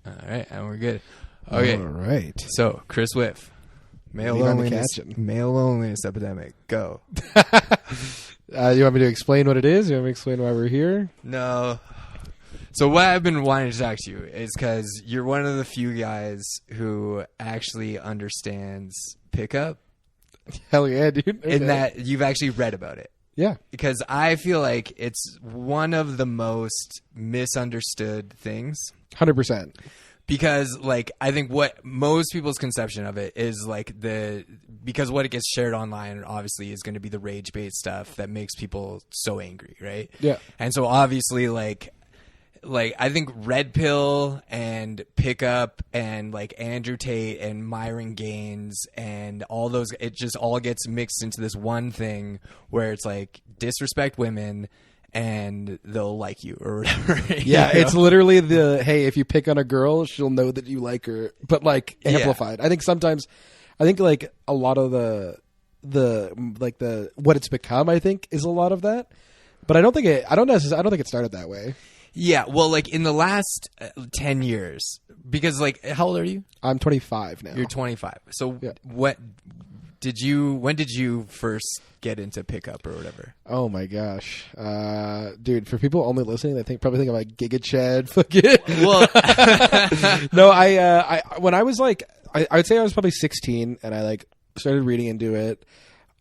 All right, and we're good. Okay. All right. So, Chris Wipf. Male Leave on the loneliness. catching. Male loneliness epidemic. Go. You want me to explain what it is? You want me to explain why we're here? No. So what I've been wanting to talk to you is because you're one of the few guys who actually understands pickup Hell yeah, dude. Okay. in that you've actually read about it. Yeah. Because I feel like it's one of the most misunderstood things. 100%. Because, like, I think what most people's conception of it is, like, because what it gets shared online, obviously, is going to be the rage-bait stuff that makes people so angry, right? Yeah. And so, obviously, like I think Red Pill and Pickup and, like, Andrew Tate and Myron Gaines and all those, it just all gets mixed into this one thing where it's, like, disrespect women and they'll like you or whatever. Yeah, it's literally the, hey, if you pick on a girl, she'll know that you like her, but like amplified. I think sometimes, like a lot of the what it's become, I think, is a lot of that. But I don't think it started that way. Yeah, well, like in the last 10 years, because like, how old are you? I'm 25 now. You're 25. So Yeah. when did you first get into pickup or whatever? Oh my gosh, dude! For people only listening, they probably think I'm like Giga Chad. Fuck it. Well, No, I when I was like, I would say I was probably 16, and I like started reading into it.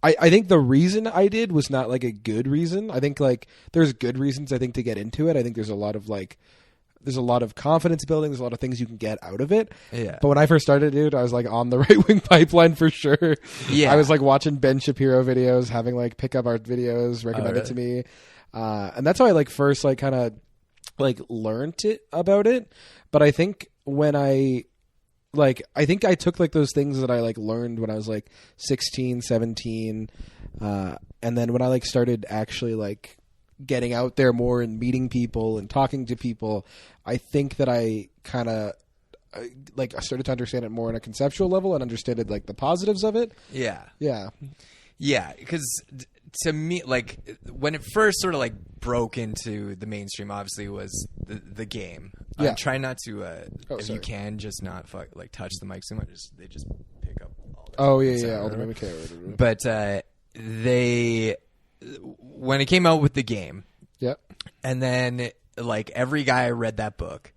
I think the reason I did was not like a good reason. I think like there's good reasons I think to get into it. I think there's a lot of confidence building. There's a lot of things you can get out of it. Yeah. But when I first started, dude, I was like on the right wing pipeline for sure. Yeah. I was like watching Ben Shapiro videos, having like pickup art videos recommended to me. And that's how I like first like kind of like learned about it. But I think when I took like those things that I like learned when I was like 16, 17. And then when I like started actually like getting out there more and meeting people and talking to people, I think that I kind of like I started to understand it more on a conceptual level and understood like the positives of it. yeah. Yeah. Yeah, because to me, like when it first sort of like broke into the mainstream, obviously was the game. Yeah. Try not to, if sorry. you can, just not like touch the mic so much. They just pick up all this. Oh yeah, sound yeah. or All the whatever. mimic. But when it came out with the game, Yeah. and then like every guy read that book,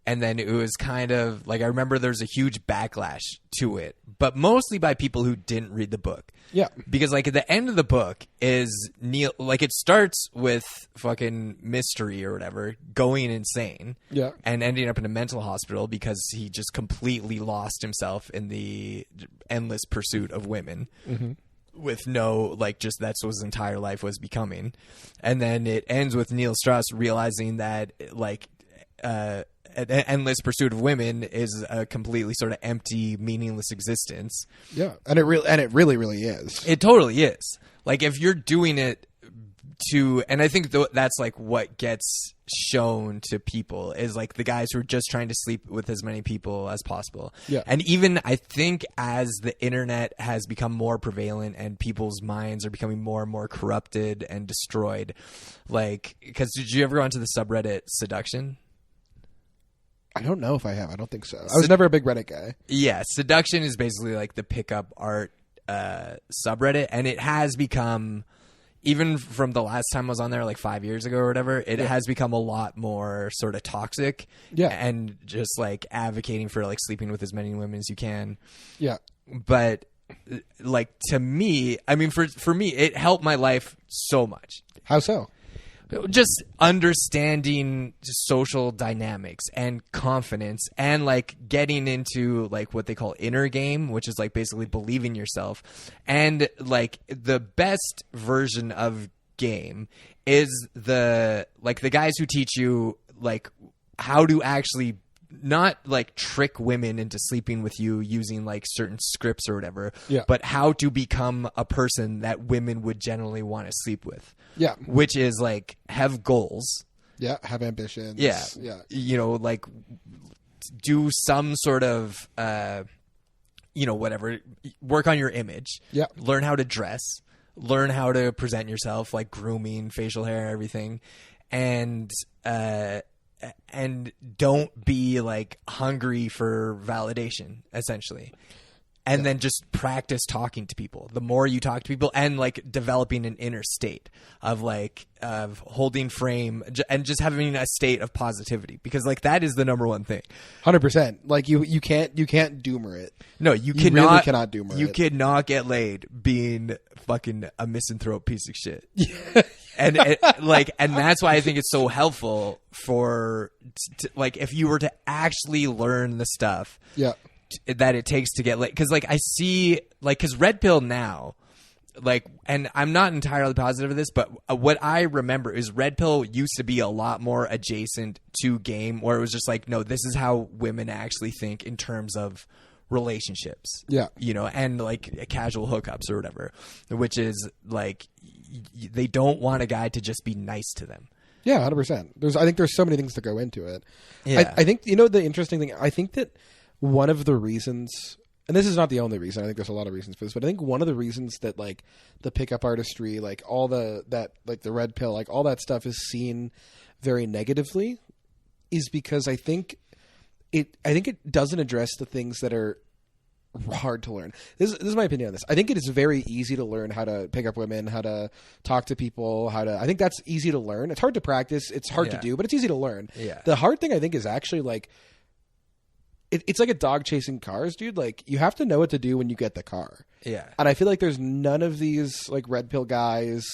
and then it was kind of like I remember there was a huge backlash to it, but mostly by people who didn't read the book. Yeah. Because like at the end of the book is Neil, like it starts with fucking Mystery or whatever going insane. Yeah. And ending up in a mental hospital because he just completely lost himself in the endless pursuit of women. Mm-hmm. With no, like, just that's what his entire life was becoming. And then it ends with Neil Strauss realizing that, like, an endless pursuit of women is a completely sort of empty, meaningless existence. Yeah. And it really is. It totally is. Like, if you're doing it and I think that's like what gets shown to people is like the guys who are just trying to sleep with as many people as possible. Yeah. And even I think as the internet has become more prevalent and people's minds are becoming more and more corrupted and destroyed, like, because did you ever go onto the subreddit Seduction? I don't know if I have. I don't think so. I was never a big Reddit guy. Yeah, Seduction is basically like the pickup art subreddit, and it has become, even from the last time I was on there, like 5 years ago or whatever, it has become a lot more sort of toxic. Yeah. And just like advocating for like sleeping with as many women as you can. Yeah. But like to me, I mean, for me, it helped my life so much. How so? Just understanding social dynamics and confidence and like getting into like what they call inner game, which is like basically believing yourself. And like the best version of game is the guys who teach you like how to actually not like trick women into sleeping with you using like certain scripts or whatever, but how to become a person that women would generally want to sleep with. Yeah. Which is like have goals. Yeah. Have ambitions. Yeah. Yeah. You know, like do some sort of, whatever, work on your image. Yeah. Learn how to dress, learn how to present yourself, like grooming, facial hair, everything. And don't be like hungry for validation, essentially. And then just practice talking to people. The more you talk to people, and like developing an inner state of like of holding frame and just having a state of positivity, because like that is the number one thing. 100%. Like you can't doomer it. No, you really cannot doomer it. You cannot get laid being fucking a misanthrope piece of shit. And and that's why I think it's so helpful for like if you were to actually learn the stuff. Yeah. That it takes to get laid, because like I see like because red pill now, like, and I'm not entirely positive of this, but what I remember is red pill used to be a lot more adjacent to game, where it was just like, no, this is how women actually think in terms of relationships, and like casual hookups or whatever, which is like they don't want a guy to just be nice to them. Yeah, 100%. I think there's so many things that go into it. Yeah. I think the interesting thing, I think that one of the reasons, and this is not the only reason, I think there's a lot of reasons for this, but I think one of the reasons that like the pickup artistry, like all that like the red pill, like all that stuff is seen very negatively, is because I think it doesn't address the things that are hard to learn. This is my opinion on this. I think it is very easy to learn how to pick up women, how to talk to people, I think that's easy to learn. It's hard to practice, it's hard to do, but it's easy to learn. Yeah. The hard thing I think is actually like it's like a dog chasing cars, dude. Like you have to know what to do when you get the car. Yeah. And I feel like there's none of these like red pill guys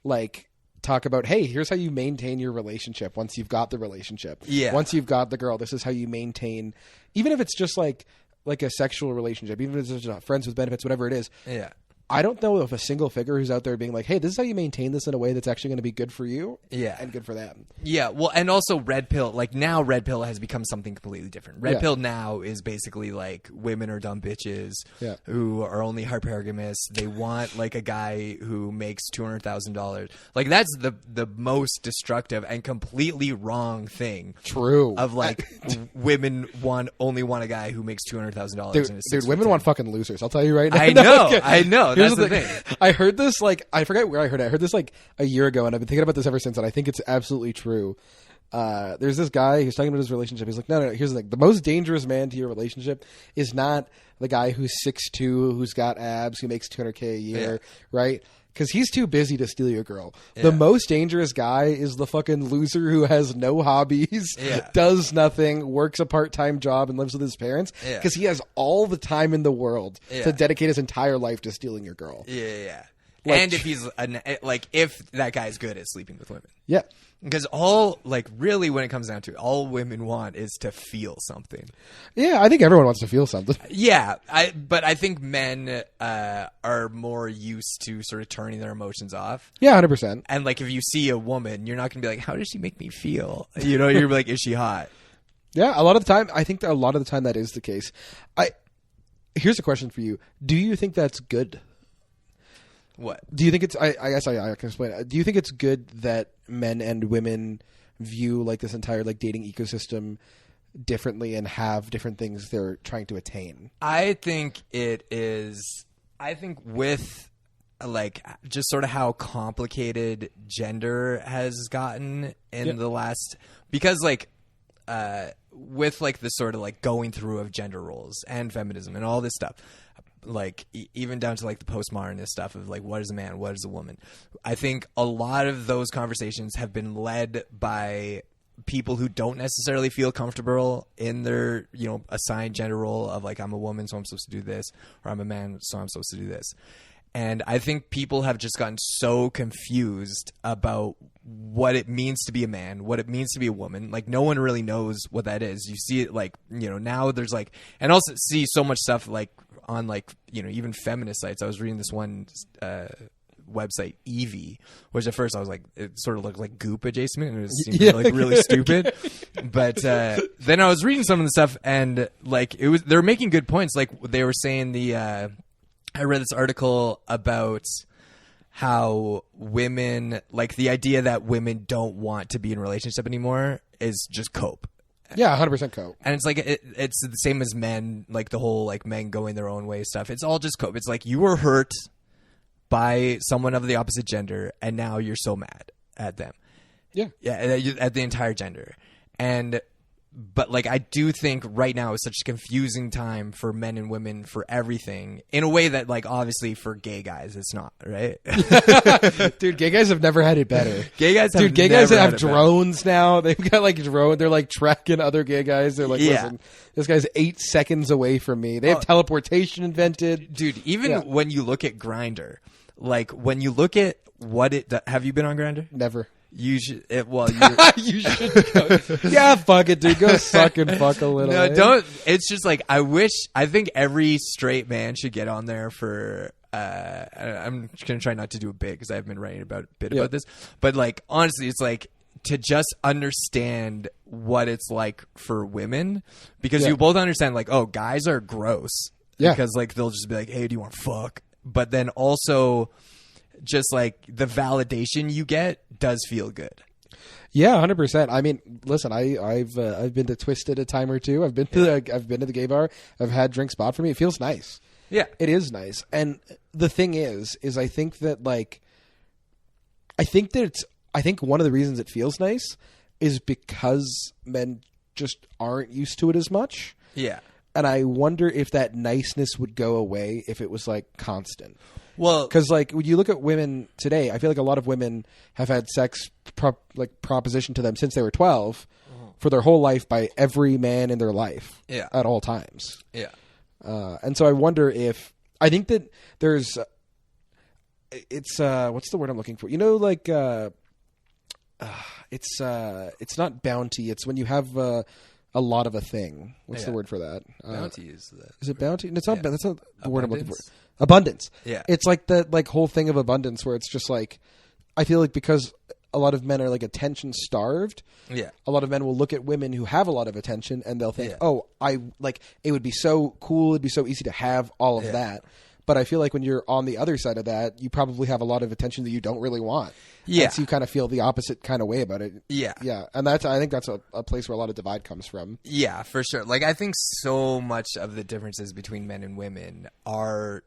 like talk about, hey, here's how you maintain your relationship once you've got the relationship. Yeah. Once you've got the girl, this is how you maintain, even if it's just like a sexual relationship, even if it's just friends with benefits, whatever it is. Yeah. I don't know of a single figure who's out there being like, hey, this is how you maintain this in a way that's actually going to be good for you and good for them. Yeah, well, and also red pill, like now red pill has become something completely different. Red pill now is basically like women are dumb bitches who are only hypergamous. They want like a guy who makes $200,000. Like that's the most destructive and completely wrong thing. True. Of like women only want a guy who makes $200,000. Dude, women want fucking losers. I'll tell you right now. I know. That's the thing. I heard this like I forget where I heard it. I heard this like a year ago, and I've been thinking about this ever since. And I think it's absolutely true. There's this guy who's talking about his relationship. He's like, no. Here's the thing: the most dangerous man to your relationship is not the guy who's 6'2", who's got abs, who makes $200K a year, right? Because he's too busy to steal your girl. Yeah. The most dangerous guy is the fucking loser who has no hobbies, does nothing, works a part-time job, and lives with his parents. Because he has all the time in the world to dedicate his entire life to stealing your girl. Yeah. Like, and if he's if that guy's good at sleeping with women. Yeah. Because really when it comes down to it, all women want is to feel something. Yeah, I think everyone wants to feel something. Yeah, but I think men are more used to sort of turning their emotions off. Yeah, 100%. And like if you see a woman, you're not going to be like, how does she make me feel? You know, you're like, is she hot? Yeah, a lot of the time, I think that a lot of the time that is the case. Here's a question for you. Do you think that's good? What? Do you think it's... I guess I can explain it. Do you think it's good that men and women view like this entire like dating ecosystem differently and have different things they're trying to attain? I think it is... I think with like just sort of how complicated gender has gotten in the last... Because like... with like the sort of like going through of gender roles and feminism and all this stuff... like even down to like the postmodernist stuff of like what is a man, what is a woman. I think a lot of those conversations have been led by people who don't necessarily feel comfortable in their, assigned gender role of like, I'm a woman, so I'm supposed to do this, or I'm a man, so I'm supposed to do this. And I think people have just gotten so confused about what it means to be a man, what it means to be a woman. Like no one really knows what that is. You see it like, now there's like, and also see so much stuff like on like, even feminist sites. I was reading this one website, Evie, which at first I was like, it sort of looked like Goop adjacent and it seemed like really stupid. But then I was reading some of the stuff and like they were making good points. Like they were saying I read this article about how women, like the idea that women don't want to be in a relationship anymore is just cope. Yeah, 100% cope. And it's like it's the same as men, like the whole like men going their own way stuff. It's all just cope. It's like you were hurt by someone of the opposite gender, and now you're so mad at them. Yeah, at the entire gender. But like I do think right now is such a confusing time for men and women for everything in a way that like obviously for gay guys it's not, right? Dude, gay guys have never had it better. Gay guys have drones now. They've got like drone. They're like tracking other gay guys. They're like, listen, this guy's 8 seconds away from me. They have teleportation invented. Dude, even when you look at Grindr, like when you look at have you been on Grindr? Never. You should. You should go. Yeah, fuck it, dude. Go suck and fuck a little. No, don't. It's just like I think every straight man should get on there for. I'm gonna try not to do a bit because I've been writing about this. But like honestly, it's like to just understand what it's like for women because you both understand like guys are gross because like they'll just be like, hey, do you want to fuck? But then also. Just like the validation you get does feel good. Yeah, 100%. I mean, listen, I've been to Twisted a time or two. I've been to the gay bar. I've had drinks bought for me. It feels nice. Yeah, it is nice. And the thing is I think that like, I think one of the reasons it feels nice is because men just aren't used to it as much. Yeah, and I wonder if that niceness would go away if it was like constant. Well, because like when you look at women today, I feel like a lot of women have had sex propositioned to them since they were 12 for their whole life by every man in their life at all times. Yeah. And so I wonder if I think that there's it's what's the word I'm looking for? You know, like it's not bounty. It's when you have a lot of a thing. What's the word for that? Bounty is that. Is it bounty? No, it's not. That's not the word I'm looking for. Abundance. Abundance. Yeah. It's like the whole thing of abundance where it's just like, I feel like because a lot of men are like attention starved. Yeah. A lot of men will look at women who have a lot of attention and they'll think, it would be so cool. It'd be so easy to have all of that. But I feel like when you're on the other side of that, you probably have a lot of attention that you don't really want. Yeah. And so you kind of feel the opposite kind of way about it. Yeah. Yeah. And I think that's a place where a lot of divide comes from. Yeah, for sure. Like, I think so much of the differences between men and women are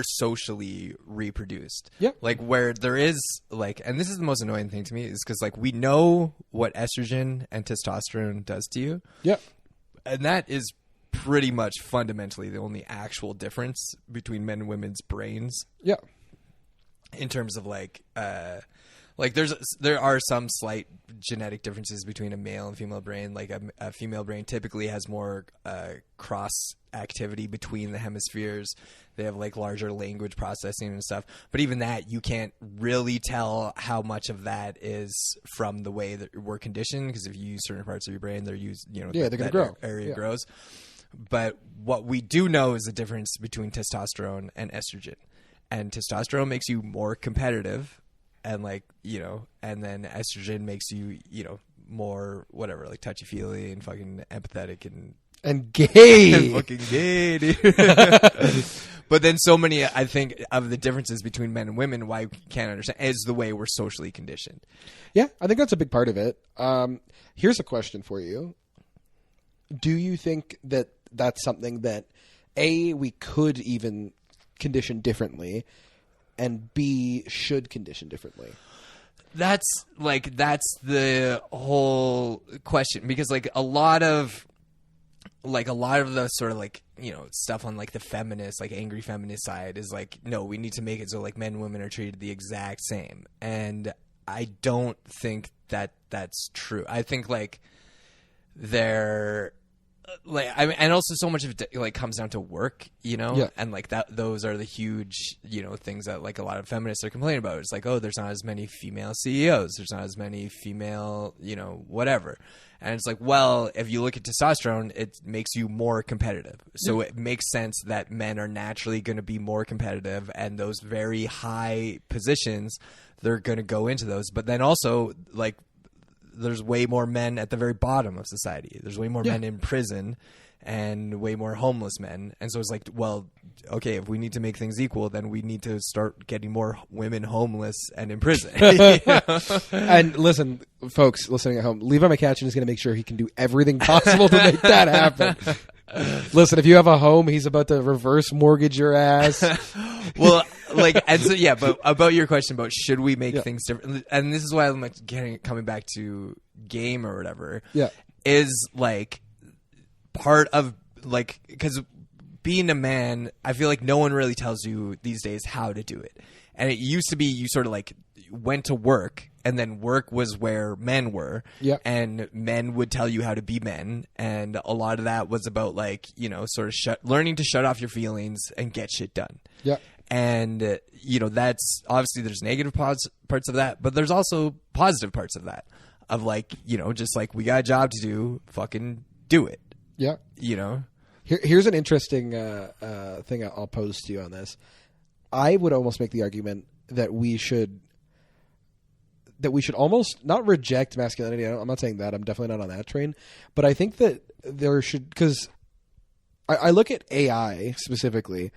socially reproduced. Yeah. Like, where there is, like, and this is the most annoying thing to me, is because, like, we know what estrogen and testosterone does to you. Yeah. And that is pretty much fundamentally the only actual difference between men and women's brains. Yeah. In terms of like there are some slight genetic differences between a male and female brain. Like a female brain typically has more cross activity between the hemispheres. They have like larger language processing and stuff. But even that, you can't really tell how much of that is from the way that we're conditioned. Because if you use certain parts of your brain, they're used, they're going to grow. Area grows. But what we do know is the difference between testosterone and estrogen. And testosterone makes you more competitive, and and then estrogen makes you, more whatever, like touchy-feely and fucking empathetic and gay. And fucking gay, dude. But then so many, I think, of the differences between men and women, why we can't understand, is the way we're socially conditioned. Yeah, I think that's a big part of it. Here's a question for you. Do you think that that's something that, A, we could even condition differently, and B, should condition differently? That's the whole question, because like a lot of the sort of like, stuff on like the feminist, like angry feminist side is like, no, we need to make it so like men and women are treated the exact same. And I don't think that that's true. I think like they're like, I mean, and also so much of it like comes down to work, and like those are the huge, things that like a lot of feminists are complaining about. It's like, oh, there's not as many female CEOs. There's not as many female, whatever. And it's like, well, if you look at testosterone, it makes you more competitive. So it makes sense that men are naturally going to be more competitive, and those very high positions, they're going to go into those. But then also like, there's way more men at the very bottom of society. There's way more men in prison and way more homeless men. And so it's like, well, okay, if we need to make things equal, then we need to start getting more women homeless and in prison. And listen, folks listening at home, Levi McCatchin is going to make sure he can do everything possible to make that happen. Listen, if you have a home, he's about to reverse mortgage your ass. Well, like, and so yeah, but about your question about should we make things different, and this is why I'm like coming back to game or whatever. Yeah, is like part of like because being a man, I feel like no one really tells you these days how to do it, and it used to be you sort of like went to work. And then work was where men were, and men would tell you how to be men, and a lot of that was about like sort of learning to shut off your feelings and get shit done. Yeah, and that's obviously there's negative parts of that, but there's also positive parts of that, of like just like we got a job to do, fucking do it. Yeah, Here's an interesting thing I'll pose to you on this. I would almost make the argument that we should almost not reject masculinity. I'm not saying that. I'm definitely not on that train. But I think that there should, because I look at AI specifically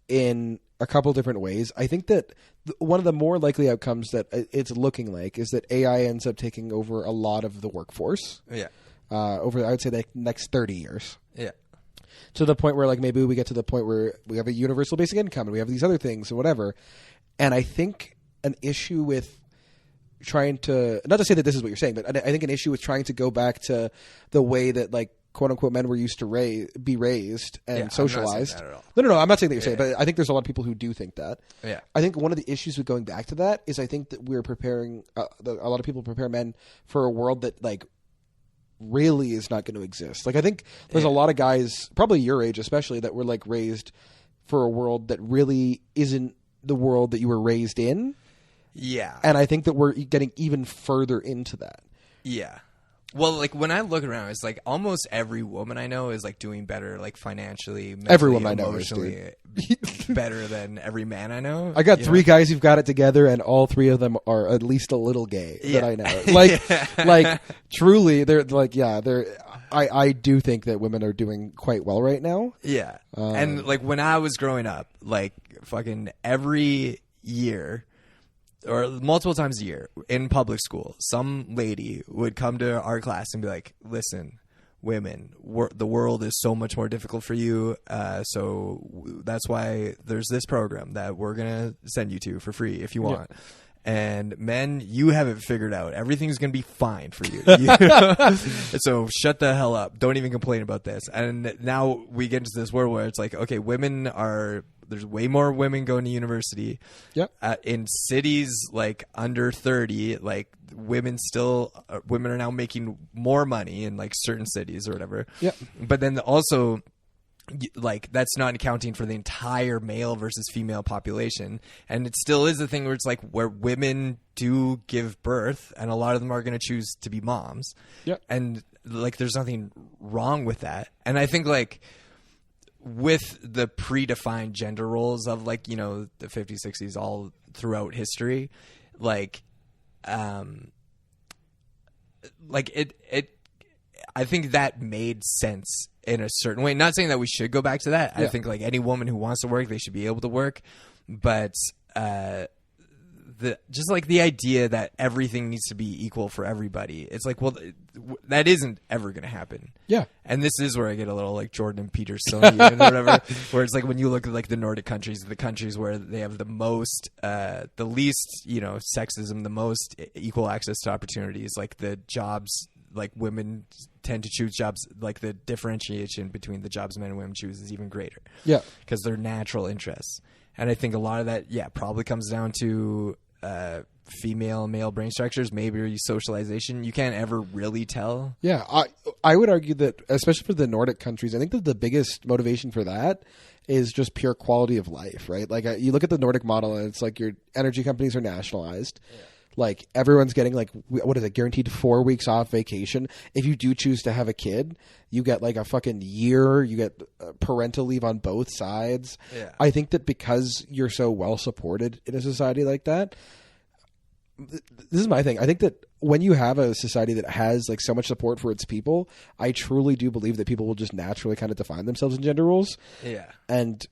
in a couple different ways. I think that one of the more likely outcomes that it's looking like is that AI ends up taking over a lot of the workforce. Yeah. Over, I would say, the next 30 years. Yeah. To the point where like maybe we get to the point where we have a universal basic income and we have these other things and whatever. And I think an issue with trying to, not to say that this is what you're saying, but I think an issue with trying to go back to the way that like quote unquote men were used to be raised and socialized. I'm not saying that at all. No, I'm not saying that you're saying, but I think there's a lot of people who do think that. Yeah. I think one of the issues with going back to that is I think that we're preparing, a lot of people prepare men for a world that like really is not going to exist. Like I think there's a lot of guys, probably your age especially, that were like raised for a world that really isn't the world that you were raised in. Yeah. And I think that we're getting even further into that. Yeah. Well, like when I look around, it's like almost every woman I know is like doing better, like financially, mentally, every woman I know emotionally, better than every man I know. I got three guys who've got it together, and all three of them are at least a little gay that I know. Like, like truly, they're like, I do think that women are doing quite well right now. Yeah. And like when I was growing up, like fucking every year, or multiple times a year in public school, some lady would come to our class and be like, listen, women, the world is so much more difficult for you. So that's why there's this program that we're going to send you to for free if you want. Yeah. And men, you have it figured out. Everything's going to be fine for you. So shut the hell up. Don't even complain about this. And now we get into this world where it's like, okay, there's way more women going to university. Yep. In cities like under 30, like women are now making more money in like certain cities or whatever. Yep. But then also, like that's not accounting for the entire male versus female population, and it still is a thing where it's like where women do give birth, and a lot of them are going to choose to be moms. Yep. And like there's nothing wrong with that. And I think like with the predefined gender roles of like the 50s, 60s, all throughout history, like it I think that made sense in a certain way. Not saying that we should go back to that. Yeah. I think like any woman who wants to work, they should be able to work. But just like the idea that everything needs to be equal for everybody, it's like, well, that isn't ever going to happen. Yeah. And this is where I get a little like Jordan Petersonian or whatever, where it's like when you look at like the Nordic countries, the countries where they have the most, the least, sexism, the most equal access to opportunities, like the jobs, like women tend to choose jobs, like the differentiation between the jobs men and women choose is even greater. Yeah. Because they're natural interests. And I think a lot of that, probably comes down to female and male brain structures, maybe socialization. You can't ever really tell. Yeah. I would argue that, especially for the Nordic countries, I think that the biggest motivation for that is just pure quality of life, right? Like you look at the Nordic model and it's like your energy companies are nationalized. Yeah. Like everyone's getting like, what is it, guaranteed 4 weeks off vacation. If you do choose to have a kid, you get like a fucking year. You get parental leave on both sides. Yeah. I think that because you're so well supported in a society like that, this is my thing. I think that when you have a society that has like so much support for its people, I truly do believe that people will just naturally kind of define themselves in gender roles. Yeah. And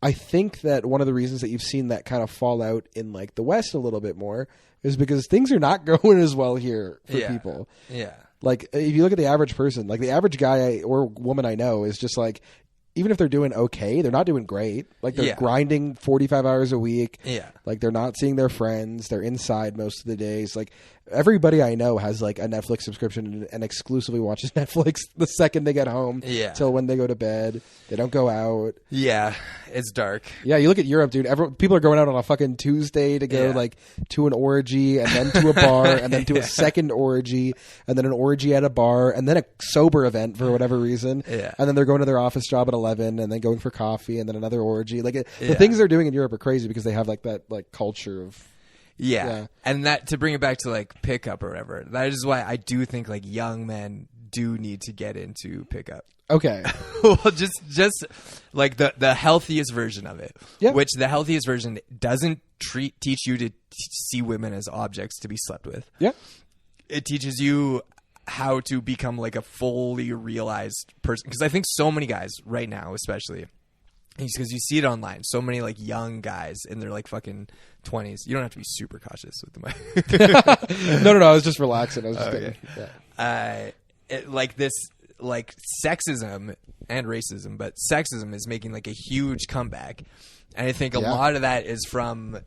I think that one of the reasons that you've seen that kind of fall out in like the West a little bit more is because things are not going as well here for people. Yeah. Like if you look at the average person, like the average guy or woman I know is just like even if they're doing okay, they're not doing great. Like they're grinding 45 hours a week. Yeah. Like they're not seeing their friends. They're inside most of the days. Like everybody I know has like a Netflix subscription and exclusively watches Netflix the second they get home till when they go to bed. They don't go out. Yeah. It's dark. Yeah. You look at Europe, dude. People are going out on a fucking Tuesday to go like to an orgy and then to a bar and then to a second orgy and then an orgy at a bar and then a sober event for whatever reason. Yeah. And then they're going to their office job at 11 and then going for coffee and then another orgy. Like the things they're doing in Europe are crazy because they have like that like culture of and that, to bring it back to like pickup or whatever, that is why I do think like young men do need to get into pickup. Okay. Well, just like the healthiest version of it, which the healthiest version doesn't teach you to see women as objects to be slept with. Yeah. It teaches you how to become like a fully realized person. Because I think so many guys right now, especially, because you see it online, so many like young guys in their like fucking 20s. You don't have to be super cautious with the mic. No. I was just relaxing. I was just kidding. Like this, like sexism and racism, but sexism is making like a huge comeback, and I think a lot of that is from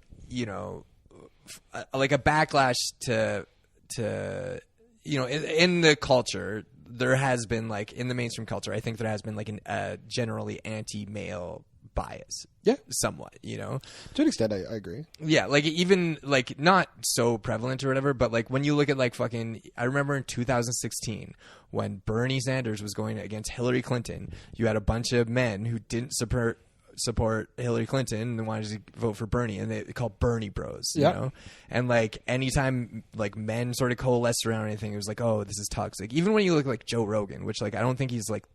like a backlash to in the culture. There has been like in the mainstream culture, I think there has been like a generally anti-male bias. Yeah. Somewhat, To an extent, I agree. Yeah. Like even like not so prevalent or whatever, but like when you look at like fucking, I remember in 2016 when Bernie Sanders was going against Hillary Clinton, you had a bunch of men who didn't support Hillary Clinton and wanted to vote for Bernie, and they called Bernie bros, you know? And like anytime like men sort of coalesced around anything, it was like, oh, this is toxic. Even when you look like Joe Rogan, which like I don't think he's like,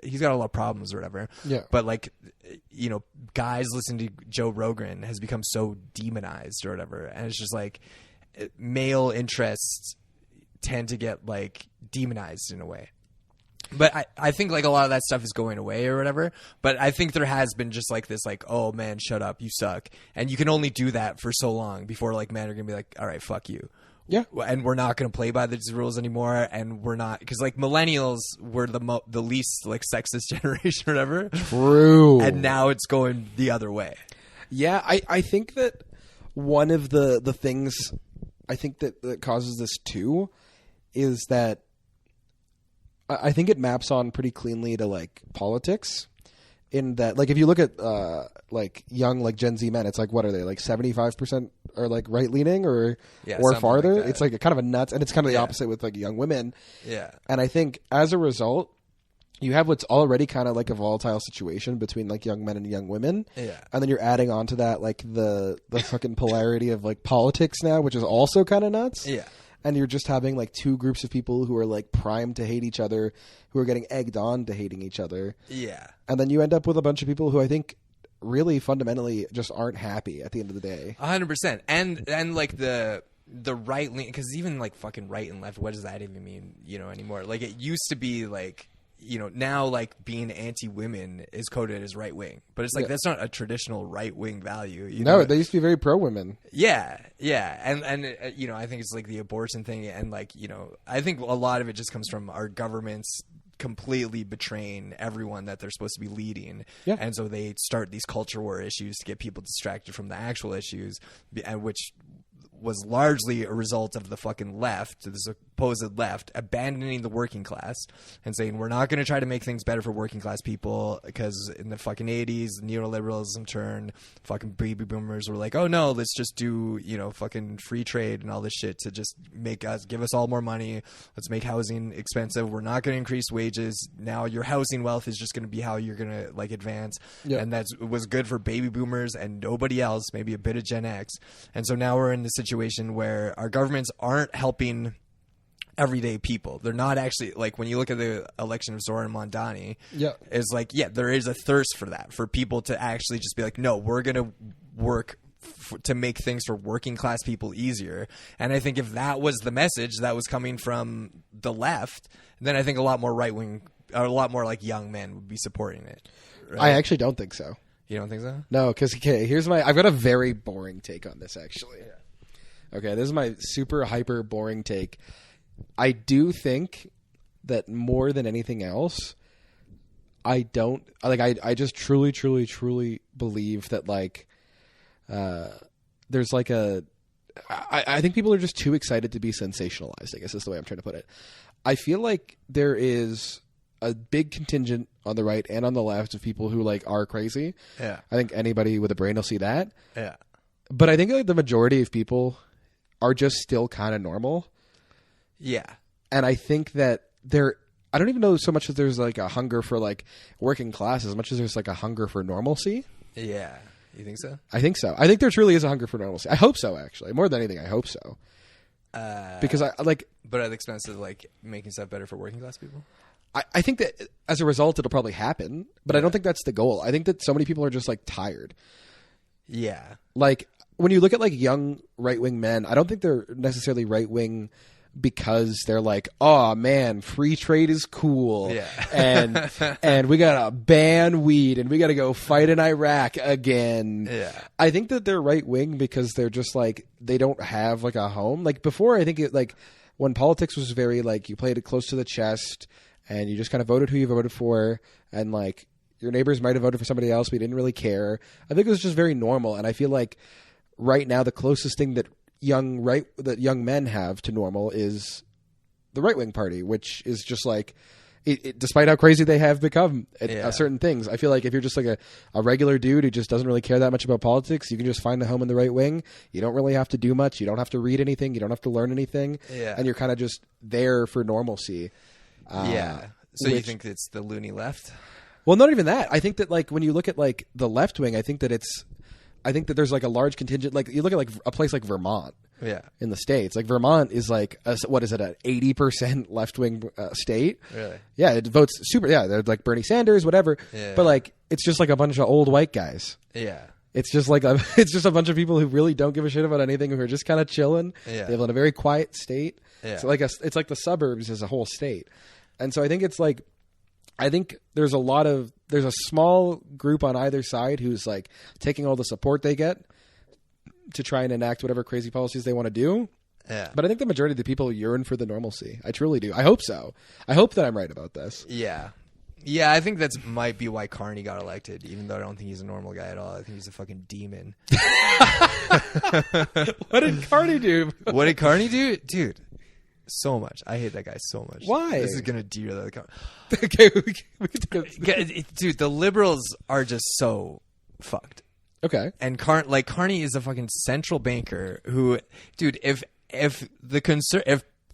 he's got a lot of problems or whatever. Yeah. But like, guys listening to Joe Rogan has become so demonized or whatever. And it's just like male interests tend to get like demonized in a way. But I think like a lot of that stuff is going away or whatever. But I think there has been just like this like, oh man, shut up, you suck. And you can only do that for so long before like men are going to be like, all right, fuck you. Yeah. And we're not going to play by these rules anymore. And we're not, because like millennials were the least like sexist generation or whatever. True. And now it's going the other way. Yeah. I think that one of the things I think that causes this too is that I think it maps on pretty cleanly to like politics, in that like if you look at like young like Gen Z men, it's like what are they like 75% are like right leaning or farther. Like it's like a kind of a nuts, and it's kind of the opposite with like young women. Yeah, and I think as a result, you have what's already kind of like a volatile situation between like young men and young women. Yeah, and then you're adding on to that like the fucking polarity of like politics now, which is also kind of nuts. Yeah. And you're just having like two groups of people who are like primed to hate each other, who are getting egged on to hating each other. Yeah. And then you end up with a bunch of people who I think really fundamentally just aren't happy at the end of the day. 100%. And like the right lean, because even like fucking right and left, what does that even mean, anymore? Like it used to be like, now like being anti-women is coded as right wing, but it's like that's not a traditional right wing value. No, they used to be very pro women. Yeah, and I think it's like the abortion thing, and like I think a lot of it just comes from our governments completely betraying everyone that they're supposed to be leading, and so they start these culture war issues to get people distracted from the actual issues, and which was largely a result of the fucking left, the supposed left, abandoning the working class and saying we're not going to try to make things better for working class people because in the fucking 80s, neoliberalism turned, fucking baby boomers were like, oh no, let's just do, fucking free trade and all this shit to just give us all more money. Let's make housing expensive. We're not going to increase wages. Now your housing wealth is just going to be how you're going to like advance. And that was good for baby boomers and nobody else, maybe a bit of Gen X. And so now we're in the situation where our governments aren't helping everyday people. They're not actually, like when you look at the election of Zoran Mondani, it's like, there is a thirst for that, for people to actually just be like, no, we're going to work to make things for working class people easier. And I think if that was the message that was coming from the left, then I think a lot more right wing, or a lot more like young men would be supporting it. Right? I actually don't think so. You don't think so? No, because I've got a very boring take on this actually. Yeah. Okay, this is my super hyper boring take. I do think that more than anything else, I don't like. I just truly believe that like there's like I think people are just too excited to be sensationalized, I guess is the way I'm trying to put it. I feel like there is a big contingent on the right and on the left of people who like are crazy. Yeah. I think anybody with a brain will see that. Yeah. But I think like the majority of people are just still kind of normal. Yeah. And I think that I don't even know so much that there's like a hunger for like working class as much as there's like a hunger for normalcy. Yeah. You think so? I think so. I think there truly is a hunger for normalcy. I hope so, actually. More than anything, I hope so. Because I like... But at the expense of like making stuff better for working class people? I think that as a result, it'll probably happen, but I don't think that's the goal. I think that so many people are just like tired. Yeah. Like when you look at like young right-wing men, I don't think they're necessarily right-wing because they're like, oh man, free trade is cool. Yeah. and we gotta ban weed and we gotta go fight in Iraq again. Yeah. I think that they're right-wing because they're just like, they don't have like a home. Like before, I think it like when politics was very like, you played it close to the chest and you just kind of voted who you voted for, and like your neighbors might have voted for somebody else, but you didn't really care. I think it was just very normal. And I feel like right now the closest thing that young men have to normal is the right-wing party, which is just like, despite how crazy they have become at certain things, I feel like if you're just like a regular dude who just doesn't really care that much about politics, you can just find a home in the right wing. You don't really have to do much. You don't have to read anything. You don't have to learn anything. Yeah. And you're kind of just there for normalcy. So you think it's the loony left? Well, not even that. I think that like when you look at like the left wing, I think that there's like a large contingent. Like you look at like a place like Vermont, in the States. Like Vermont is like what is it, an 80% left wing state? Really? Yeah, it votes super. Yeah, they're like Bernie Sanders, whatever. Yeah. But like it's just like a bunch of old white guys. Yeah. It's just like it's just a bunch of people who really don't give a shit about anything, who are just kind of chilling. Yeah. They live in a very quiet state. Yeah. So it's like the suburbs as a whole state. And so I think it's like, I think there's a small group on either side who's like taking all the support they get to try and enact whatever crazy policies they want to do. Yeah. But I think the majority of the people yearn for the normalcy. I truly do. I hope so. I hope that I'm right about this. Yeah. Yeah, I think that's might be why Carney got elected, even though I don't think he's a normal guy at all. I think he's a fucking demon. What did Carney do? What did Carney do? Dude, so much. I hate that guy so much. Why? This is going to derail the Okay, we can Dude, the liberals are just so fucked. Okay. And Carney is a fucking central banker who, dude, if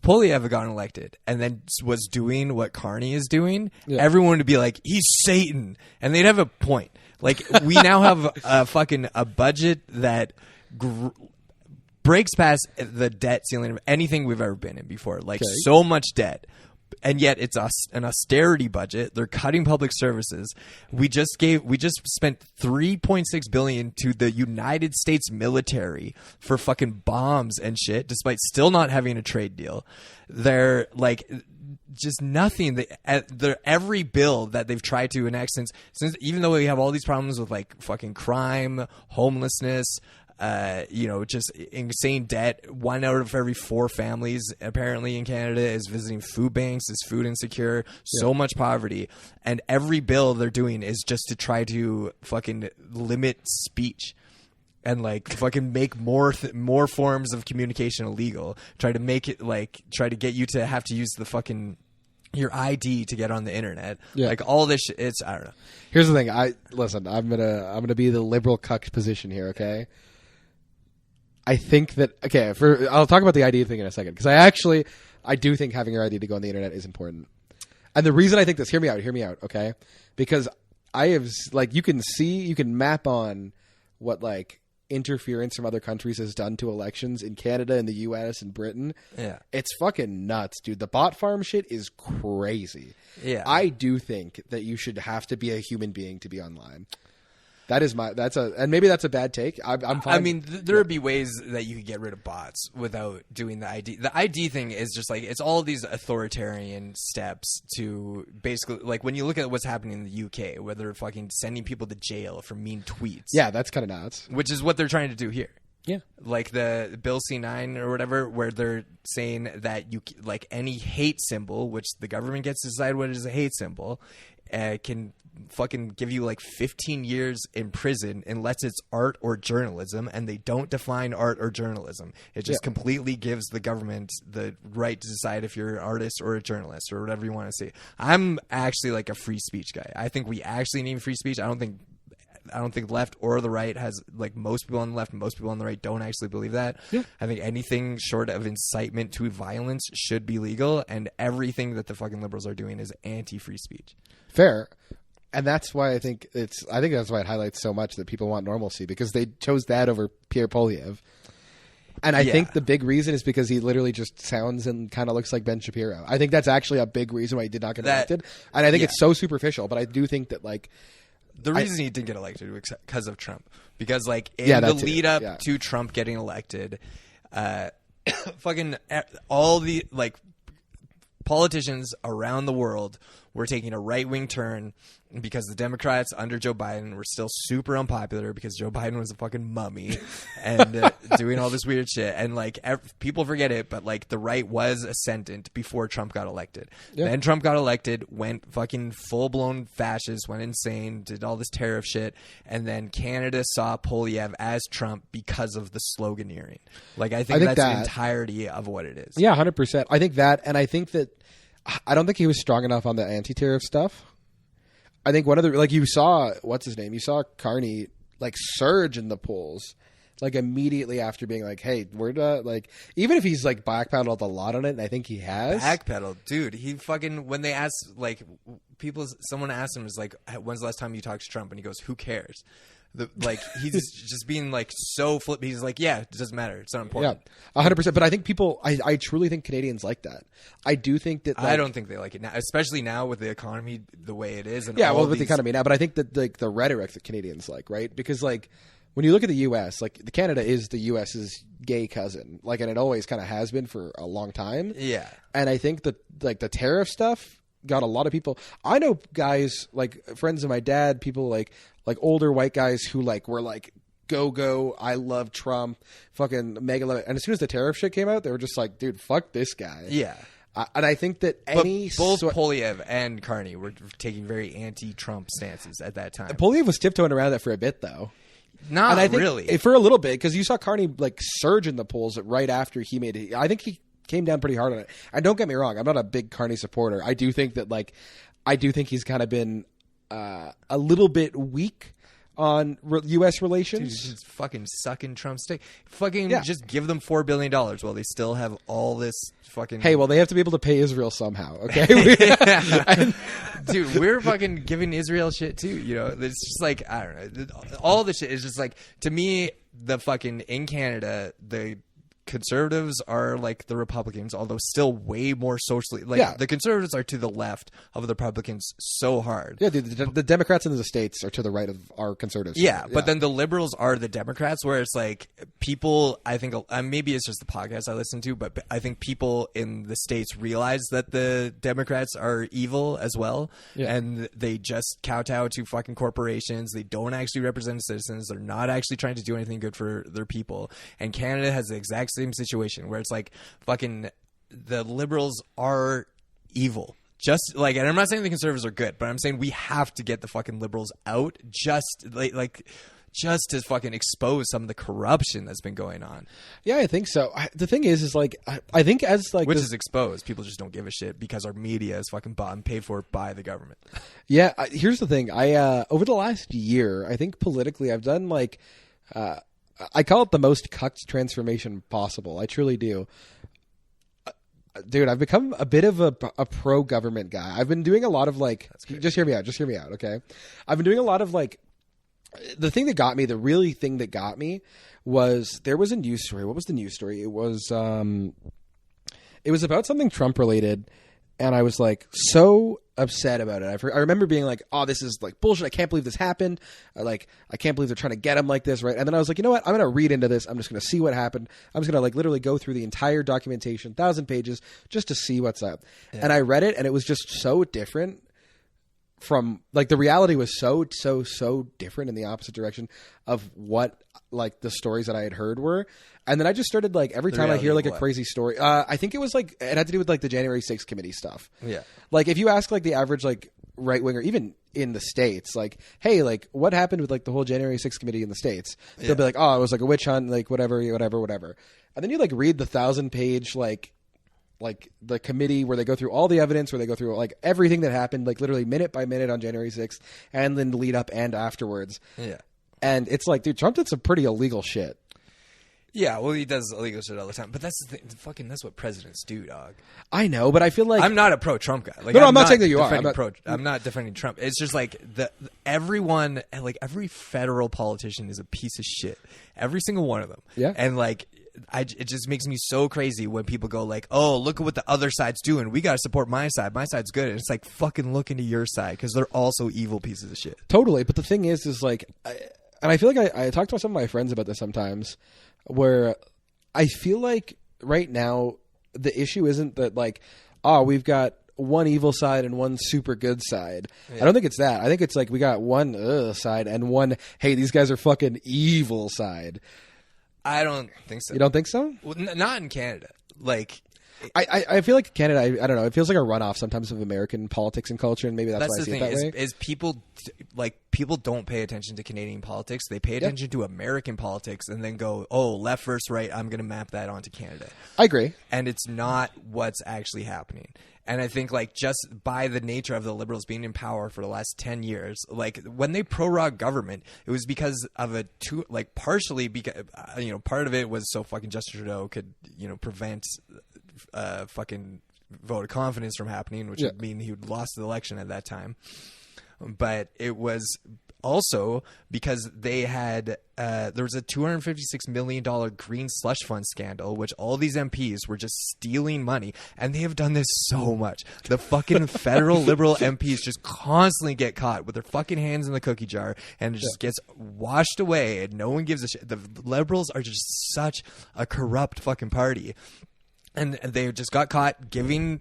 Polyev had gotten elected and then was doing what Carney is doing, everyone would be like, he's Satan. And they'd have a point. Like, we now have a budget that breaks past the debt ceiling of anything we've ever been in before. Like, so much debt. And yet it's an austerity budget. They're cutting public services. We just spent $3.6 billion to the United States military for fucking bombs and shit, despite still not having a trade deal. They're like just nothing. Every bill that they've tried to enact since even though we have all these problems with like fucking crime, homelessness, just insane debt. 1 out of every 4 families apparently in Canada is visiting food banks, is food insecure, so much poverty. And every bill they're doing is just to try to fucking limit speech and like fucking make more forms of communication illegal. Try to make it try to get you to have to use the fucking your ID to get on the internet. Like all this shit, it's, I don't know. Here's the thing. I'm gonna be the liberal cucked position here, okay? I think that I'll talk about the ID thing in a second, because I do think having your ID to go on the internet is important. And the reason I think this, hear me out, okay? Because I have you can map on what like interference from other countries has done to elections in Canada and the US and Britain. Yeah. It's fucking nuts, dude. The bot farm shit is crazy. Yeah. I do think that you should have to be a human being to be online. And maybe that's a bad take. I'm fine. I mean, there would be ways that you could get rid of bots without doing the ID. The ID thing is just like, it's all these authoritarian steps to basically, like when you look at what's happening in the UK, where they're fucking sending people to jail for mean tweets. Yeah, that's kind of nuts. Which is what they're trying to do here. Yeah. Like the Bill C9 or whatever, where they're saying that you like any hate symbol, which the government gets to decide what is a hate symbol, can fucking give you like 15 years in prison unless it's art or journalism, and they don't define art or journalism. It just completely gives the government the right to decide if you're an artist or a journalist or whatever you want to say. I'm actually like a free speech guy. I think we actually need free speech. I don't think left or the right has, like, most people on the left and most people on the right don't actually believe that. Yeah. I think anything short of incitement to violence should be legal, and everything that the fucking liberals are doing is anti-free speech. Fair. And that's why I think that's why it highlights so much that people want normalcy, because they chose that over Pierre Poilievre. And I think the big reason is because he literally just sounds and kind of looks like Ben Shapiro. I think that's actually a big reason why he did not get elected. And I think it's so superficial, but I do think that, like, the reason he didn't get elected was because of Trump. Because, like, in the lead up to Trump getting elected, fucking all the, like, politicians around the world were taking a right-wing turn because the Democrats under Joe Biden were still super unpopular because Joe Biden was a fucking mummy and doing all this weird shit. And, like, people forget it, but, like, the right was ascendant before Trump got elected. Yeah. Then Trump got elected, went fucking full-blown fascist, went insane, did all this tariff shit, and then Canada saw Poilievre as Trump because of the sloganeering. Like, I think that's the entirety of what it is. Yeah, 100%. I think that, and I think that I don't think he was strong enough on the anti-tariff stuff. I think one of the, like, you saw, what's his name? You saw Carney, like, surge in the polls, like, immediately after being like, hey, we're not, like, even if he's, like, backpedaled a lot on it, and I think he has. Backpedaled? Dude, he fucking, when they asked, like, someone asked him, was like, when's the last time you talked to Trump? And he goes, who cares? Like, he's just being, like, so flip. He's like, yeah, it doesn't matter. It's not important. Yeah, 100%. But I think people, I truly think Canadians like that. I do think that, like, I don't think they like it now, especially now with the economy the way it is. And with the economy now. But I think that, like, the rhetoric that Canadians like, right? Because, like, when you look at the U.S., like, Canada is the U.S.'s gay cousin. Like, and it always kind of has been for a long time. Yeah. And I think that, like, the tariff stuff got a lot of people. I know guys, like, friends of my dad, people like older white guys who, like, were like, go, I love Trump, fucking mega love it. And as soon as the tariff shit came out, they were just like, dude, fuck this guy. Yeah. And I think that both Poilievre and Carney were taking very anti-Trump stances at that time. Poilievre was tiptoeing around that for a bit, though. Not really. For a little bit, because you saw Carney, like, surge in the polls right after he made it. I think he came down pretty hard on it. And don't get me wrong, I'm not a big Carney supporter. I do think that, like, he's kind of been a little bit weak on U.S. relations. Dude, just fucking sucking Trump's dick. Fucking just give them $4 billion while they still have all this fucking... Hey, well, they have to be able to pay Israel somehow, okay? Dude, we're fucking giving Israel shit too, you know? It's just like, I don't know. All the shit is just like, to me, the fucking, in Canada, the conservatives are like the Republicans, although still way more socially, like, the conservatives are to the left of the Republicans so hard. Yeah, the Democrats in the States are to the right of our conservatives. Yeah, but then the liberals are the Democrats, where it's like people, I think, maybe it's just the podcast I listen to, but I think people in the States realize that the Democrats are evil as well, and they just kowtow to fucking corporations. They don't actually represent citizens. They're not actually trying to do anything good for their people. And Canada has the exact same situation where it's like fucking the liberals are evil. Just like, and I'm not saying the conservatives are good, but I'm saying we have to get the fucking liberals out just to fucking expose some of the corruption that's been going on. Yeah, I think so. The thing is like, I think as like... Which is exposed. People just don't give a shit because our media is fucking bought and paid for by the government. Yeah, here's the thing. Over the last year, I think politically I've done like... I call it the most cucked transformation possible. I truly do. Dude, I've become a bit of a pro-government guy. I've been doing a lot of like... Just hear me out, okay? I've been doing a lot of like... The thing that got me, the really thing that got me was there was a news story. What was the news story? It was about something Trump related, and I was like so upset about it. I remember being like, oh, this is like bullshit. I can't believe this happened. I can't believe they're trying to get him like this, right? And then I was like, you know what? I'm going to read into this. I'm just going to see what happened. I'm just going to like literally go through the entire documentation, 1,000 pages, just to see what's up. Yeah. And I read it, and it was just so different from like the reality was so different in the opposite direction of what like the stories that I had heard were. And then I just started like every time I hear like a crazy story, I think it was like it had to do with like the January 6th committee stuff. Yeah. Like if you ask like the average like right winger, even in the States, like, hey, like, what happened with like the whole January 6th committee in the States? They'll be like, oh, it was like a witch hunt, like whatever. And then you like read the 1,000-page like the committee where they go through all the evidence, where they go through like everything that happened, like literally minute by minute on January 6th, and then lead up and afterwards. Yeah. And it's like, dude, Trump did some pretty illegal shit. Yeah, well, he does illegal shit all the time. But that's the thing. That's what presidents do, dog. I know, but I feel like... I'm not a pro-Trump guy. Like, no, I'm not saying that you are. I'm not defending Trump. It's just like everyone, like every federal politician is a piece of shit. Every single one of them. Yeah. And like... it just makes me so crazy when people go like, oh, look at what the other side's doing. We got to support my side. My side's good. And it's like, fucking look into your side because they're also evil pieces of shit. Totally. But the thing is like... and I feel like I talk to some of my friends about this sometimes, where I feel like right now the issue isn't that like, oh, we've got one evil side and one super good side. Yeah. I don't think it's that. I think it's like we got one side and one, hey, these guys are fucking evil side. I don't think so. You don't think so? Well, not in Canada. Like... I feel like Canada, I don't know, it feels like a runoff sometimes of American politics and culture, and maybe that's why I see it that way. Is people don't pay attention to Canadian politics. They pay attention to American politics and then go, oh, left versus right, I'm going to map that onto Canada. I agree. And it's not what's actually happening. And I think like just by the nature of the Liberals being in power for the last 10 years, like when they prorogued government, it was because of partially because, part of it was so fucking Justin Trudeau could, prevent fucking vote of confidence from happening, which would mean he would lost the election at that time. But it was also because they had there was a $256 million green slush fund scandal, which all these MPs were just stealing money, and they have done this so much. The fucking federal Liberal MPs just constantly get caught with their fucking hands in the cookie jar, and it just gets washed away, and no one gives a shit. The Liberals are just such a corrupt fucking party. And they just got caught giving,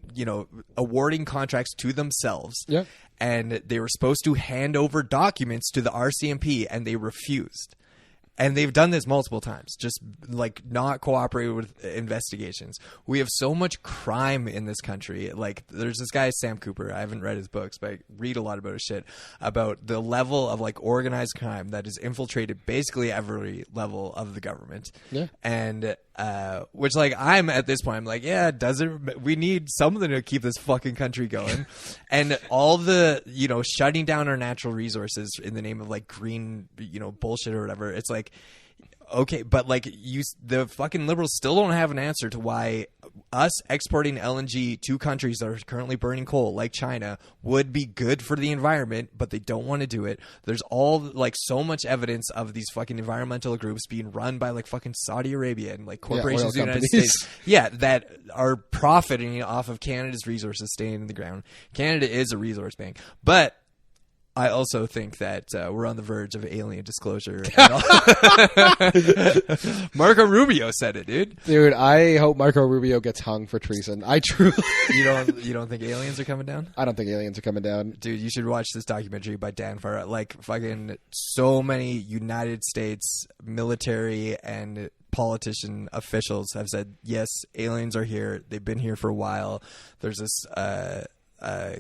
awarding contracts to themselves. Yeah. And they were supposed to hand over documents to the RCMP, and they refused. And they've done this multiple times, just like not cooperating with investigations. We have so much crime in this country. Like there's this guy, Sam Cooper. I haven't read his books, but I read a lot about his shit about the level of like organized crime that has infiltrated basically every level of the government. Yeah. And which like I'm at this point, I'm like, yeah, we need something to keep this fucking country going. And all the, shutting down our natural resources in the name of like green, bullshit or whatever. It's like, okay, but like the fucking Liberals still don't have an answer to why us exporting LNG to countries that are currently burning coal, like China, would be good for the environment, but they don't want to do it. There's all like so much evidence of these fucking environmental groups being run by like fucking Saudi Arabia and like corporations in the United States, that are profiting off of Canada's resources staying in the ground. Canada is a resource bank, but I also think that we're on the verge of alien disclosure. Marco Rubio said it, dude. Dude, I hope Marco Rubio gets hung for treason. I truly. You don't think aliens are coming down? I don't think aliens are coming down. Dude, you should watch this documentary by Dan Farr. Like fucking so many United States military and politician officials have said, yes, aliens are here. They've been here for a while. There's this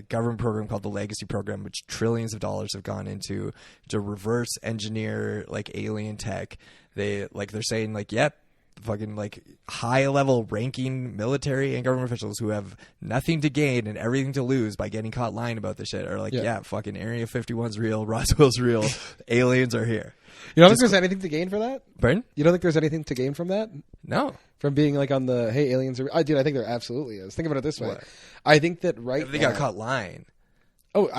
government program called the Legacy Program, which trillions of dollars have gone into to reverse engineer like alien tech. They're saying like, yep, fucking like high level ranking military and government officials who have nothing to gain and everything to lose by getting caught lying about this shit are like, yeah fucking Area 51's real, Roswell's real, aliens are here. You don't think there's anything to gain for that? Pardon? You don't think there's anything to gain from that? No. From being like on the, hey, aliens are... Dude, I think there absolutely is. Think about it this way. What? I think that they got caught lying. Oh,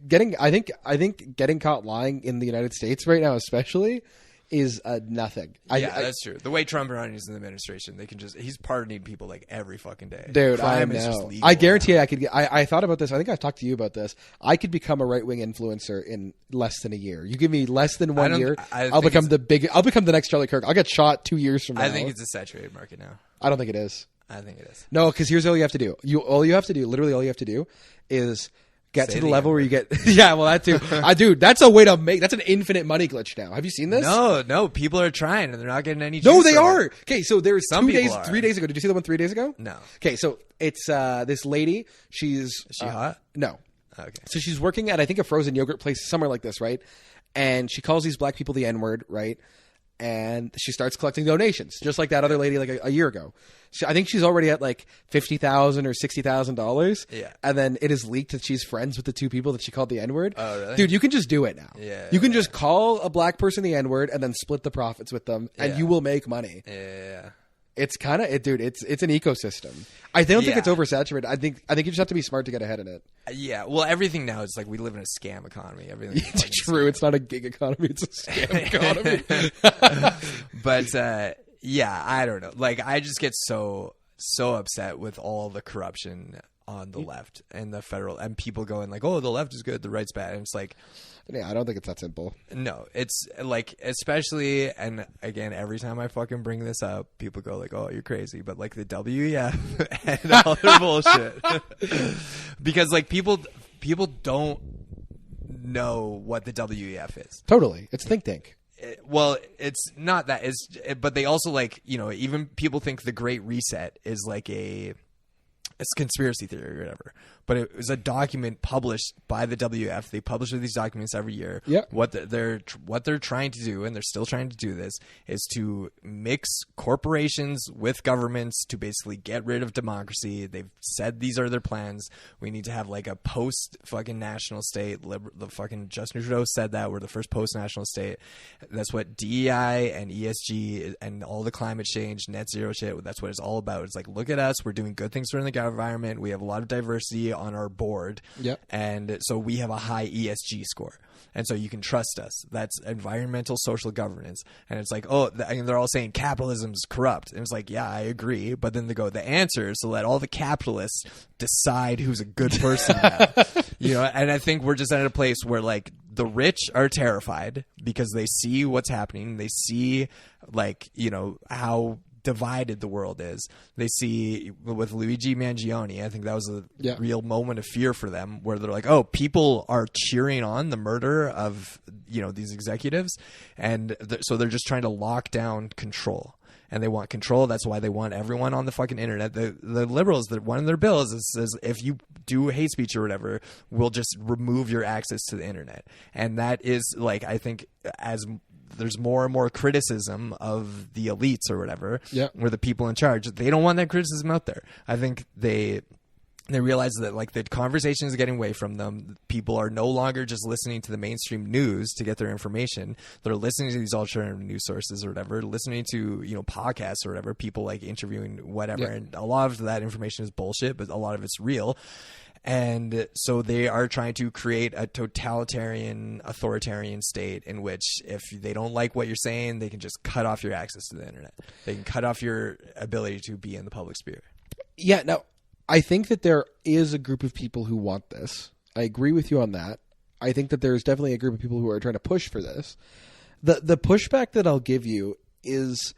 getting caught lying in the United States right now especially is nothing. That's true. The way Trump runs in the administration, he's pardoning people like every fucking day. Dude, crime I know. is just legal. I guarantee I could get... I thought about this. I think I've talked to you about this. I could become a right-wing influencer in less than a year. You give me less than 1 year, I'll become the next Charlie Kirk. I'll get shot 2 years from now. I think it's a saturated market now. I don't think it is. I think it is. No, because here's all you have to do. Literally all you have to do is get to the level where you get... Yeah, well, that too. Dude, that's a way to make... That's an infinite money glitch now. Have you seen this? No. People are trying and they're not getting any... No, they are. Okay, so there's 3 days ago. Did you see the one 3 days ago? No. Okay, so it's this lady. She's... Is she hot? No. Okay. So she's working at, I think, a frozen yogurt place somewhere like this, right? And she calls these black people the N-word, right? And she starts collecting donations, just like that other lady like a year ago. I think she's already at like $50,000 or $60,000. Yeah. And then it is leaked that she's friends with the two people that she called the N-word. Oh, really? Dude, you can just do it now. Yeah. You can just call a black person the N-word and then split the profits with them, and you will make money. Yeah. It's kind of dude. It's an ecosystem. I don't think it's Yeah. oversaturated. I think you just have to be smart to get ahead in it. Yeah. Well, everything now is like we live in a scam economy. Everything. It's true. It's not a gig economy. It's a scam economy. But yeah, I don't know. Like, I just get so upset with all the corruption on the left and the federal, and people going like, "Oh, the left is good, the right's bad." And it's like, yeah, I don't think it's that simple. no, it's like, especially, and again, every time I fucking bring this up, people go like, "Oh, you're crazy," but like the WEF and all their bullshit, because like people don't know what the WEF is. Totally, it's think tank. Well, it's not that. But they also, like, you know, even people think the Great Reset is like it's a conspiracy theory or whatever. But it was a document published by the WF. They publish these documents every year. Yep. What they're trying to do, and they're still trying to do this, is to mix corporations with governments to basically get rid of democracy. They've said these are their plans. We need to have like a post fucking national state. The fucking Justin Trudeau said that we're the first post national state. That's what DEI and ESG and all the climate change, net zero shit. That's what it's all about. It's like, look at us. We're doing good things for the environment. We have a lot of diversity on our board. Yep. And so we have a high ESG score. And so you can trust us. That's environmental social governance. And it's like, oh, and they're all saying capitalism's corrupt. And it's like, yeah, I agree. But then they go, the answer is to let all the capitalists decide who's a good person now. You know, and I think we're just at a place where like the rich are terrified because they see what's happening. They see, like, you know, how divided the world is. They see with Luigi Mangione, I think that was a real moment of fear for them, where they're like, oh, people are cheering on the murder of, you know, these executives, and so they're just trying to lock down control. And they want control. That's why they want everyone on the fucking internet. The liberals, that one of their bills says if you do hate speech or whatever, we'll just remove your access to the internet. And that is, like, I think as there's more and more criticism of the elites or whatever, or the people in charge, they don't want that criticism out there. I think they realize that, like, the conversation is getting away from them. People are no longer just listening to the mainstream news to get their information. They're listening to these alternative news sources or whatever, listening to, you know, podcasts or whatever, people like interviewing whatever. And a lot of that information is bullshit, but a lot of it's real. And so they are trying to create a totalitarian, authoritarian state in which if they don't like what you're saying, they can just cut off your access to the internet. They can cut off your ability to be in the public sphere. Yeah, no, I think that there is a group of people who want this. I agree with you on that. I think that there's definitely a group of people who are trying to push for this. The pushback that I'll give you is,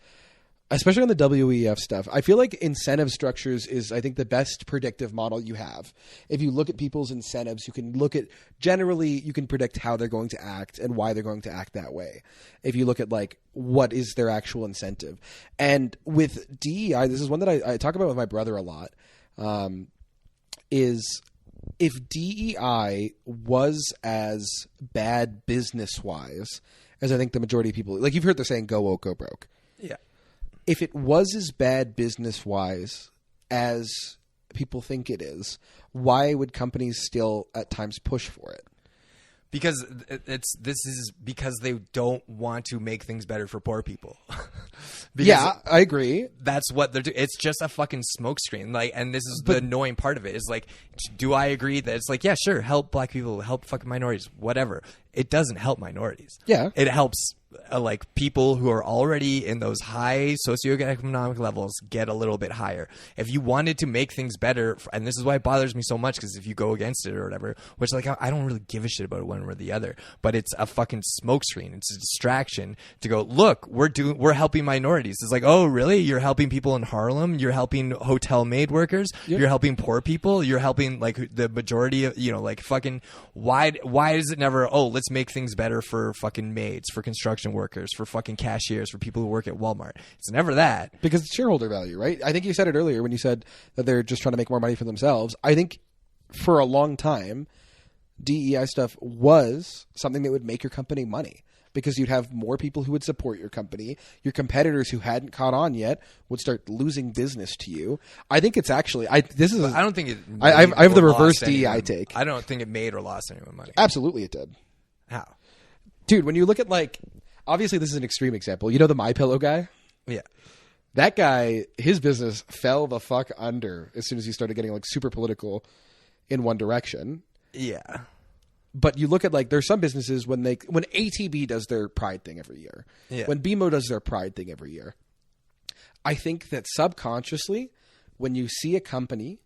especially on the WEF stuff, I feel like incentive structures is, I think, the best predictive model you have. If you look at people's incentives, you can look at, generally, you can predict how they're going to act and why they're going to act that way. If you look at, like, what is their actual incentive. And with DEI, this is one that I talk about with my brother a lot, is if DEI was as bad business-wise as I think the majority of people, like, you've heard the saying, go woke, go broke. Yeah. If it was as bad business-wise as people think it is, why would companies still at times push for it? Because this is because they don't want to make things better for poor people. Yeah, I agree. That's what they're doing. It's just a fucking smokescreen. Like, and this is the annoying part of it. Is like, do I agree that it's like, yeah, sure, help black people, help fucking minorities, whatever. It doesn't help minorities. Yeah, it helps like people who are already in those high socioeconomic levels get a little bit higher. If you wanted to make things better, and this is why it bothers me so much, because if you go against it or whatever, which, like, I don't really give a shit about one or the other, but it's a fucking smokescreen. It's a distraction to go, look, we're helping minorities. It's like, oh, really? You're helping people in Harlem? You're helping hotel maid workers? Yep. You're helping poor people? You're helping, like, the majority of, you know, like, fucking, why is it never, oh, let's make things better for fucking maids, for construction workers, for fucking cashiers, for people who work at Walmart? It's never that. Because it's shareholder value, right? I think you said it earlier when you said that they're just trying to make more money for themselves. I think for a long time, DEI stuff was something that would make your company money, because you'd have more people who would support your company. Your competitors who hadn't caught on yet would start losing business to you. I think it's actually I don't think it. I have the reverse DEI take. I don't think it made or lost anyone money. Absolutely, it did. How, dude? When you look at obviously this is an extreme example. You know the MyPillow guy? Yeah. That guy, his business fell the fuck under as soon as he started getting super political in one direction. Yeah. But you look at there's some businesses when ATB does their Pride thing every year, when BMO does their Pride thing every year, I think that subconsciously, when you see a company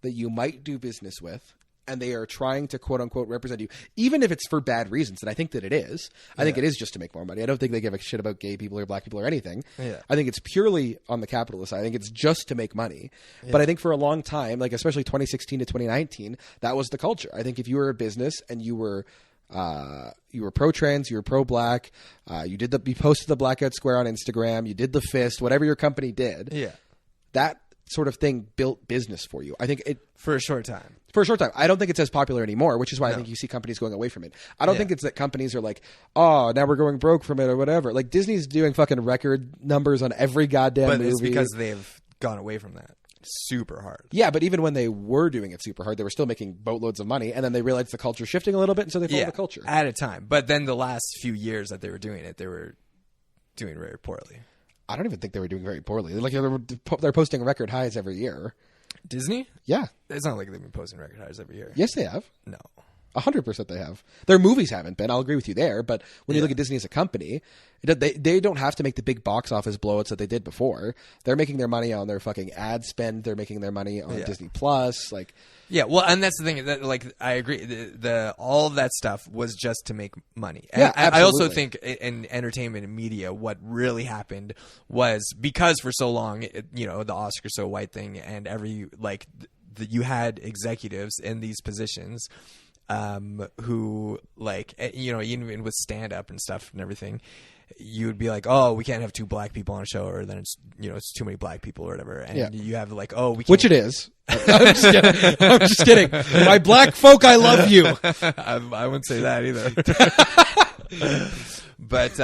that you might do business with and they are trying to quote unquote represent you, even if it's for bad reasons, and I think that it is, I think it is just to make more money. I don't think they give a shit about gay people or black people or anything. Yeah. I think it's purely on the capitalist side. I think it's just to make money. Yeah. But I think for a long time, especially 2016 to 2019, that was the culture. I think if you were a business and you were pro-trans, you were pro-black, you posted the blackout square on Instagram, you did the fist, whatever your company did. Yeah. That sort of thing built business for you. I think it for a short time. I don't think it's as popular anymore, which is why I think you see companies going away from it. I don't think it's that companies are oh, now we're going broke from it or whatever. Disney's doing fucking record numbers on every goddamn movie. But it's because they've gone away from that super hard. Yeah, but even when they were doing it super hard, they were still making boatloads of money, and then they realized the culture shifting a little bit, and so they followed the culture. At a time. But then the last few years that they were doing it, they were doing very poorly. I don't even think they were doing very poorly. They're posting record highs every year. Disney? Yeah. It's not like they've been posting record highs every year. Yes, they have. No. 100% they have. Their movies haven't been. I'll agree with you there. But when you look at Disney as a company, they don't have to make the big box office blowouts that they did before. They're making their money on their fucking ad spend. They're making their money on Disney Plus. Yeah, well, and that's the thing. That I agree. The all of that stuff was just to make money. And I also think in entertainment and media, what really happened was because for so long, the Oscar so white thing, and you had executives in these positions. Who even with stand up and stuff and everything, you would be oh, we can't have two black people on a show, or then it's too many black people or whatever. And you have oh, we can't. Which it is. I'm just kidding. My black folk, I love you. I wouldn't say that either. But,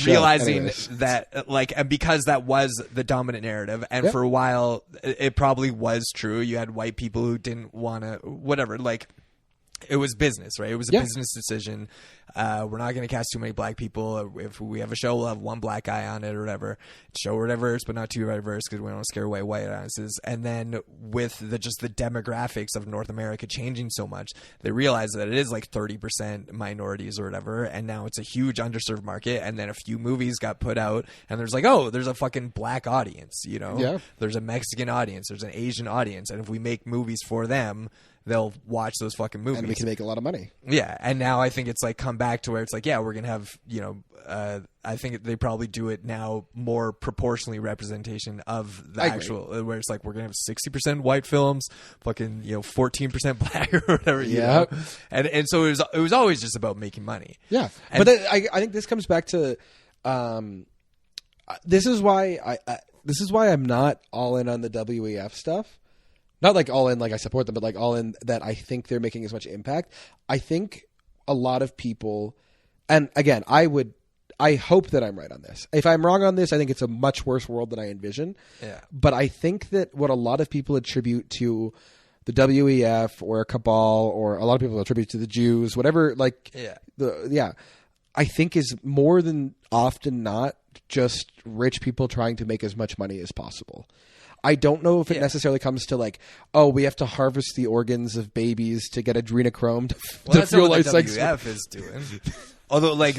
realizing that because that was the dominant narrative, and for a while it probably was true. You had white people who didn't want to whatever. It was business, right? It was a business decision. We're not going to cast too many black people. If we have a show, we'll have one black guy on it or whatever. Show we're diverse, but not too diverse because we don't scare away white audiences. And then with the demographics of North America changing so much, they realized that it is 30% minorities or whatever. And now it's a huge underserved market. And then a few movies got put out, and there's there's a fucking black audience, Yeah. There's a Mexican audience. There's an Asian audience. And if we make movies for them, they'll watch those fucking movies. And we can make a lot of money. Yeah. And now I think it's come back to where it's we're going to have, I think they probably do it now more proportionally representation of the actual, where it's we're going to have 60% white films, fucking, 14% black or whatever. Yeah. And so it was always just about making money. Yeah. But I think this comes back to, this is why I'm not all in on the WEF stuff. Not all in, I support them, but all in that I think they're making as much impact. I think a lot of people, and again, I hope that I'm right on this. If I'm wrong on this, I think it's a much worse world than I envision. Yeah. But I think that what a lot of people attribute to the WEF or a cabal, or a lot of people attribute to the Jews, whatever, I think is more than often not just rich people trying to make as much money as possible. I don't know if it necessarily comes to we have to harvest the organs of babies to get adrenochrome to fuel our sex. WF is doing. Although and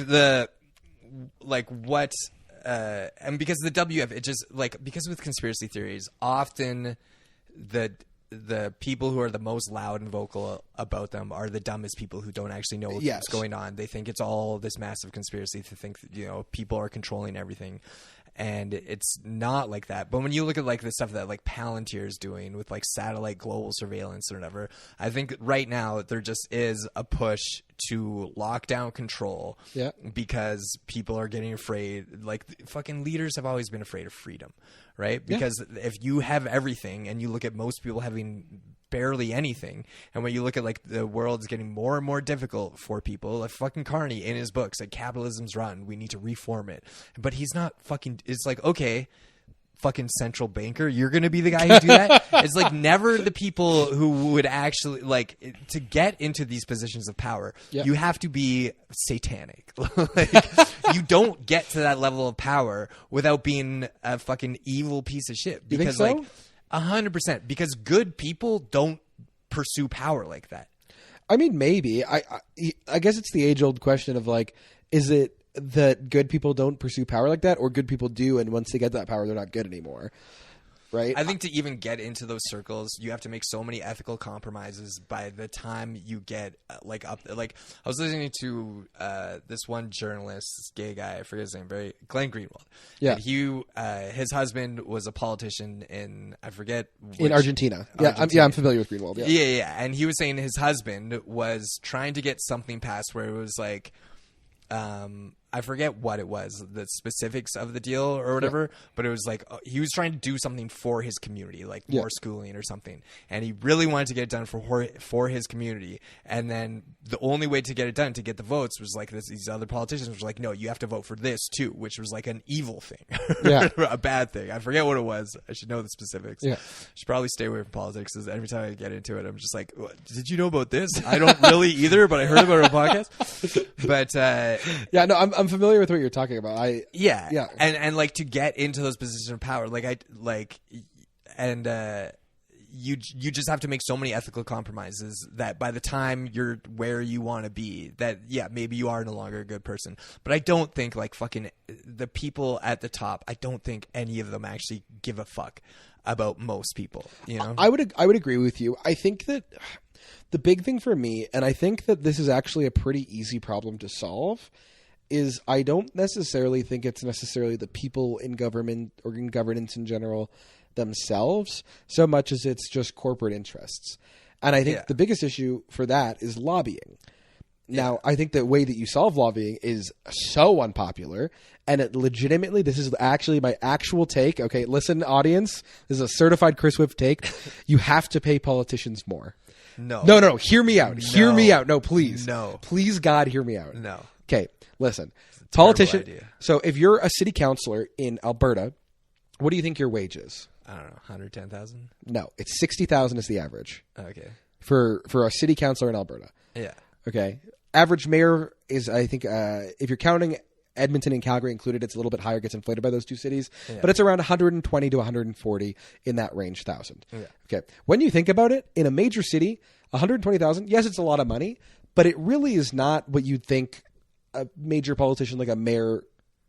because the WF, it just because with conspiracy theories, often the people who are the most loud and vocal about them are the dumbest people who don't actually know what's going on. They think it's all this massive conspiracy to think that, people are controlling everything. And it's not like that. But when you look at the stuff that Palantir is doing with satellite global surveillance or whatever, I think right now there just is a push to lock down control. Yeah. Because people are getting afraid. Fucking leaders have always been afraid of freedom, right? Because if you have everything, and you look at most people having barely anything. And when you look at like the world's getting more and more difficult for people, like fucking Carney in his books, like capitalism's rotten, we need to reform it. But he's not fucking. It's like, okay, fucking central banker, you're gonna be the guy who do that. It's like never the people who would actually like to get into these positions of power. You have to be satanic. Like you don't get to that level of power without being a fucking evil piece of shit. Because you think so? Like 100%, because good people don't pursue power like that. I mean, maybe. I guess it's the age-old question of like, is it that good people don't pursue power like that, or good people do, and once they get that power, they're not good anymore, right? I think to even get into those circles, you have to make so many ethical compromises by the time you get like up. Like I was listening to this one journalist, this gay guy, I forget his name, Glenn Greenwald. Yeah, and he, his husband was a politician in in Argentina. I'm familiar with Greenwald. Yeah, and he was saying his husband was trying to get something passed where it was like. I forget what it was, the specifics of the deal or whatever, but it was like he was trying to do something for his community, like more schooling or something, and he really wanted to get it done for his community. And then the only way to get it done, to get the votes, was like these other politicians were like, no, you have to vote for this too, which was like an evil thing, a bad thing. I forget what it was. I should know the specifics. I should probably stay away from politics, because every time I get into it, I'm just like, did you know about this? I don't really either, but I heard about it on a podcast. But no, I'm familiar with what you're talking about. And like to get into those positions of power, you just have to make so many ethical compromises that by the time you're where you want to be, that maybe you are no longer a good person. But I don't think like fucking the people at the top, I don't think any of them actually give a fuck about most people. You know, I would agree with you. I think that the big thing for me, and I think that this is actually a pretty easy problem to solve, is I don't necessarily think it's necessarily the people in government or in governance in general themselves, so much as it's just corporate interests. And I think the biggest issue for that is lobbying. Now, I think the way that you solve lobbying is so unpopular, and it legitimately, this is actually my actual take. Okay, listen, audience, this is a certified Chris Wipf take. You have to pay politicians more. No. Hear me out. Hear me out. No, please. No. Please, God, hear me out. No. Okay, listen. Politician. So if you're a city councilor in Alberta, what do you think your wage is? I don't know, 110,000? No, it's 60,000 is the average. Okay. For a city councilor in Alberta. Yeah. Okay. Average mayor is, I think, if you're counting Edmonton and Calgary included, it's a little bit higher, gets inflated by those two cities, but it's around 120 to 140 in that range thousand. Yeah. Okay. When you think about it, in a major city, 120,000, yes, it's a lot of money, but it really is not what you'd think a major politician like a mayor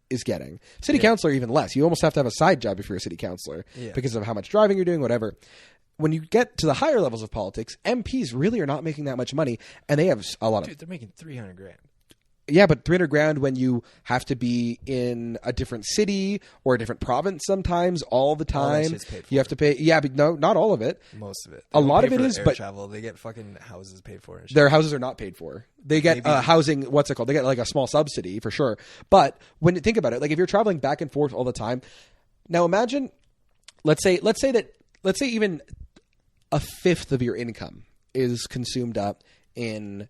is getting. City councilor, even less. You almost have to have a side job if you're a city councilor because of how much driving you're doing, whatever. When you get to the higher levels of politics, MPs really are not making that much money, and they have a lot of... Dude, they're making $300,000. Yeah, but $300,000 when you have to be in a different city or a different province sometimes all the time. All that shit's paid for. You have to pay. Yeah, but no, not all of it. Most of it. A lot of it is, but travel. They get fucking houses paid for. And shit. Their houses are not paid for. They get housing. What's it called? They get like a small subsidy for sure. But when you think about it, like if you're traveling back and forth all the time, now imagine, let's say even a fifth of your income is consumed up in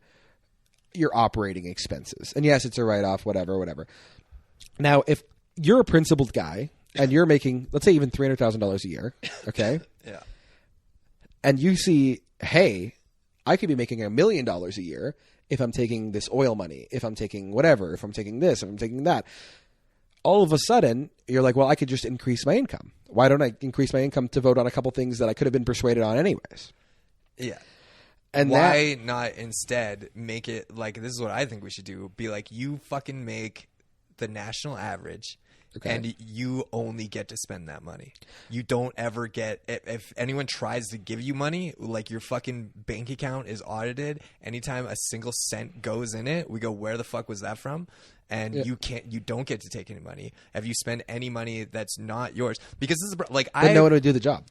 your operating expenses. And yes, it's a write-off, whatever. Now, if you're a principled guy and you're making, let's say even $300,000 a year, okay? Yeah. And you see, hey, I could be making $1 million a year if I'm taking this oil money, if I'm taking whatever, if I'm taking this, if I'm taking that. All of a sudden, you're like, well, I could just increase my income. Why don't I increase my income to vote on a couple things that I could have been persuaded on anyways? Yeah. And why not instead make it like, this is what I think we should do, be like, you fucking make the national average and you only get to spend that money. You don't ever get, if anyone tries to give you money, like your fucking bank account is audited. Anytime a single cent goes in it, we go, where the fuck was that from? And you don't get to take any money if you spend any money that's not yours, because this is like, no one would do the job.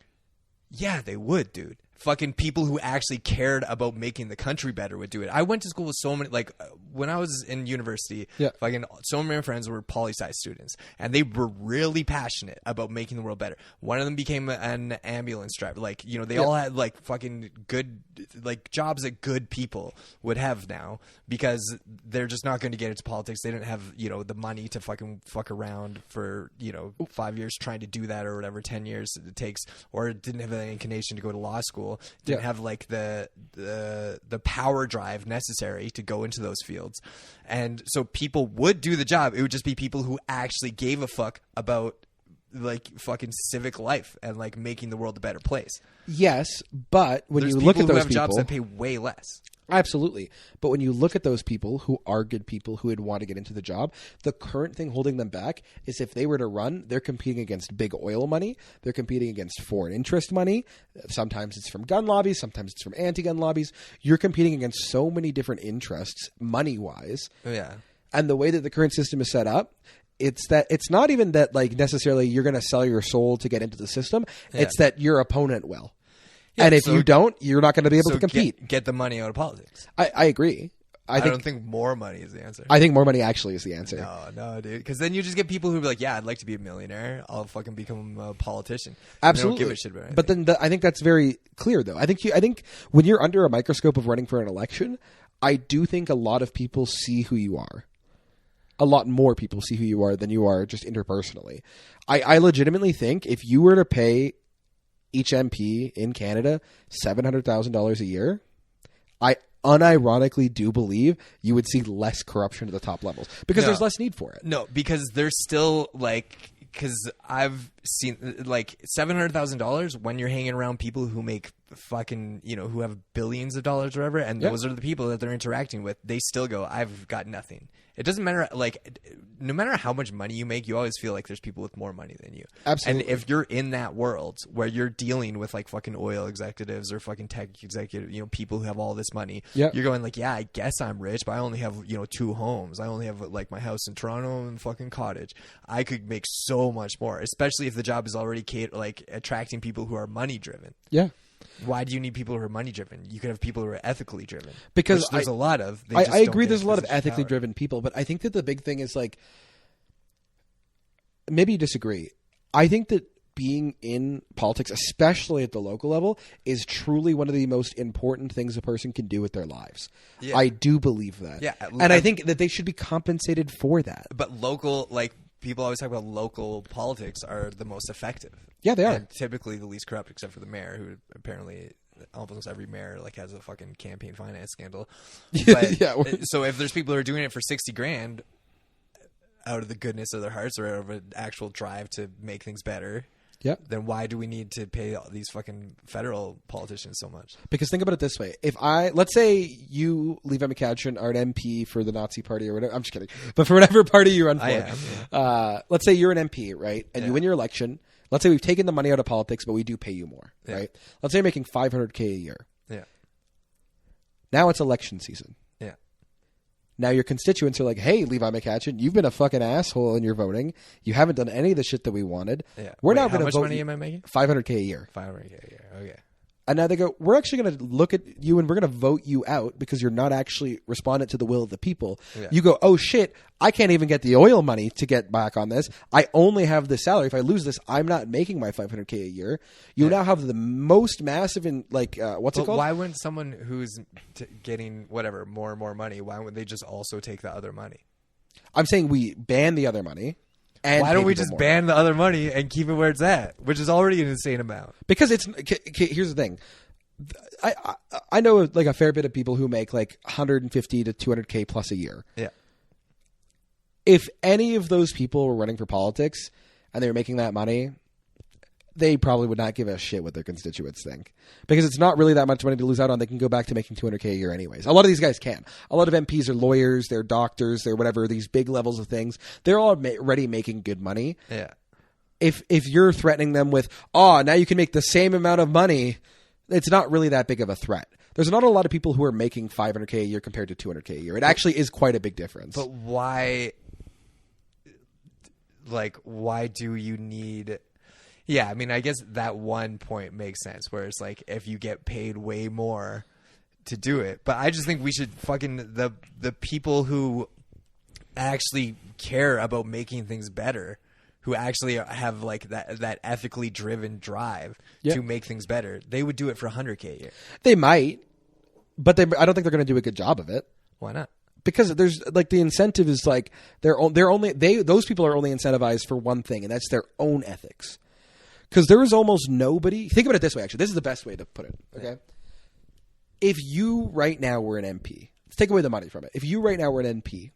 Yeah, they would, dude. fucking people who actually cared about making the country better would do it. I went to school with so many, like when I was in university, fucking so many of my friends were poli-sci students, and they were really passionate about making the world better. One of them became an ambulance driver. Like, you know, they all had like fucking good, like jobs that good people would have now, because they're just not going to get into politics. They didn't have, you know, the money to fucking fuck around for, you know, 5 years trying to do that, or whatever, 10 years it takes, or didn't have any inclination to go to law school. Didn't have like the power drive necessary to go into those fields. And so people would do the job. It would just be people who actually gave a fuck about like fucking civic life and like making the world a better place. Yes, but when There's you look at those have people, jobs that pay way less. Absolutely. But when you look at those people who are good people who would want to get into the job, the current thing holding them back is if they were to run, they're competing against big oil money. They're competing against foreign interest money. Sometimes it's from gun lobbies. Sometimes it's from anti-gun lobbies. You're competing against so many different interests money-wise. Yeah. And the way that the current system is set up, it's not even that like necessarily you're going to sell your soul to get into the system. Yeah. It's that your opponent will. Yeah, and if you don't, you're not going to be able to compete. Get the money out of politics. I agree. I don't think more money is the answer. I think more money actually is the answer. No, dude. Because then you just get people who be like, yeah, I'd like to be a millionaire. I'll fucking become a politician. Absolutely. They don't give a shit about anything. But then I think that's very clear, though. I think when you're under a microscope of running for an election, I do think a lot of people see who you are. A lot more people see who you are than you are just interpersonally. I legitimately think if you were to pay each MP in Canada $700,000 a year, I unironically do believe you would see less corruption at the top levels because there's less need for it. No, because there's still like, because I've seen like $700,000 when you're hanging around people who make fucking, you know, who have billions of dollars or whatever, and those are the people that they're interacting with. They still go, I've got nothing. It doesn't matter, like, no matter how much money you make, you always feel like there's people with more money than you. Absolutely. And if you're in that world where you're dealing with, like, fucking oil executives or fucking tech executives, you know, people who have all this money, you're going, like, yeah, I guess I'm rich, but I only have, you know, 2 homes. I only have, like, my house in Toronto and fucking cottage. I could make so much more, especially if the job is already, like, attracting people who are money-driven. Yeah. Why do you need people who are money driven? You could have people who are ethically driven. Because there's a lot of. I agree. There's a lot of ethically driven people, but I think that the big thing is like, maybe you disagree. I think that being in politics, especially at the local level, is truly one of the most important things a person can do with their lives. Yeah. I do believe that. Yeah, and I think that they should be compensated for that. But local, like, people always talk about local politics are the most effective. Yeah, they are. And typically the least corrupt, except for the mayor, who apparently almost every mayor like has a fucking campaign finance scandal. But, so if there's people who are doing it for $60,000 out of the goodness of their hearts or out of an actual drive to make things better, then why do we need to pay all these fucking federal politicians so much? Because think about it this way. Let's say you, Levi McCatchen, are an MP for the Nazi party or whatever. I'm just kidding. But for whatever party you run for. Let's say you're an MP, right? And you win your election. Let's say we've taken the money out of politics, but we do pay you more, right? Let's say you're making $500K a year. Yeah. Now it's election season. Yeah. Now your constituents are like, hey, Levi McCatchen, you've been a fucking asshole in your voting. You haven't done any of the shit that we wanted. Yeah. We're now going to vote. How much money am I making? $500K a year. $500K a year. Okay. And now they go, we're actually going to look at you and we're going to vote you out because you're not actually responding to the will of the people. Yeah. You go, oh shit, I can't even get the oil money to get back on this. I only have this salary. If I lose this, I'm not making my $500K a year. You now have the most massive in what's it called? Why wouldn't someone who's getting whatever more and more money, why wouldn't they just also take the other money? I'm saying we ban the other money. Why don't we just ban the other money and keep it where it's at, which is already an insane amount? Because here's the thing. I know like a fair bit of people who make like 150 to 200K plus a year. Yeah. If any of those people were running for politics and they were making that money, they probably would not give a shit what their constituents think. Because it's not really that much money to lose out on. They can go back to making 200K a year anyways. A lot of these guys can. A lot of MPs are lawyers, they're doctors, they're whatever, these big levels of things. They're already making good money. Yeah. If you're threatening them with, now you can make the same amount of money, it's not really that big of a threat. There's not a lot of people who are making $500K a year compared to $200K a year. It actually is quite a big difference. But why do you need... Yeah, I mean, I guess that one point makes sense where it's like if you get paid way more to do it. But I just think we should fucking the people who actually care about making things better, who actually have like that ethically driven drive to make things better, they would do it for $100K a year. They might, but I don't think they're going to do a good job of it. Why not? Because there's like the incentive is like those people are only incentivized for one thing, and that's their own ethics. Because there is almost nobody. Think about it this way. Actually, this is the best way to put it. Okay, if you right now were an MP, let's take away the money from it. If you right now were an MP,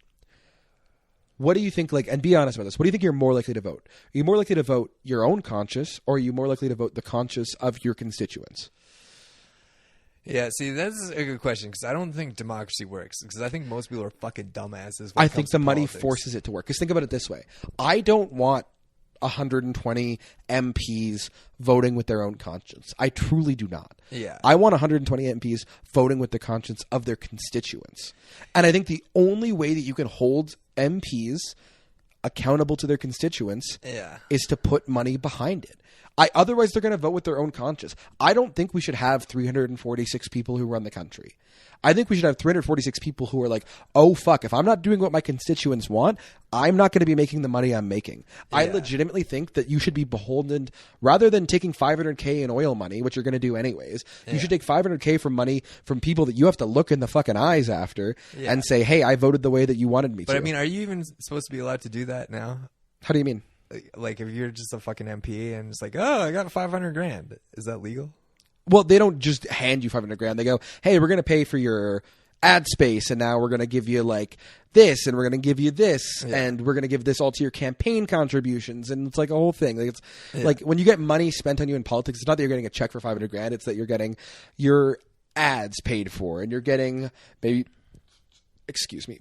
what do you think? Like, and be honest with us. What do you think you're more likely to vote? Are you more likely to vote your own conscience, or are you more likely to vote the conscience of your constituents? Yeah, see, that's a good question because I don't think democracy works because I think most people are fucking dumbasses. I think the money forces it to work. Because think about it this way. I don't want 120 MPs voting with their own conscience. I truly do not. Yeah. I want 120 MPs voting with the conscience of their constituents. And I think the only way that you can hold MPs accountable to their constituents is to put money behind it. Otherwise, they're going to vote with their own conscience. I don't think we should have 346 people who run the country. I think we should have 346 people who are like, oh, fuck, if I'm not doing what my constituents want, I'm not going to be making the money I'm making. Yeah. I legitimately think that you should be beholden, rather than taking $500K in oil money, which you're going to do anyways, you should take $500K from money from people that you have to look in the fucking eyes after and say, hey, I voted the way that you wanted me to. But I mean, are you even supposed to be allowed to do that now? How do you mean? Like if you're just a fucking MP and it's like, oh, I got $500,000. Is that legal? Well, they don't just hand you $500,000. They go, hey, we're going to pay for your ad space, and now we're going to give you like this, and we're going to give you this, and we're going to give this all to your campaign contributions, and it's like a whole thing. Like it's like when you get money spent on you in politics, it's not that you're getting a check for $500,000. It's that you're getting your ads paid for, and you're getting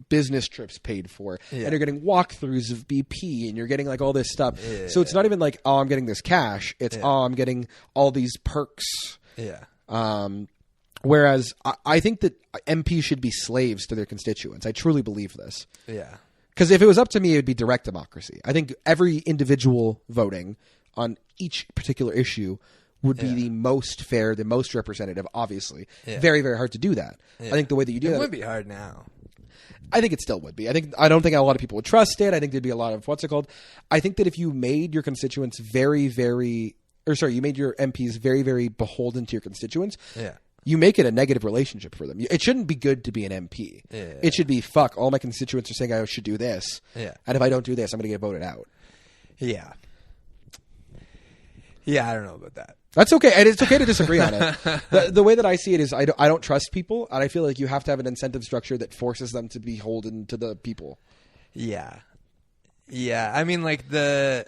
business trips paid for, and you're getting walkthroughs of BP, and you're getting like all this stuff. So it's not even like, oh, I'm getting this cash. It's, oh, I'm getting all these perks. Whereas I think that MPs should be slaves to their constituents. I truly believe this. Yeah. Because if it was up to me, it would be direct democracy. I think every individual voting on each particular issue would be the most fair, the most representative, obviously. Very, very hard to do that. I think the way that you do that... It would be hard now. I think it still would be. I don't think a lot of people would trust it. I think there'd be a lot of, I think that if you made your constituents very, very... you made your MPs very, very beholden to your constituents. You make it a negative relationship for them. It shouldn't be good to be an MP. It should be, fuck, all my constituents are saying I should do this. And if I don't do this, I'm going to get voted out. Yeah, I don't know about that. That's okay. And it's okay to disagree on it. The way that I see it is I don't trust people, and I feel like you have to have an incentive structure that forces them to be beholden to the people. Yeah. I mean, like I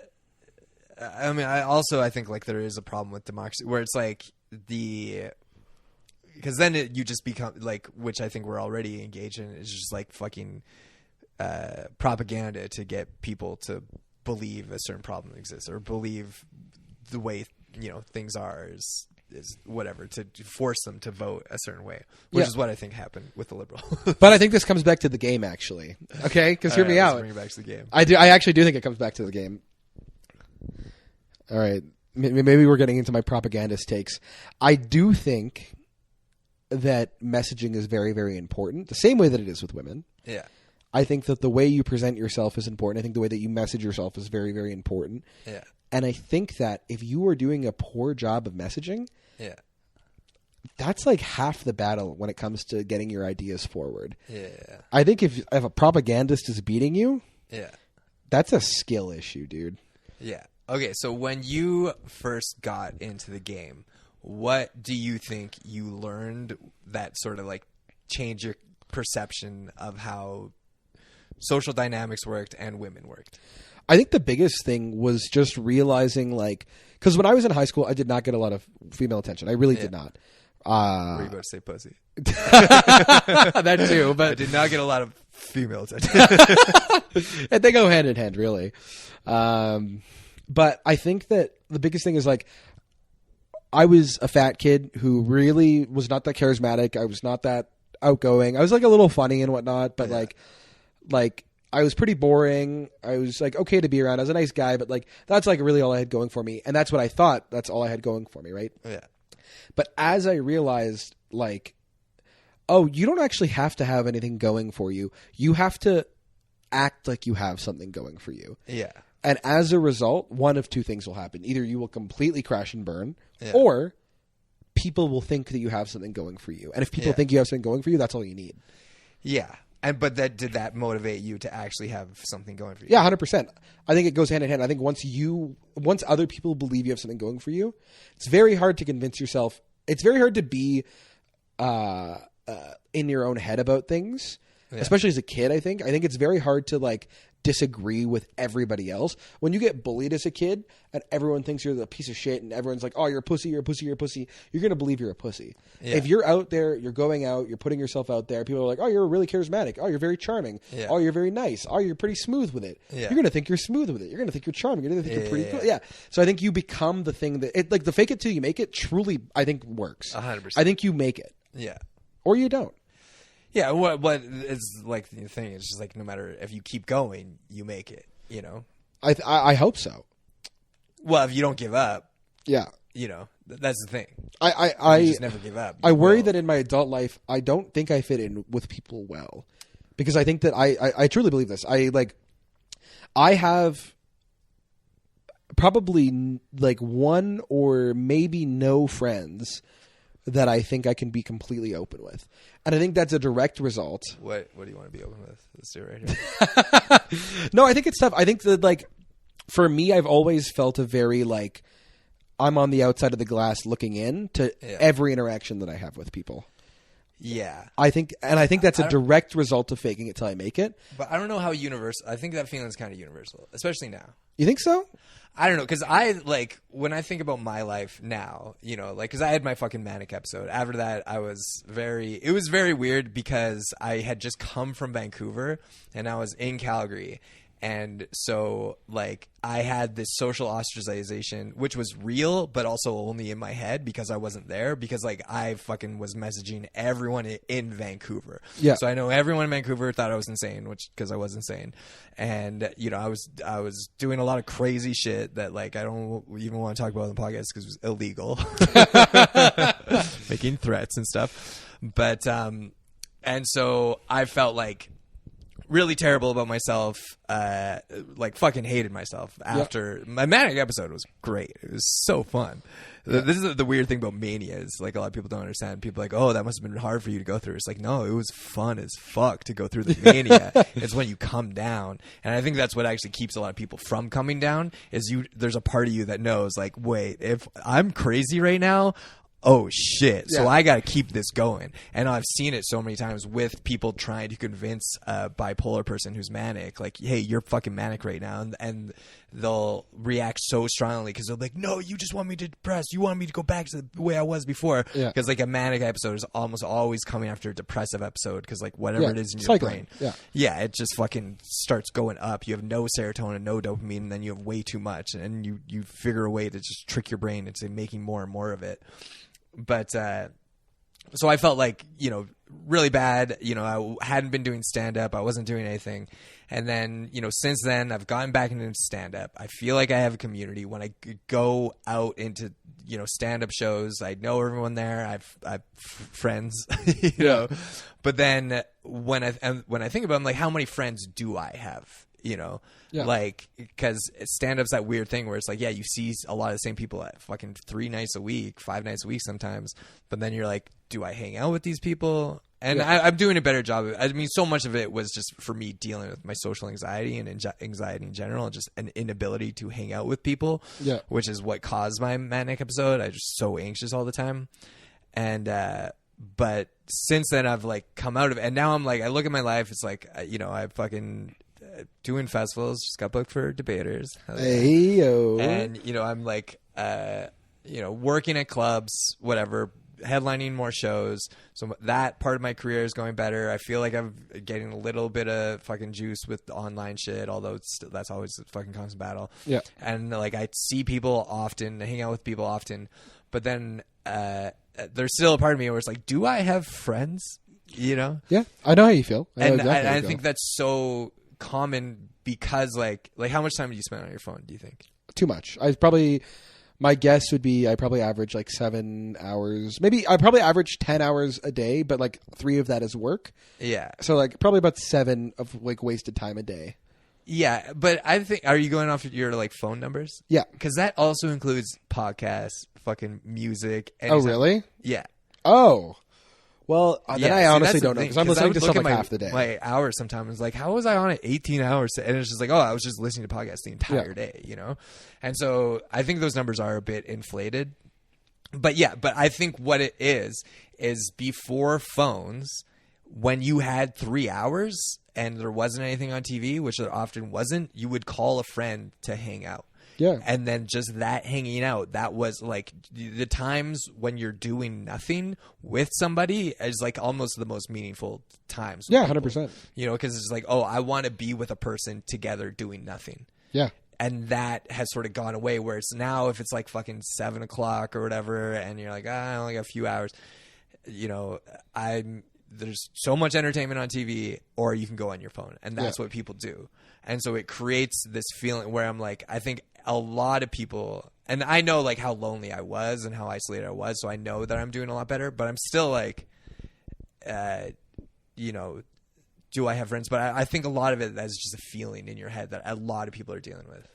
think like there is a problem with democracy where it's like because then you just become like, which I think we're already engaged in, is just like fucking propaganda to get people to believe a certain problem exists or believe the way things are is whatever, to force them to vote a certain way, which is what I think happened with the liberal. But I think this comes back to the game, actually. Okay, because hear me out. Bring it back to the game. I actually do think it comes back to the game. All right, maybe we're getting into my propagandist takes. I do think that messaging is very, very important, the same way that it is with women. Yeah. I think that the way you present yourself is important. I think the way that you message yourself is very, very important. Yeah. And I think that if you are doing a poor job of messaging, that's like half the battle when it comes to getting your ideas forward. Yeah. I think if a propagandist is beating you, that's a skill issue, dude. Yeah. Okay, so when you first got into the game, what do you think you learned that sort of like changed your perception of how social dynamics worked and women worked? I think the biggest thing was just realizing, like, because when I was in high school, I did not get a lot of female attention. I really did not. Were you about to say pussy? That too, but I did not get a lot of female attention. And they go hand in hand, really. But I think that the biggest thing is, like, I was a fat kid who really was not that charismatic. I was not that outgoing. I was like a little funny and whatnot, but like I was pretty boring. I was like okay to be around. I was a nice guy, but like that's like really all I had going for me, and that's what I thought. That's all I had going for me, right? Yeah. But as I realized, like, oh, you don't actually have to have anything going for you. You have to act like you have something going for you. Yeah. And as a result, one of two things will happen: either you will completely crash and burn, or people will think that you have something going for you. And if people think you have something going for you, that's all you need. Yeah. But did that motivate you to actually have something going for you? Yeah, 100%. I think it goes hand in hand. I think once other people believe you have something going for you, it's very hard to convince yourself. It's very hard to be in your own head about things, especially as a kid. I think it's very hard to like disagree with everybody else. When you get bullied as a kid and everyone thinks you're a piece of shit and everyone's like, oh, you're a pussy, you're a pussy, you're a pussy, you're going to believe you're a pussy. Yeah. If you're out there, you're going out, you're putting yourself out there, people are like, oh, you're really charismatic. Oh, you're very charming. Yeah. Oh, you're very nice. Oh, you're pretty smooth with it. Yeah. You're going to think you're smooth with it. You're going to think you're charming. You're going to think you're pretty cool. Yeah. So I think you become the thing that like the fake it till you make it truly, I think works. 100%. I think you make it. Yeah. Or you don't. Yeah, what is like the thing is just like no matter if you keep going, you make it. You know, I hope so. Well, if you don't give up, that's the thing. I just never give up. I worry that in my adult life, I don't think I fit in with people well, because I think that I truly believe this. I have probably like one or maybe no friends that I think I can be completely open with. And I think that's a direct result. What do you want to be open with? Let's do it right here. No, I think it's tough. I think that like for me, I've always felt a very like I'm on the outside of the glass looking in to every interaction that I have with people. Yeah. I think that's a direct result of faking it till I make it. But I don't know how universal. I think that feeling is kind of universal, especially now. You think so? I don't know, because I, like, when I think about my life now, because I had my fucking manic episode. After that, it was very weird because I had just come from Vancouver and I was in Calgary. And so, like, I had this social ostracization, which was real, but also only in my head because I wasn't there. Because, like, I fucking was messaging everyone in Vancouver. Yeah. So I know everyone in Vancouver thought I was insane, because I was insane. And, I was doing a lot of crazy shit that, like, I don't even want to talk about on the podcast because it was illegal. Making threats and stuff. But, and so I felt like really terrible about myself, like fucking hated myself after my manic episode was great. It was so fun. This is the weird thing about mania is like a lot of people don't understand. People are like, oh, that must have been hard for you to go through. It's like, no, it was fun as fuck to go through the mania. It's when you come down. And I think that's what actually keeps a lot of people from coming down is there's a part of you that knows like, wait, if I'm crazy right now, oh shit. So I got to keep this going. And I've seen it so many times with people trying to convince a bipolar person who's manic, like, hey, you're fucking manic right now. And they'll react so strongly because they're like, no, you just want me to depress. You want me to go back to the way I was before. Because like a manic episode is almost always coming after a depressive episode because like whatever it is in your brain. Yeah, it just fucking starts going up. You have no serotonin, no dopamine, and then you have way too much. And you figure a way to just trick your brain into making more and more of it. But so I felt like, really bad. I hadn't been doing stand-up. I wasn't doing anything. And then, since then, I've gotten back into stand-up. I feel like I have a community. When I go out into, stand-up shows, I know everyone there. I've friends, know. But then when I think about it, I'm like, how many friends do I have? Like, because stand-up's that weird thing where it's like, you see a lot of the same people at fucking 3 nights a week, 5 nights a week sometimes, but then you're like, do I hang out with these people? And I'm doing a better job of it. I mean, so much of it was just for me dealing with my social anxiety and anxiety in general, and just an inability to hang out with people, which is what caused my manic episode. I was just so anxious all the time. And, but since then I've like come out of it, and now I'm like, I look at my life, it's like, I fucking doing festivals, just got booked for Debaters. Hey-yo. And, I'm like, working at clubs, whatever, headlining more shows. So that part of my career is going better. I feel like I'm getting a little bit of fucking juice with the online shit, although that's always a fucking constant battle. Yeah. And like, I see people often, hang out with people often, but then there's still a part of me where it's like, do I have friends? Yeah, I know how you feel. I think that's so common because like how much time do you spend on your phone, do you think? Too much. My guess would be I probably average like 7 hours. Maybe I probably average 10 hours a day, but like 3 of that is work. Yeah. So like probably about 7 of like wasted time a day. Yeah, but I think, are you going off your like phone numbers? Yeah. Because that also includes podcasts, fucking music. Oh, really? Yeah. Oh. Well, then I honestly don't know, because because I'm listening to stuff like half the day. My hours sometimes, like, how was I on it 18 hours? And it's just like, I was just listening to podcasts the entire day, you know? And so I think those numbers are a bit inflated. But yeah, but I think what it is before phones, when you had 3 hours and there wasn't anything on TV, which there often wasn't, you would call a friend to hang out. Yeah. And then just that hanging out, that was like the times when you're doing nothing with somebody is like almost the most meaningful times. Yeah, 100%. You know, because it's like, I want to be with a person together doing nothing. Yeah. And that has sort of gone away, where it's now if it's like fucking 7 o'clock or whatever and you're like, I only got a few hours, you know, there's so much entertainment on TV, or you can go on your phone, and that's what people do. And so it creates this feeling where I'm like, I think a lot of people, and I know like how lonely I was and how isolated I was, so I know that I'm doing a lot better, but I'm still like, you know, do I have friends? But I think a lot of it is just a feeling in your head that a lot of people are dealing with.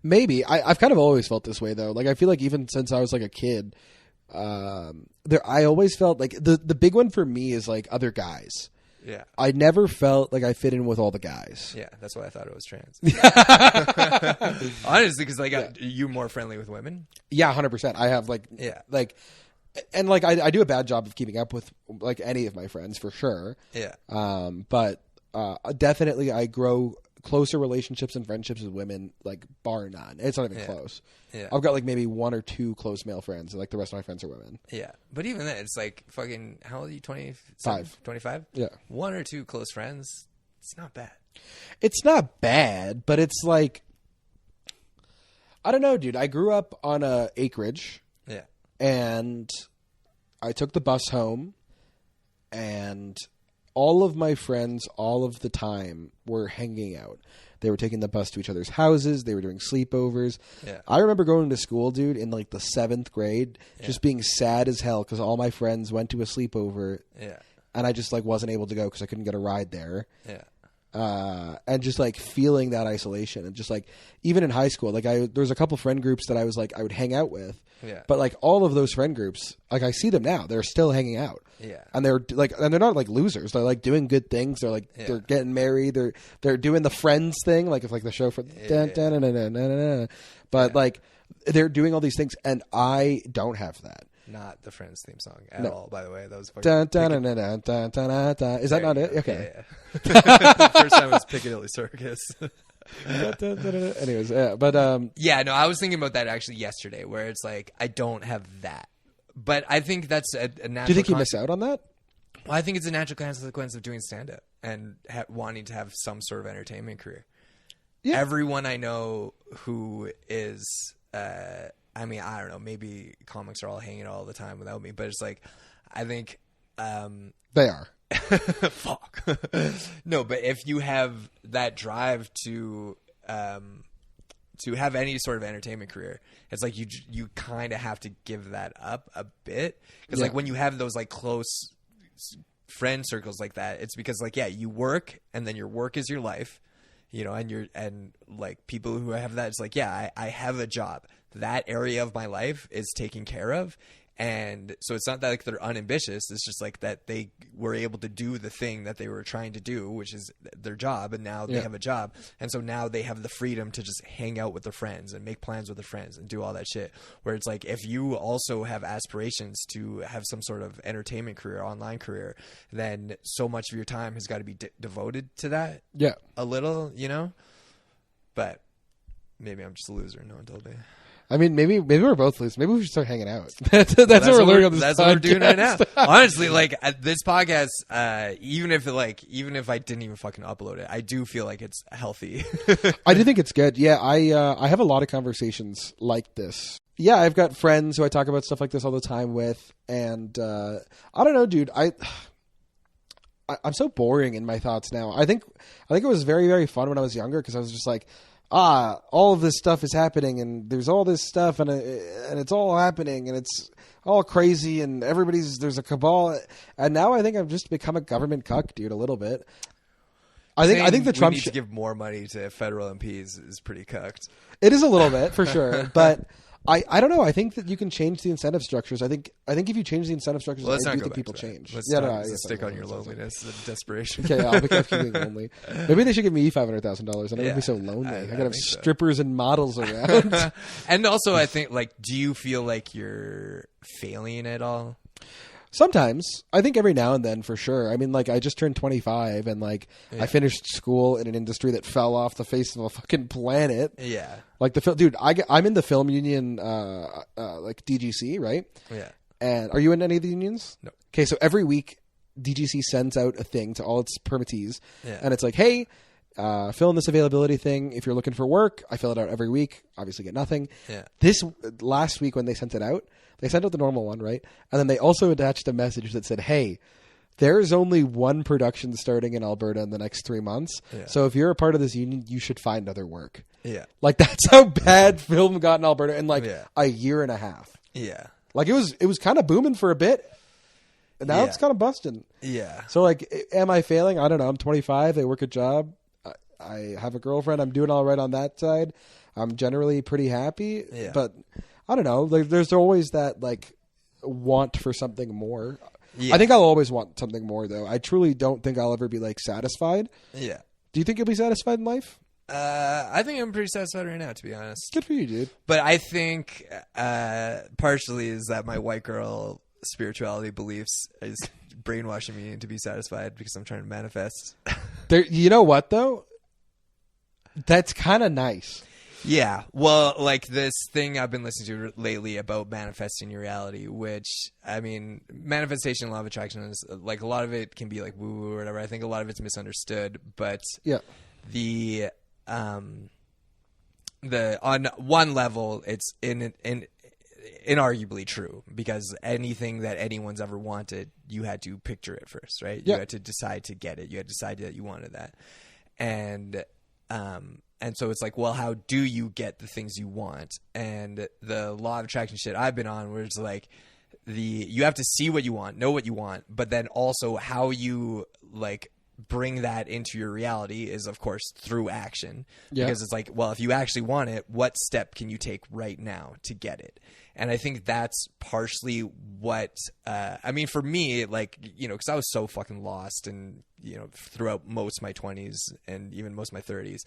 Maybe. I've kind of always felt this way, though. Like, I feel like even since I was like a kid, I always felt like the big one for me is like other guys. Yeah. I never felt like I fit in with all the guys. Yeah, that's why I thought it was trans. Honestly, because like, you more friendly with women? Yeah, 100%. I have like, and like I do a bad job of keeping up with like any of my friends for sure. Yeah. But definitely I grow closer relationships and friendships with women, like bar none. It's not even close. Yeah. I've got like maybe 1 or 2 close male friends, and like the rest of my friends are women. Yeah. But even then, it's like fucking, how old are you? 25? 25? Yeah. 1 or 2 close friends. It's not bad. It's not bad, but it's like, I don't know, dude. I grew up on a acreage. Yeah. And I took the bus home, and all of my friends all of the time were hanging out. They were taking the bus to each other's houses. They were doing sleepovers. Yeah. I remember going to school, dude, in like the 7th grade, just being sad as hell because all my friends went to a sleepover. Yeah. And I just like wasn't able to go because I couldn't get a ride there. Yeah. And just like feeling that isolation, and just like even in high school, like there's a couple friend groups that I was like I would hang out with. Yeah. But like all of those friend groups, like I see them now, they're still hanging out. Yeah. And they're not like losers. They're like doing good things. They're like they're getting married. They're doing the Friends thing, like if like the show for but like they're doing all these things, and I don't have that. Not the Friends theme song at all, by the way. That was fucking... Is that not it? Okay. The first time was Piccadilly Circus. Anyways, yeah, but yeah, no, I was thinking about that actually yesterday, where it's like I don't have that, but I think that's a natural. Do you think you miss out on that? Well, I think it's a natural consequence of doing stand-up and wanting to have some sort of entertainment career. Yeah. Everyone I know who is, I mean, I don't know, maybe comics are all hanging all the time without me, but it's like, I think they are. Fuck. No, but if you have that drive to have any sort of entertainment career, it's like you kind of have to give that up a bit, because like when you have those like close friend circles like that, it's because like you work, and then your work is your life, you know, and like people who have that, it's like I have a job, that area of my life is taken care of. And so it's not that like they're unambitious. It's just like that they were able to do the thing that they were trying to do, which is their job. And now they have a job. And so now they have the freedom to just hang out with their friends and make plans with their friends and do all that shit. Where it's like, if you also have aspirations to have some sort of entertainment career, online career, then so much of your time has got to be devoted to that. Yeah. A little, you know, but maybe I'm just a loser. No one told me. I mean, maybe we're both loose. Maybe we should start hanging out. That's what we're learning on this podcast. That's what we're doing right now. Honestly, like this podcast, even if I didn't even fucking upload it, I do feel like it's healthy. I do think it's good. Yeah, I have a lot of conversations like this. Yeah, I've got friends who I talk about stuff like this all the time with, and I don't know, dude. I'm so boring in my thoughts now. I think it was very, very fun when I was younger because I was just like, all of this stuff is happening and there's all this stuff and it's all happening and it's all crazy and there's a cabal. And now I think I've just become a government cuck, dude, a little bit. I think the Trump need to give more money to federal MPs is pretty cucked. It is a little bit for sure, but I don't know. I think that you can change the incentive structures. I think if you change the incentive structures, I do think people change. Let's stick on your loneliness and desperation. Okay, I'll keep being lonely. Maybe they should give me $500,000 and I would be so lonely. I gotta have strippers and models around. And also, I think, like, do you feel like you're failing at all? Sometimes. I think every now and then, for sure. I mean, like, I just turned 25 and, like, I finished school in an industry that fell off the face of a fucking planet. Yeah. Like, dude, I'm in the film union, like, DGC, right? Yeah. And are you in any of the unions? No. Okay, so every week, DGC sends out a thing to all its permittees. Yeah. And it's like, hey, fill in this availability thing. If you're looking for work, I fill it out every week. Obviously get nothing. Yeah. This last week when they sent it out, they sent out the normal one, right? And then they also attached a message that said, hey, there's only one production starting in Alberta in the next 3 months. Yeah. So if you're a part of this union, you should find other work. Yeah. Like, that's how bad film got in Alberta in like a year and a half. Yeah. Like, it was kind of booming for a bit. And now it's kind of busting. Yeah. So, like, am I failing? I don't know. I'm 25. I work a job. I have a girlfriend. I'm doing all right on that side. I'm generally pretty happy. Yeah. But I don't know. Like, there's always that, like, want for something more. Yeah. I think I'll always want something more, though. I truly don't think I'll ever be, like, satisfied. Yeah. Do you think you'll be satisfied in life? I think I'm pretty satisfied right now, to be honest. Good for you, dude. But I think partially is that my white girl spirituality beliefs is brainwashing me into be satisfied because I'm trying to manifest. You know what, though? That's kind of nice. Yeah. Well, like this thing I've been listening to lately about manifesting your reality, which, I mean, manifestation, law of attraction is like a lot of it can be like woo-woo or whatever. I think a lot of it's misunderstood, but the on one level, it's inarguably true because anything that anyone's ever wanted, you had to picture it first, right? You had to decide to get it. You had to decide that you wanted that. And so it's like, well, how do you get the things you want? And the law of attraction shit I've been on, where it's like you have to see what you want, know what you want, but then also how you like bring that into your reality is, of course, through action. Because it's like, well, if you actually want it, what step can you take right now to get it? And I think that's partially what, I mean, for me, like, you know, because I was so fucking lost and, you know, throughout most of my 20s and even most of my 30s,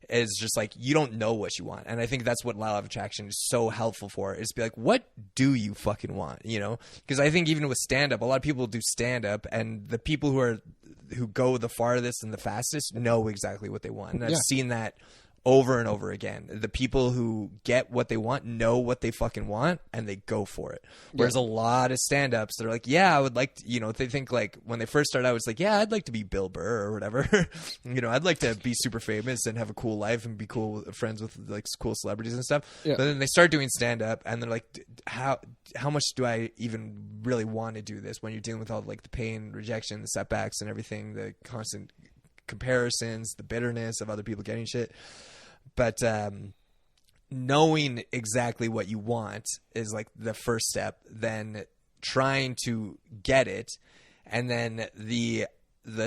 is just like, you don't know what you want. And I think that's what law of attraction is so helpful for, is to be like, what do you fucking want? You know, because I think even with stand-up, a lot of people do stand-up, and the people who go the farthest and the fastest know exactly what they want. And I've seen that over and over again. The people who get what they want know what they fucking want, and they go for it. Whereas a lot of stand-ups, they're like, yeah, I would like to, you know, they think like when they first started out, it's like, yeah, I'd like to be Bill Burr or whatever. You know, I'd like to be super famous and have a cool life and be cool friends with like cool celebrities and stuff. Yeah. But then they start doing stand-up and they're like, how much do I even really want to do this when you're dealing with all like the pain, rejection, the setbacks and everything, the constant comparisons, the bitterness of other people getting shit. But knowing exactly what you want is like the first step, then trying to get it, and then the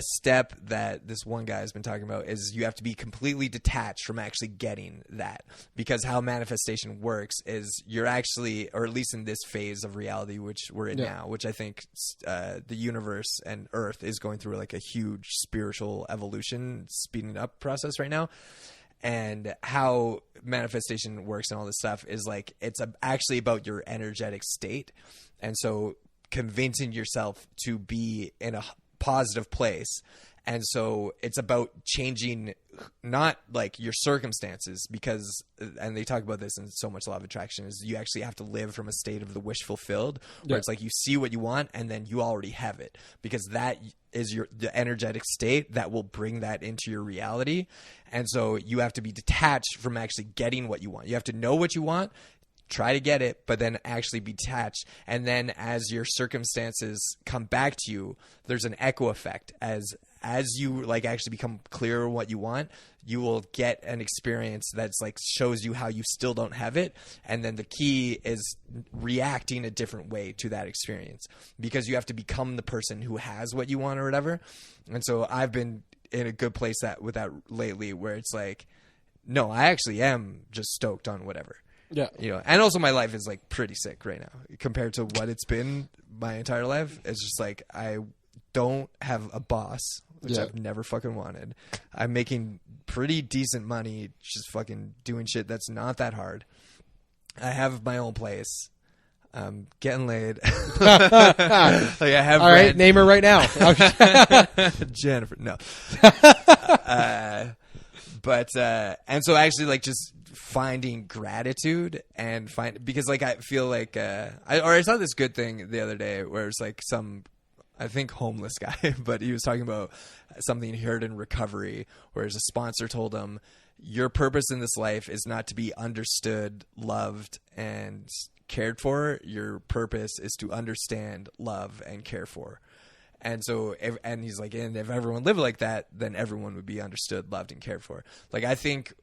step that this one guy has been talking about is you have to be completely detached from actually getting that. Because how manifestation works is you're actually, or at least in this phase of reality which we're in now, which I think the universe and Earth is going through like a huge spiritual evolution, speeding up process right now. And how manifestation works and all this stuff is like, it's actually about your energetic state. And so convincing yourself to be in a positive place. And so it's about changing not like your circumstances, because, and they talk about this in so much law of attraction, is you actually have to live from a state of the wish fulfilled, where it's like you see what you want and then you already have it, because that is the energetic state that will bring that into your reality. And so you have to be detached from actually getting what you want. You have to know what you want, try to get it, but then actually be detached. And then as your circumstances come back to you, there's an echo effect. As you like actually become clear on what you want, you will get an experience that's like shows you how you still don't have it. And then the key is reacting a different way to that experience, because you have to become the person who has what you want or whatever. And so I've been in a good place with that lately, where it's like, no, I actually am just stoked on whatever. Yeah. You know, and also my life is like pretty sick right now compared to what it's been my entire life. It's just like, I don't have a boss, which I've never fucking wanted. I'm making pretty decent money, just fucking doing shit that's not that hard. I have my own place. I'm getting laid. Like I have. All right, name her right now. Jennifer. No. And so actually like just finding gratitude and because like I feel like I saw this good thing the other day where it's like I think homeless guy, but he was talking about something he heard in recovery, where a sponsor told him, your purpose in this life is not to be understood, loved, and cared for. Your purpose is to understand, love, and care for. And so, and he's like, and if everyone lived like that, then everyone would be understood, loved, and cared for. Like, I think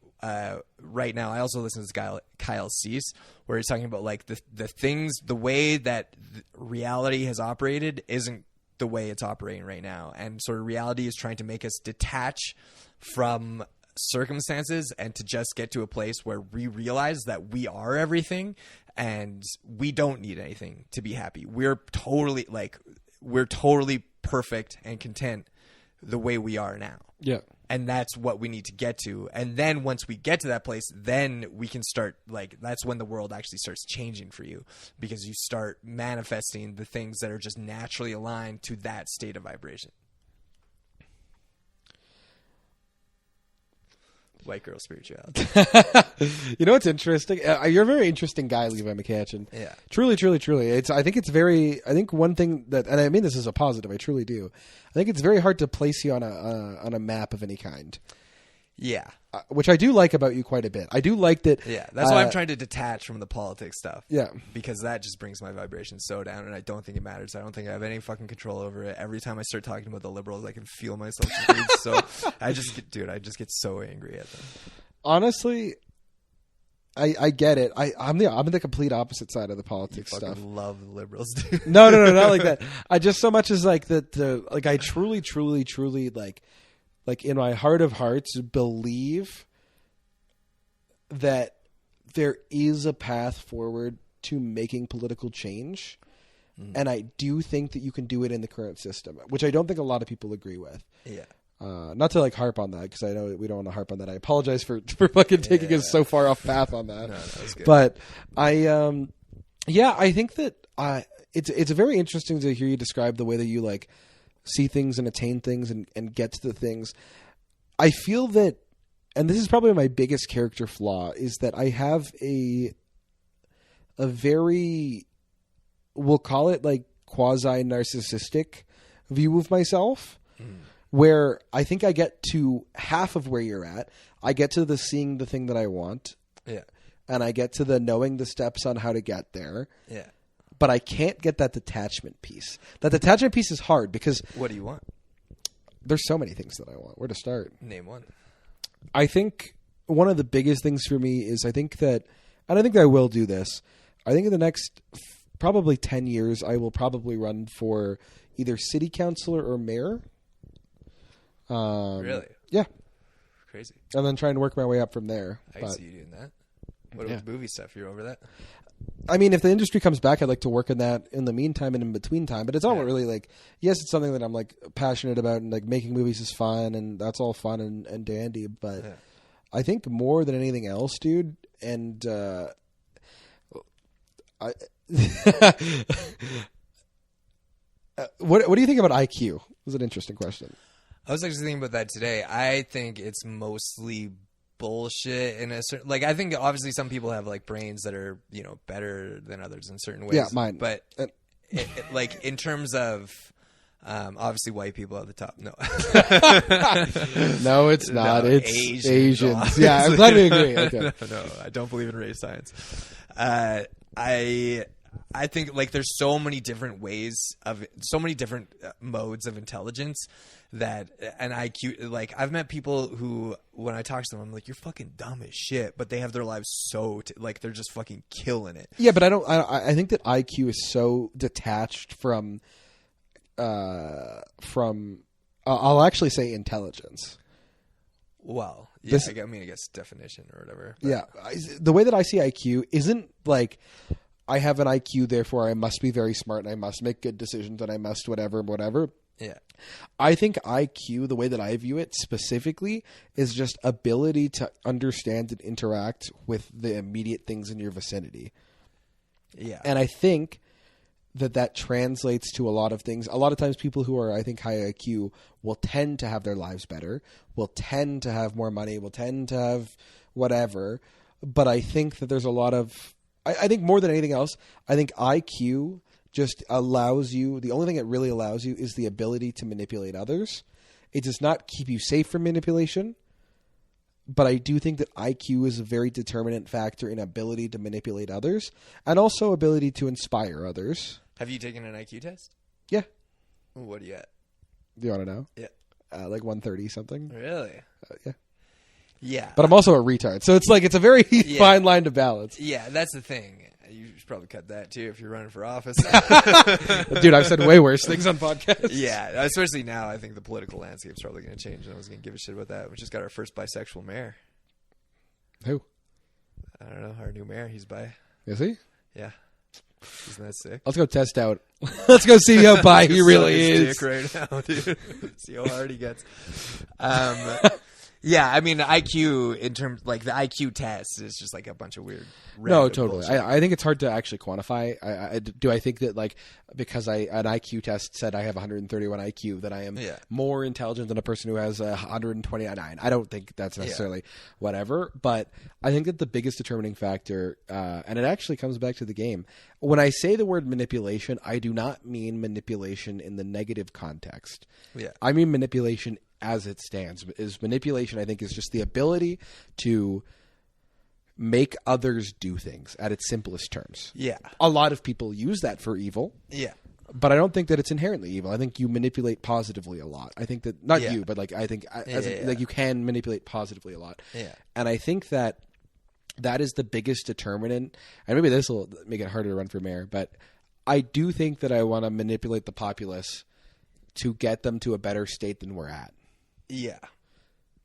right now, I also listen to this guy, Kyle Cease, where he's talking about like the things, the way that reality has operated isn't the way it's operating right now. And sort of reality is trying to make us detach from circumstances and to just get to a place where we realize that we are everything and we don't need anything to be happy. We're totally perfect and content the way we are now. Yeah. And that's what we need to get to. And then once we get to that place, then we can start, like, that's when the world actually starts changing for you, because you start manifesting the things that are just naturally aligned to that state of vibration. White girl spirituality. You know what's interesting? You're a very interesting guy, Levi McCatchin. Yeah. Truly. I think one thing that, and I mean this is a positive, I truly do. I think it's very hard to place you on a map of any kind. Yeah. Which I do like about you quite a bit. I do like that. Yeah. That's why I'm trying to detach from the politics stuff. Yeah. Because that just brings my vibration so down, and I don't think it matters. I don't think I have any fucking control over it. Every time I start talking about the liberals, I can feel myself. So I just get so angry at them. Honestly, I get it. I'm the complete opposite side of the politics you stuff. Love the liberals, dude. No, not like that. I just so much as like like I truly like in my heart of hearts believe that there is a path forward to making political change. And I do think that you can do it in the current system, which I don't think a lot of people agree with. Yeah. Not to like harp on that, because I know we don't want to harp on that. I apologize for fucking taking us so far off path on that. No, that's good. But I think that it's very interesting to hear you describe the way that you like see things and attain things and get to the things. I feel that, and this is probably my biggest character flaw, is that I have a very, we'll call it like quasi-narcissistic view of myself, where I think I get to half of where you're at. I get to the seeing the thing that I want. Yeah. And I get to the knowing the steps on how to get there. Yeah. But I can't get that detachment piece. That detachment piece is hard because... What do you want? There's so many things that I want. Where to start? Name one. I think one of the biggest things for me is I think that... And I think that I will do this. I think in the next probably 10 years, I will probably run for either city councilor or mayor. Really? Yeah. Crazy. And then try and work my way up from there. I can see you doing that. What about the movie stuff? You're over that? I mean, if the industry comes back, I'd like to work in that in the meantime and in between time. But it's all really like, yes, it's something that I'm like passionate about, and like making movies is fun, and that's all fun and dandy. But I think more than anything else, dude, and what do you think about IQ? This is an interesting question. I was actually thinking about that today. I think it's mostly bullshit in a certain, like, I think obviously some people have like brains that are, you know, better than others in certain ways. Yeah, mine. But like in terms of obviously white people at the top. No. No, it's not. No, it's Asians. Yeah, I'm glad we agree. Okay. No, I don't believe in race science. I think like there's so many different modes of intelligence that an IQ, like I've met people who, when I talk to them, I'm like, you're fucking dumb as shit, but they have their lives like they're just fucking killing it. Yeah, but I think that IQ is so detached from I'll actually say intelligence. Well, yeah, I guess definition or whatever. But. Yeah, the way that I see IQ isn't like I have an IQ, therefore I must be very smart and I must make good decisions and I must whatever. Yeah. I think IQ, the way that I view it specifically, is just ability to understand and interact with the immediate things in your vicinity. Yeah. And I think that translates to a lot of things. A lot of times people who are, I think, high IQ will tend to have their lives better, will tend to have more money, will tend to have whatever. But I think that there's a lot of... I think more than anything else, I think IQ just allows you... The only thing it really allows you is the ability to manipulate others. It does not keep you safe from manipulation. But I do think that IQ is a very determinant factor in ability to manipulate others and also ability to inspire others. Have you taken an IQ test? Yeah. Ooh, what are you at? Do you want to know? Yeah. Like 130 something. Really? Yeah. Yeah. But I'm also a retard. So it's like it's a very fine line to balance. Yeah, that's the thing. You should probably cut that too if you're running for office. Dude, I've said way worse things on podcasts. Yeah, especially now. I think the political landscape's probably going to change, and I was going to give a shit about that. We just got our first bisexual mayor. Who? I don't know. Our new mayor. He's bi. Is he? Yeah. Isn't that sick? Let's go test out. Let's go see how bi he really is. Dick right now, dude. See how hard he gets. Yeah, I mean, IQ in terms like the IQ test is just like a bunch of weird. No, totally. I think it's hard to actually quantify. I think that like because an IQ test said I have 131 IQ that I am more intelligent than a person who has 129. I don't think that's necessarily whatever, but I think that the biggest determining factor, and it actually comes back to the game. When I say the word manipulation, I do not mean manipulation in the negative context. Yeah, I mean manipulation as it stands. Is manipulation, I think, is just the ability to make others do things at its simplest terms. Yeah. A lot of people use that for evil. Yeah. But I don't think that it's inherently evil. I think you manipulate positively a lot. I think that, not you, but like I think like you can manipulate positively a lot. Yeah. And I think that is the biggest determinant, and maybe this will make it harder to run for mayor, but I do think that I want to manipulate the populace to get them to a better state than we're at. Yeah.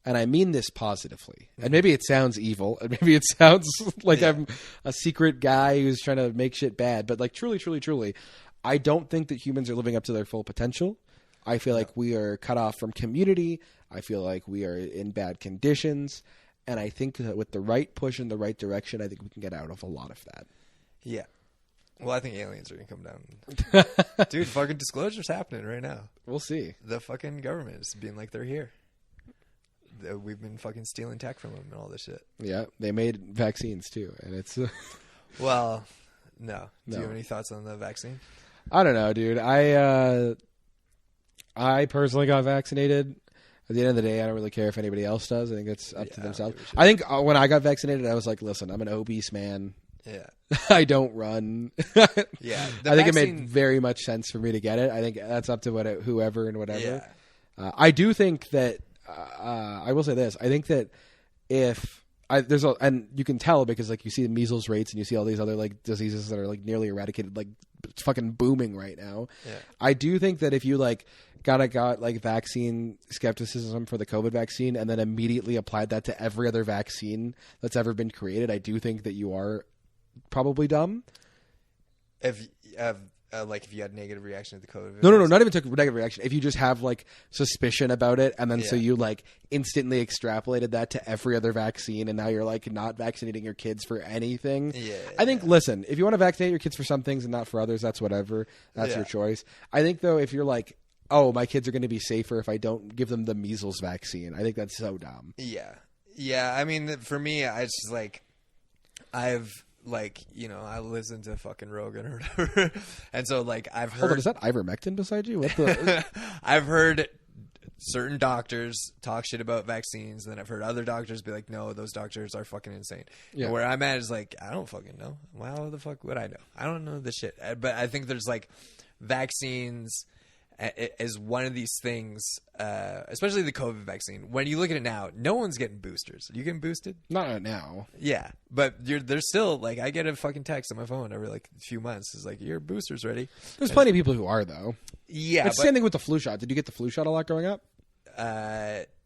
And I mean this positively. And maybe it sounds evil. And maybe it sounds like I'm a secret guy who's trying to make shit bad. But like truly, truly, truly, I don't think that humans are living up to their full potential. I feel like we are cut off from community. I feel like we are in bad conditions. And I think that with the right push in the right direction, I think we can get out of a lot of that. Yeah. Well, I think aliens are going to come down. Dude, fucking disclosure's happening right now. We'll see. The fucking government is being like they're here. We've been fucking stealing tech from them and all this shit. Yeah, they made vaccines too, and it's... Well, no. Do you have any thoughts on the vaccine? I don't know, dude. I personally got vaccinated. At the end of the day, I don't really care if anybody else does. I think it's up to themselves. I think when I got vaccinated, I was like, listen, I'm an obese man. Yeah. I don't run. Yeah. I think it made very much sense for me to get it. I think that's up to whoever and whatever. Yeah. I do think that I will say this. I think that and you can tell because like you see the measles rates and you see all these other like diseases that are like nearly eradicated, like it's fucking booming right now. Yeah. I do think that if you like got like vaccine skepticism for the COVID vaccine and then immediately applied that to every other vaccine that's ever been created, I do think that you are probably dumb. If you had negative reaction to the COVID. No, not even took negative reaction. If you just have like suspicion about it, and then so you like instantly extrapolated that to every other vaccine, and now you're like not vaccinating your kids for anything. Yeah. I think, listen, if you want to vaccinate your kids for some things and not for others, that's whatever. That's your choice. I think though, if you're like, oh, my kids are going to be safer if I don't give them the measles vaccine, I think that's so dumb. Yeah. Yeah. I mean, for me, it's just like, I listen to fucking Rogan or whatever. And so, like, I've heard... Hold on, is that ivermectin beside you? What the... I've heard certain doctors talk shit about vaccines, and then I've heard other doctors be like, no, those doctors are fucking insane. Yeah. And where I'm at is like, I don't fucking know. How the fuck would I know? I don't know this shit. But I think there's like vaccines is one of these things, especially the COVID vaccine. When you look at it now, no one's getting boosters. Are you getting boosted? Not right now. Yeah, but there's still like, I get a fucking text on my phone every like few months. It's like, your booster's ready. There's plenty of people who are though. Yeah, it's the same thing with the flu shot. Did you get the flu shot a lot growing up?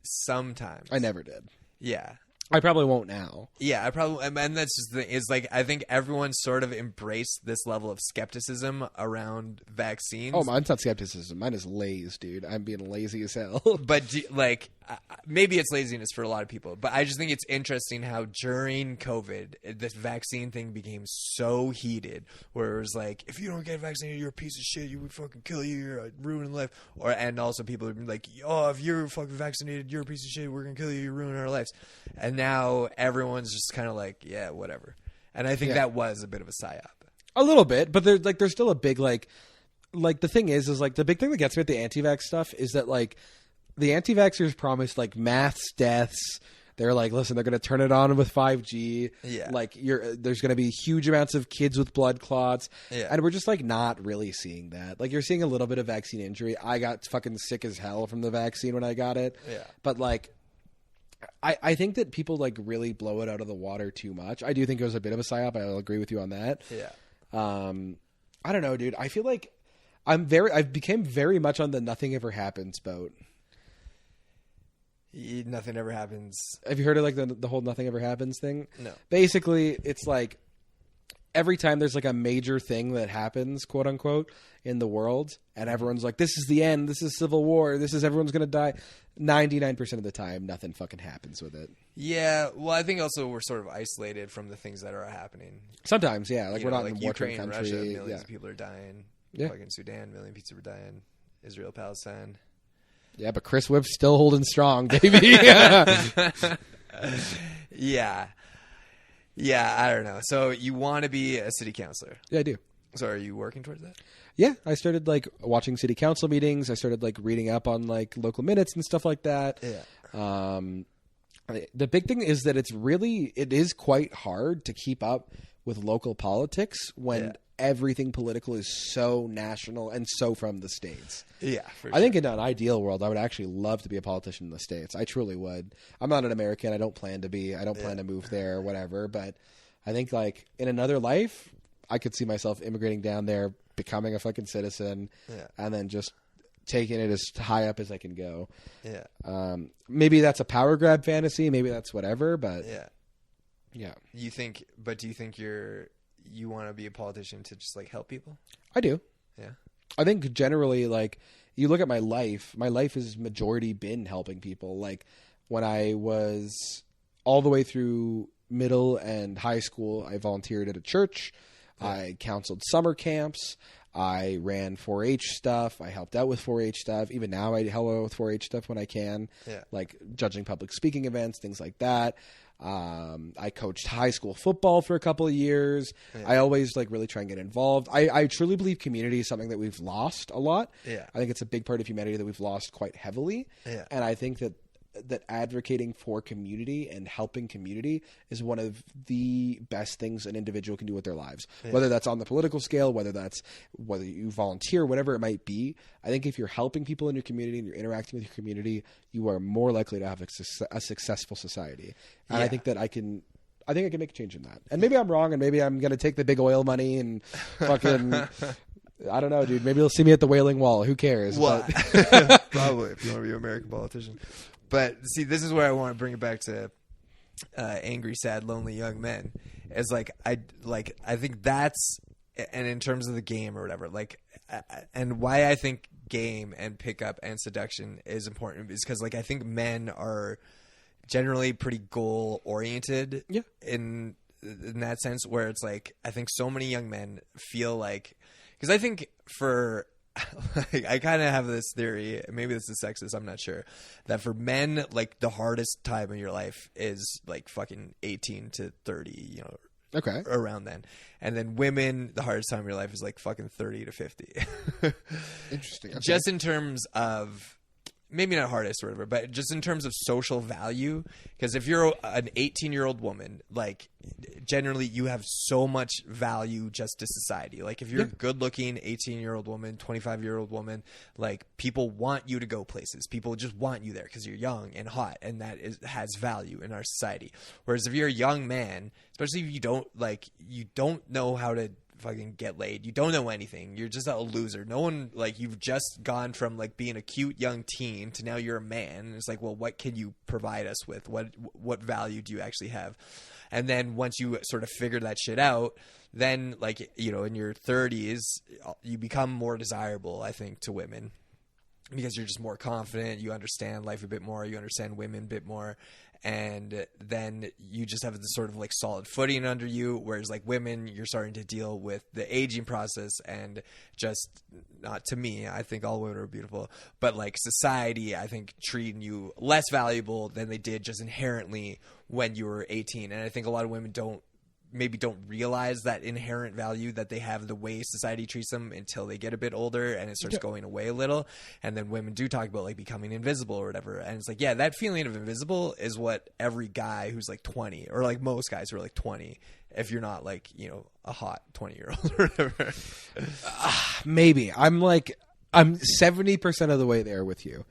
Sometimes. I never did. Yeah. I probably won't now. Yeah, I probably, and that's just the thing. Is like, I think everyone sort of embraced this level of skepticism around vaccines. Oh, mine's not skepticism. Mine is lazy, dude. I'm being lazy as hell. But like, maybe it's laziness for a lot of people. But I just think it's interesting how during COVID, this vaccine thing became so heated, where it was like, if you don't get vaccinated, you're a piece of shit. You would fucking kill you. You're ruining life. And also people would be like, oh, if you're fucking vaccinated, you're a piece of shit. We're gonna kill you. You're ruining our lives. And now everyone's just kind of like, yeah, whatever. And I think that was a bit of a psyop. A little bit, but there's still a big like the thing is like the big thing that gets me at the anti-vax stuff is that like the anti-vaxxers promised like mass deaths. They're like, listen, they're going to turn it on with 5G. Yeah. Like there's going to be huge amounts of kids with blood clots. Yeah. And we're just like not really seeing that. Like you're seeing a little bit of vaccine injury. I got fucking sick as hell from the vaccine when I got it. Yeah. But like, I think that people like really blow it out of the water too much. I do think it was a bit of a psyop. I'll agree with you on that. Yeah. I don't know, dude. I feel like I've became very much on the nothing ever happens boat. Nothing ever happens. Have you heard of like the whole nothing ever happens thing? No. Basically, it's like every time there's like a major thing that happens, quote unquote, in the world, and everyone's like, this is the end, this is civil war, this is everyone's going to die. 99% of the time, nothing fucking happens with it. Yeah, well, I think also we're sort of isolated from the things that are happening. Sometimes, yeah. Like, we're not in a Ukraine, country. Russia, millions of people are dying. Yeah. Fucking Sudan, a million people are dying. Israel, Palestine. Yeah, but Chris Wipf's still holding strong, baby. Yeah. Yeah, I don't know. So you want to be a city councilor? Yeah, I do. So are you working towards that? Yeah, I started like watching city council meetings. I started like reading up on like local minutes and stuff like that. Yeah. The big thing is that it is quite hard to keep up with local politics when everything political is so national and so from the States. Yeah, for sure. I think in an ideal world, I would actually love to be a politician in the States. I truly would. I'm not an American. I don't plan to be. I don't plan to move there or whatever. But I think like in another life, I could see myself immigrating down there, becoming a fucking citizen, and then just taking it as high up as I can go. Yeah. Maybe that's a power grab fantasy. Maybe that's whatever. But yeah. Do you think you want to be a politician to just like help people? I do. Yeah. I think generally, like, you look at my life has majority been helping people. Like when I was all the way through middle and high school, I volunteered at a church. I counseled summer camps. I ran 4-H stuff. I helped out with 4-H stuff. Even now I help out with 4-H stuff when I can, like judging public speaking events, things like that. I coached high school football for a couple of years. Yeah. I always like really try and get involved. I truly believe community is something that we've lost a lot. Yeah. I think it's a big part of humanity that we've lost quite heavily. Yeah. And I think that advocating for community and helping community is one of the best things an individual can do with their lives. Yeah. Whether that's on the political scale, whether you volunteer, whatever it might be. I think if you're helping people in your community and you're interacting with your community, you are more likely to have a successful society. And I think that I can make a change in that. And maybe I'm wrong, and maybe I'm going to take the big oil money and fucking I don't know, dude. Maybe you'll see me at the Wailing Wall. Who cares? Well, probably, if you want to be an American politician. But see, this is where I want to bring it back to angry, sad, lonely young men. Is I think that's, and in terms of the game or whatever, and why I think game and pickup and seduction is important is because I think men are generally pretty goal oriented. Yeah. In that sense, where it's I think so many young men feel because I think for. I kind of have this theory, maybe this is sexist, I'm not sure, that for men, the hardest time of your life is fucking 18 to 30, okay, around then. And then women, the hardest time of your life is fucking 30 to 50. Interesting. Okay. Just in terms of maybe not hardest or whatever, but just in terms of social value, because if you're an 18-year-old woman, like generally you have so much value just to society. Like if you're a good-looking 18-year-old woman, 25-year-old woman, like people want you to go places. People just want you there because you're young and hot, and that has value in our society. Whereas if you're a young man, especially if you don't know how to fucking get laid, you don't know anything, you're just a loser. No one, like, you've just gone from like being a cute young teen to now you're a man, and it's like, well, what can you provide us with? What value do you actually have? And then once you sort of figure that shit out, then like, you know, in your 30s you become more desirable, I think, to women, because you're just more confident, you understand life a bit more, you understand women a bit more, and then you just have this sort of like solid footing under you. Whereas like women, you're starting to deal with the aging process, and just, not to me, I think all women are beautiful, but like society, I think, treating you less valuable than they did just inherently when you were 18. And I think a lot of women don't realize that inherent value that they have, the way society treats them, until they get a bit older and it starts going away a little. And then women do talk about like becoming invisible or whatever. And it's like, yeah, that feeling of invisible is what every guy who's like 20, or like most guys who are like 20, if you're not like, you know, a hot 20-year-old or whatever. Maybe. I'm 70% of the way there with you.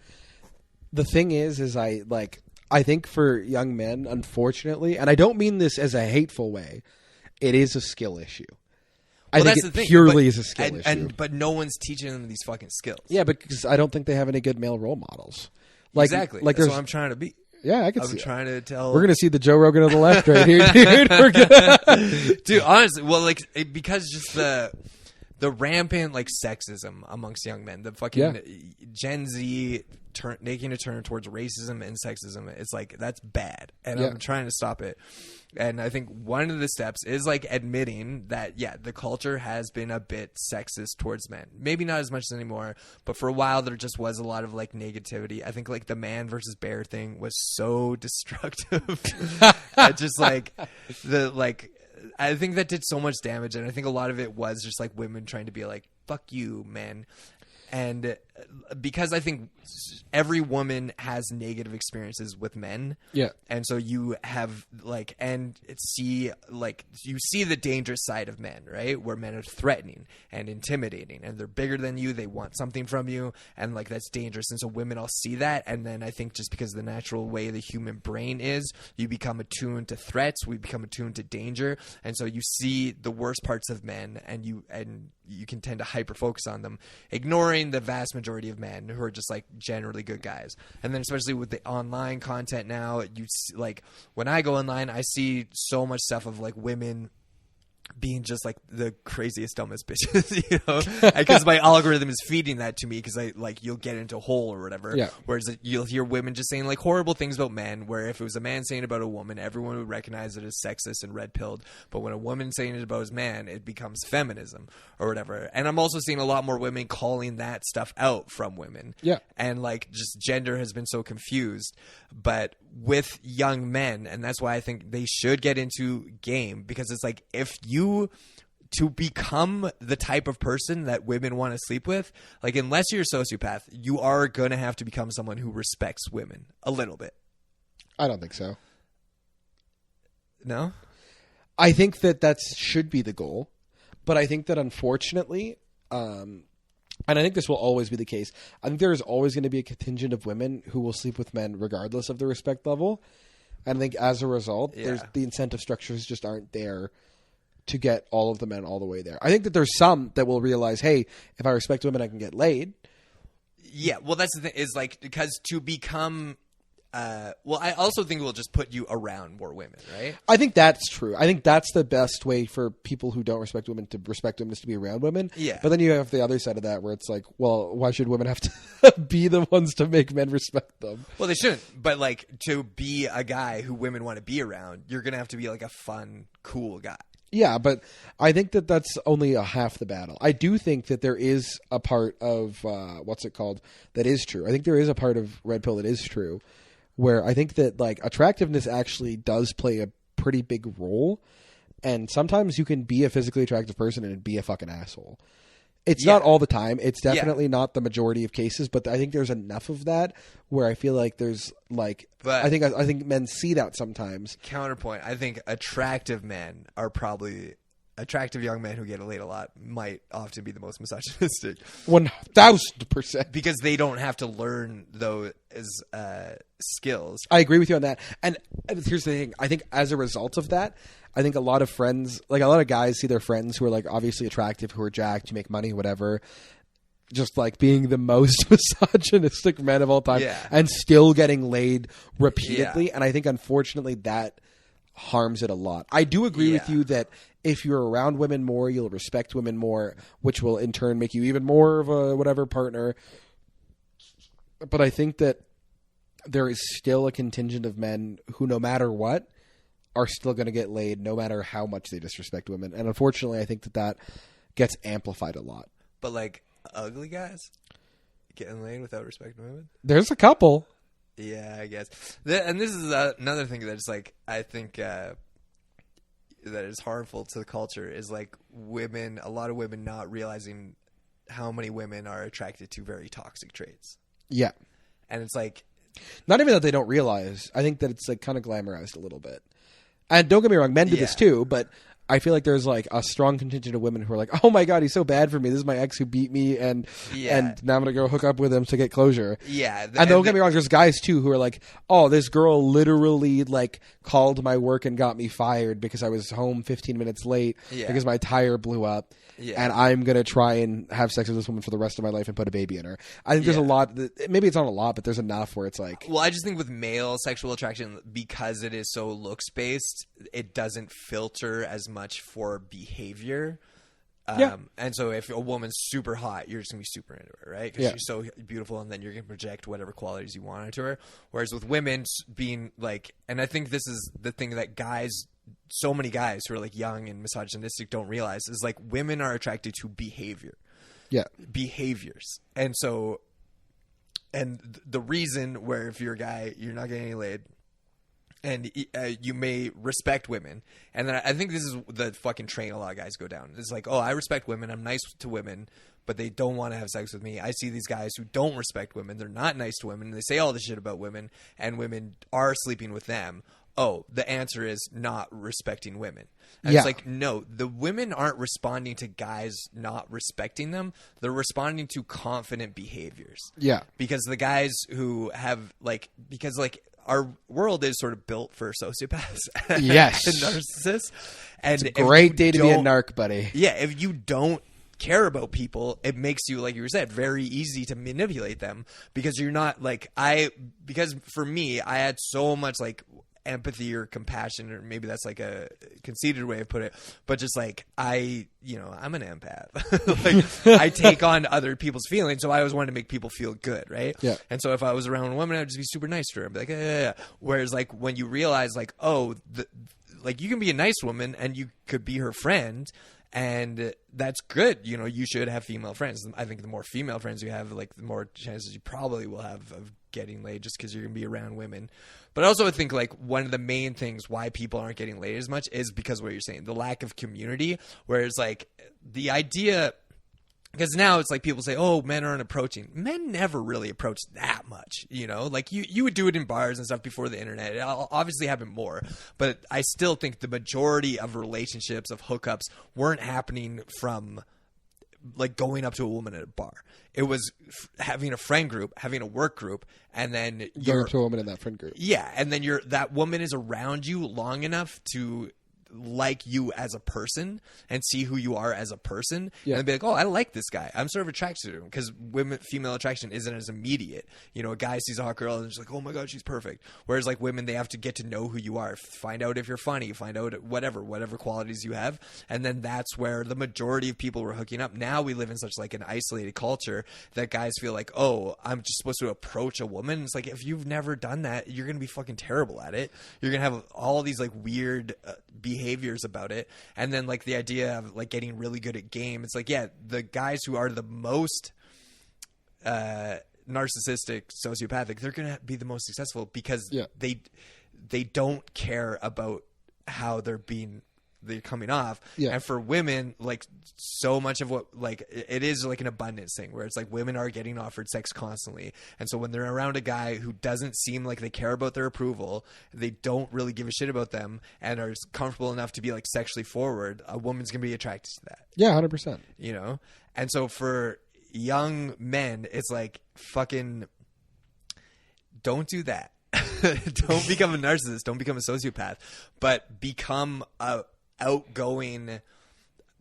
The thing is I think for young men, unfortunately, and I don't mean this as a hateful way, it is a skill issue. I think it purely is a skill issue. But no one's teaching them these fucking skills. Yeah, because I don't think they have any good male role models. Exactly. Like that's what I'm trying to be. Yeah, I can see. I'm trying to tell. We're gonna see the Joe Rogan of the left right here, dude. Dude, honestly, well, like because just the rampant like sexism amongst young men, the fucking Gen Z making a turn towards racism and sexism, it's like, that's bad, and I'm trying to stop it. And I think one of the steps is like admitting that the culture has been a bit sexist towards men. Maybe not as much anymore, but for a while there just was a lot of like negativity. I think like the man versus bear thing was so destructive. Just like I think that did so much damage, and I think a lot of it was just like women trying to be like, fuck you, man. And because I think every woman has negative experiences with men. Yeah. And so you have like, and you see the dangerous side of men, right? Where men are threatening and intimidating, and they're bigger than you. They want something from you, and like, that's dangerous. And so women all see that. And then I think just because of the natural way the human brain is, you become attuned to threats. We become attuned to danger. And so you see the worst parts of men, and you can tend to hyper focus on them, ignoring the vast majority of men who are just like generally good guys. And then especially with the online content now, you see, like when I go online, I see so much stuff of like women being just like the craziest, dumbest bitches, you know, because my algorithm is feeding that to me, because I like, you'll get into a hole or whatever. Yeah. Whereas you'll hear women just saying like horrible things about men, where if it was a man saying about a woman, everyone would recognize it as sexist and red pilled. But when a woman saying it about his man, it becomes feminism or whatever. And I'm also seeing a lot more women calling that stuff out from women. Yeah. And like, just gender has been so confused, but with young men, and that's why I think they should get into game, because it's like, if you to become the type of person that women want to sleep with, like, unless you're a sociopath, you are going to have to become someone who respects women a little bit. I don't think so. No? I think that should be the goal, but I think that unfortunately, and I think this will always be the case, I think there is always going to be a contingent of women who will sleep with men regardless of the respect level. And I think as a result, there's the incentive structures just aren't there to get all of the men all the way there. I think that there's some that will realize, hey, if I respect women, I can get laid. Yeah, well, that's the thing, is like, because to become... well, I also think it will just put you around more women, right? I think that's true. I think that's the best way for people who don't respect women to respect women, is to be around women. Yeah. But then you have the other side of that, where it's like, well, why should women have to be the ones to make men respect them? Well, they shouldn't. But like, to be a guy who women want to be around, you're going to have to be like a fun, cool guy. Yeah, but I think that that's only a half the battle. I do think that there is a part of, that is true. I think there is a part of Red Pill that is true, where I think that like attractiveness actually does play a pretty big role. And sometimes you can be a physically attractive person and be a fucking asshole. It's not all the time. It's definitely not the majority of cases, but I think there's enough of that where I feel like there's like, but I think men see that sometimes. Counterpoint, I think attractive men are probably attractive young men who get laid a lot might often be the most misogynistic. 1000%. Because they don't have to learn those skills. I agree with you on that. And here's the thing. I think as a result of that, I think a lot of friends, like a lot of guys see their friends who are like obviously attractive, who are jacked, who make money, whatever, just like being the most misogynistic men of all time and still getting laid repeatedly. Yeah. And I think unfortunately that harms it a lot. I do agree with you that if you're around women more, you'll respect women more, which will in turn make you even more of a whatever partner. But I think that there is still a contingent of men who, no matter what, are still going to get laid no matter how much they disrespect women. And unfortunately, I think that gets amplified a lot. But like ugly guys getting laid without respecting women? There's a couple. Yeah, I guess. And this is another thing that's like, I think that is harmful to the culture is like a lot of women not realizing how many women are attracted to very toxic traits. Yeah. And it's like, not even that they don't realize. I think that it's like kind of glamorized a little bit. And don't get me wrong, men do this too, but I feel like there's like a strong contingent of women who are like, oh my God, he's so bad for me. This is my ex who beat me and now I'm going to go hook up with him to get closure. Yeah. And don't get me wrong, there's guys too who are like, oh, this girl literally like called my work and got me fired because I was home 15 minutes late because my tire blew up. Yeah. And I'm going to try and have sex with this woman for the rest of my life and put a baby in her. I think there's a lot, maybe it's not a lot, but there's enough where it's like. Well, I just think with male sexual attraction, because it is so looks-based, it doesn't filter as much for behavior. And so if a woman's super hot, you're just going to be super into her, right? Because she's so beautiful, and then you're going to project whatever qualities you want into her. Whereas with women being like, and I think this is the thing that so many guys who are like young and misogynistic don't realize is like women are attracted to behaviors. And so, and the reason where if you're a guy, you're not getting any laid, and you may respect women. And then I think this is the fucking train a lot of guys go down. It's like, oh, I respect women. I'm nice to women, but they don't want to have sex with me. I see these guys who don't respect women. They're not nice to women. They say all this shit about women, and women are sleeping with them. Oh, the answer is not respecting women. And it's like, no, the women aren't responding to guys not respecting them. They're responding to confident behaviors. Yeah. Because the guys who have because our world is sort of built for sociopaths yes. and narcissists. And it's a great day to be a narc, buddy. Yeah. If you don't care about people, it makes you, like you said, very easy to manipulate them because you're not because for me, I had so much like empathy or compassion, or maybe that's like a conceited way of put it, but just like I'm an empath. Like I take on other people's feelings, so I always wanted to make people feel good, right? Yeah. And so if I was around a woman, I'd just be super nice to her and be like, yeah. Whereas like when you realize like, oh, like you can be a nice woman and you could be her friend, and that's good. You should have female friends. I think the more female friends you have, like the more chances you probably will have of getting laid, just because you're going to be around women. But I also think like one of the main things why people aren't getting laid as much is because of what you're saying, the lack of community, whereas like the idea, because now it's like people say, oh, men aren't approaching. Men never really approach that much, like you would do it in bars and stuff before the internet. It obviously happened more, but I still think the majority of relationships, of hookups, weren't happening from like going up to a woman at a bar. It was having a friend group, having a work group, and then going up to a woman in that friend group. Yeah, and then that woman is around you long enough to like you as a person and see who you are as a person, and be like, oh, I like this guy. I'm sort of attracted to him, because female attraction isn't as immediate. A guy sees a hot girl and is like, oh my God, she's perfect. Whereas like women, they have to get to know who you are, find out if you're funny, find out whatever qualities you have, and then that's where the majority of people were hooking up. Now we live in such like an isolated culture that guys feel like, oh, I'm just supposed to approach a woman. It's like, if you've never done that, you're gonna be fucking terrible at it. You're gonna have all these like weird behaviors about it. And then like the idea of like getting really good at game, it's like, yeah, the guys who are the most narcissistic, sociopathic, they're gonna be the most successful because they don't care about how they're being they're coming off. Yeah. And for women, like so much of what like it is like an abundance thing where it's like women are getting offered sex constantly. And so when they're around a guy who doesn't seem like they care about their approval, they don't really give a shit about them and are comfortable enough to be like sexually forward, a woman's going to be attracted to that. Yeah, 100%. You know? And so for young men, it's like fucking don't do that. Don't become a narcissist. Don't become a sociopath, but become a outgoing,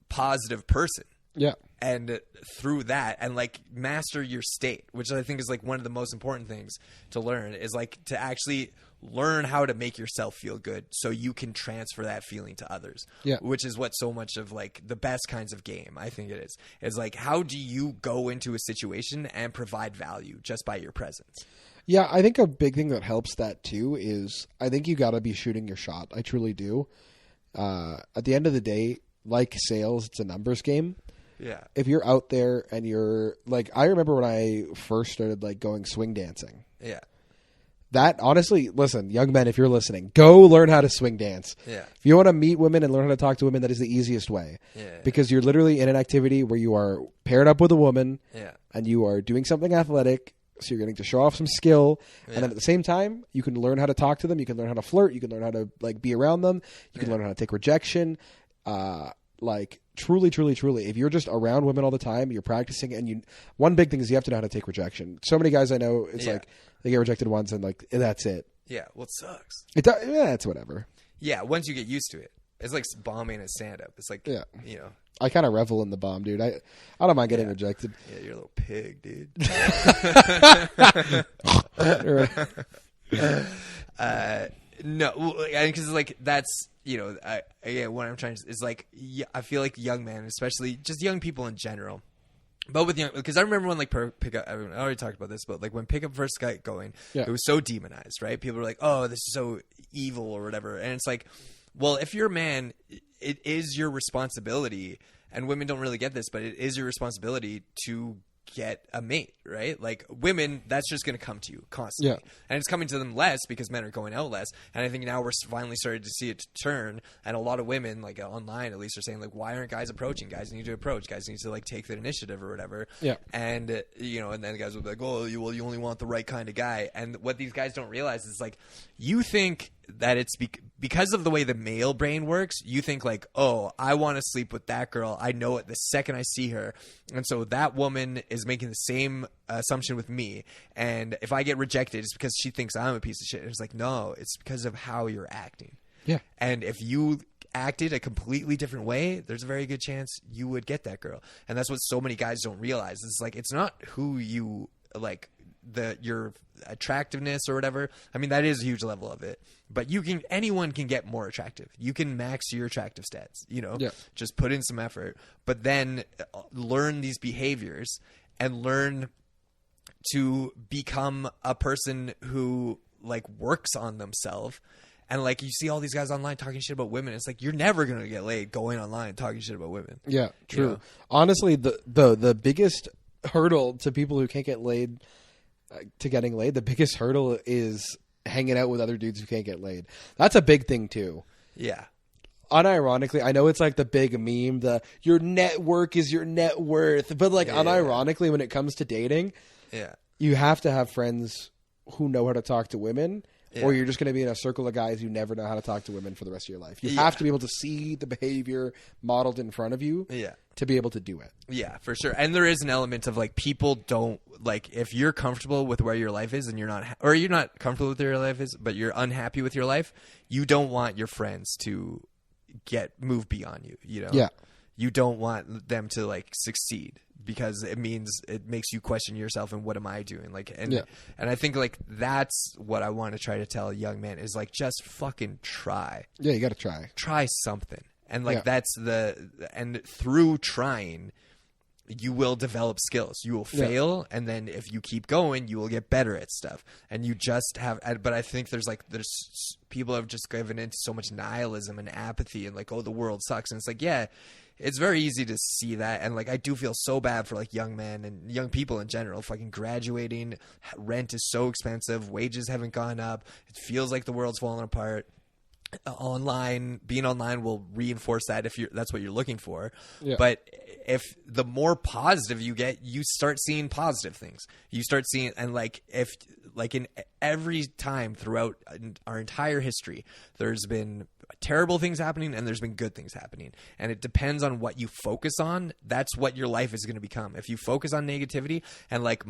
positive person. Yeah. And through that, and like master your state, which I think is like one of the most important things to learn, is like to actually learn how to make yourself feel good so you can transfer that feeling to others. Yeah. Which is what so much of like the best kinds of game, I think it is like, how do you go into a situation and provide value just by your presence? Yeah, I think a big thing that helps that too is I think you got to be shooting your shot. I truly do. At the end of the day, like sales, it's a numbers game. Yeah. If you're out there and you're like, I remember when I first started like going swing dancing. Yeah. That honestly, listen, young men, if you're listening, go learn how to swing dance. Yeah. If you want to meet women and learn how to talk to women, that is the easiest way. Yeah. Because you're literally in an activity where you are paired up with a woman. Yeah. And you are doing something athletic. So you're getting to show off some skill. Yeah. And then at the same time, you can learn how to talk to them. You can learn how to flirt. You can learn how to like be around them. You can learn how to take rejection. Like truly, truly, truly, if you're just around women all the time, you're practicing, and one big thing is you have to know how to take rejection. So many guys I know, it's like they get rejected once and like that's it. Yeah, well, it sucks. It's whatever. Yeah, once you get used to it, it's like bombing a stand-up. It's like, you know. I kind of revel in the bomb, dude. I don't mind getting rejected. Yeah, you're a little pig, dude. No, because like that's, you know, what I'm trying to is like, I feel like young men, especially just young people in general, but with young, because I remember when like pickup, I already talked about this, but like when pickup first got going, it was so demonized, right? People were like, oh, this is so evil or whatever, and it's like, well, if you're a man, it is your responsibility, and women don't really get this, but it is your responsibility to get a mate, right? Like women, that's just going to come to you constantly. And it's coming to them less because men are going out less. And I think now we're finally starting to see it turn. And a lot of women, like online at least, are saying like, why aren't guys approaching? Guys need to approach. Guys need to like take the initiative or whatever. Yeah. And, you know, and then the guys will be like, oh, you only want the right kind of guy. And what these guys don't realize is like, you think that it's because of the way the male brain works, you think like, oh, I want to sleep with that girl. I know it the second I see her. And so that woman is making the same assumption with me. And if I get rejected, it's because she thinks I'm a piece of shit. And it's like, no, it's because of how you're acting. Yeah. And if you acted a completely different way, there's a very good chance you would get that girl. And that's what so many guys don't realize. It's like, it's not who you like, your attractiveness or whatever. I mean, that is a huge level of it, but anyone can get more attractive. You can max your attractive stats, you know, just put in some effort, but then learn these behaviors and learn to become a person who like works on themselves. And like, you see all these guys online talking shit about women. It's like, you're never going to get laid going online talking shit about women. Yeah, true. You know? Honestly, the biggest hurdle to people who can't get laid, to getting laid, the biggest hurdle is hanging out with other dudes who can't get laid. That's a big thing too. Yeah. Unironically, I know it's like the big meme, your network is your net worth, but like unironically, when it comes to dating, you have to have friends who know how to talk to women, or you're just going to be in a circle of guys who never know how to talk to women for the rest of your life. You have to be able to see the behavior modeled in front of you to be able to do it. Yeah, for sure. And there is an element of like, people don't like, if you're comfortable with where your life is and you're not comfortable with where your life is, but you're unhappy with your life, you don't want your friends to move beyond you, you know? Yeah. You don't want them to like succeed, because it makes you question yourself and what am I doing? Like, and I think like that's what I want to try to tell young men is like, just fucking try. Yeah, you got to try something. And like, and through trying, you will develop skills. You will fail. And then if you keep going, you will get better at stuff. And you just but I think there's people have just given into so much nihilism and apathy and like, oh, the world sucks. And it's like, yeah, it's very easy to see that. And like, I do feel so bad for like young men and young people in general, fucking graduating. Rent is so expensive. Wages haven't gone up. It feels like the world's falling apart. being online will reinforce that if that's what you're looking for. Yeah. But if the more positive you get, you start seeing positive things. You start seeing, and like in every time throughout our entire history, there's been terrible things happening and there's been good things happening. And it depends on what you focus on. That's what your life is going to become. If you focus on negativity and like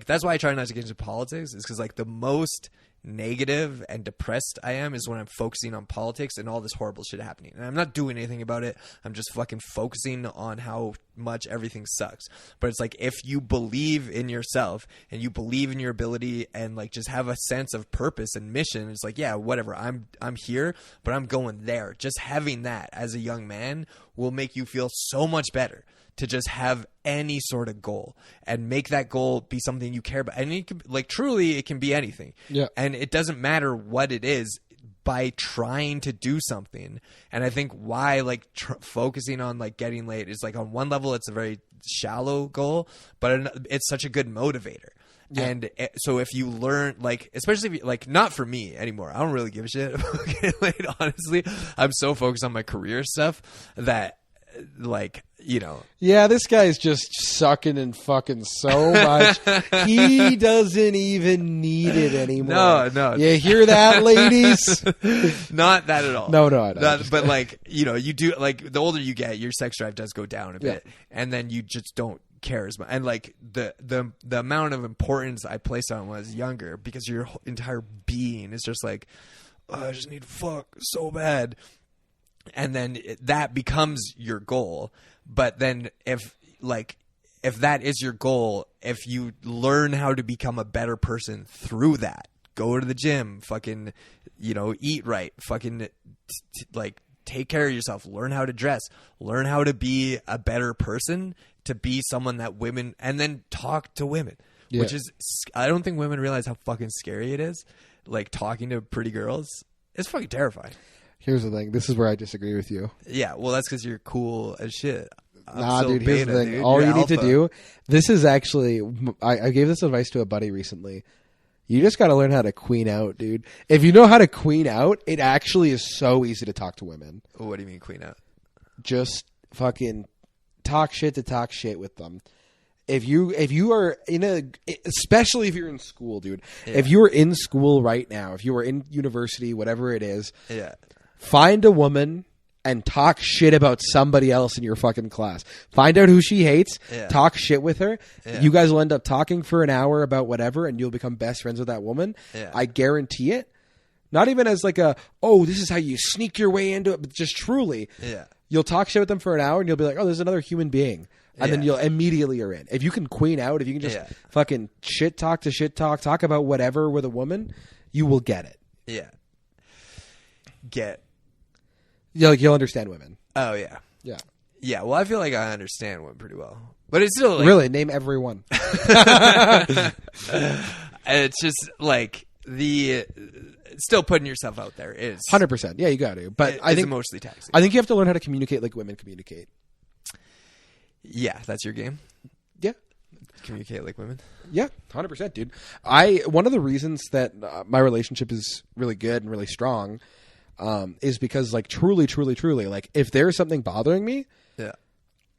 that's why I try not to get into politics, is because like the most negative and depressed I am is when I'm focusing on politics and all this horrible shit happening. And I'm not doing anything about it. I'm just fucking focusing on how much everything sucks. But it's like, if you believe in yourself and you believe in your ability and like just have a sense of purpose and mission, it's like, yeah, whatever, I'm here, but I'm going there. Just having that as a young man will make you feel so much better to just have any sort of goal and make that goal be something you care about. And it can, like, truly, it can be anything. Yeah. And it doesn't matter what it is, by trying to do something. And I think why like focusing on like getting laid is like, on one level, it's a very shallow goal, but it's such a good motivator. Yeah. And so if you learn, like, especially if you, like, not for me anymore, I don't really give a shit about getting laid, honestly. I'm so focused on my career stuff that, like, you know. Yeah, this guy's just sucking and fucking so much. He doesn't even need it anymore. No. You hear that, ladies? Not that at all. No, I don't. But, like, you know, you do, like, the older you get, your sex drive does go down a bit. And then you just don't care as much. And, like, the amount of importance I placed on when I was younger, because your entire being is just like, oh, I just need to fuck so bad. And then that becomes your goal. But then if that is your goal, if you learn how to become a better person through that, go to the gym, fucking, you know, eat right, fucking like take care of yourself, learn how to dress, learn how to be a better person, to be someone that women, and then talk to women, which is, I don't think women realize how fucking scary it is. Like, talking to pretty girls, it's fucking terrifying. Here's the thing. This is where I disagree with you. Yeah, well, that's because you're cool as shit. Dude, here's the thing. Dude. All you need to do, this is actually, I gave this advice to a buddy recently. You just got to learn how to queen out, dude. If you know how to queen out, it actually is so easy to talk to women. What do you mean queen out? Just fucking talk shit with them. If you are especially if you're in school, dude. Yeah. If you are in school right now, if you are in university, whatever it is, find a woman and talk shit about somebody else in your fucking class. Find out who she hates, talk shit with her. Yeah. You guys will end up talking for an hour about whatever, and you'll become best friends with that woman. Yeah. I guarantee it. Not even as like this is how you sneak your way into it, but just truly. Yeah. You'll talk shit with them for an hour, and you'll be like, oh, there's another human being. And then you'll immediately are in. If you can queen out, if you can just fucking shit talk, talk about whatever with a woman, you will get it. Yeah. You'll understand women. Oh, yeah. Yeah. Yeah, well, I feel like I understand women pretty well. But it's still like... Really? Name every one. It's just like still putting yourself out there is... 100%. Yeah, you got to. But I think mostly taxing. I think you have to learn how to communicate like women communicate. Yeah, that's your game? Yeah. Communicate like women? Yeah, 100%, dude. One of the reasons that my relationship is really good and really strong is because, like, truly, like, if there's something bothering me,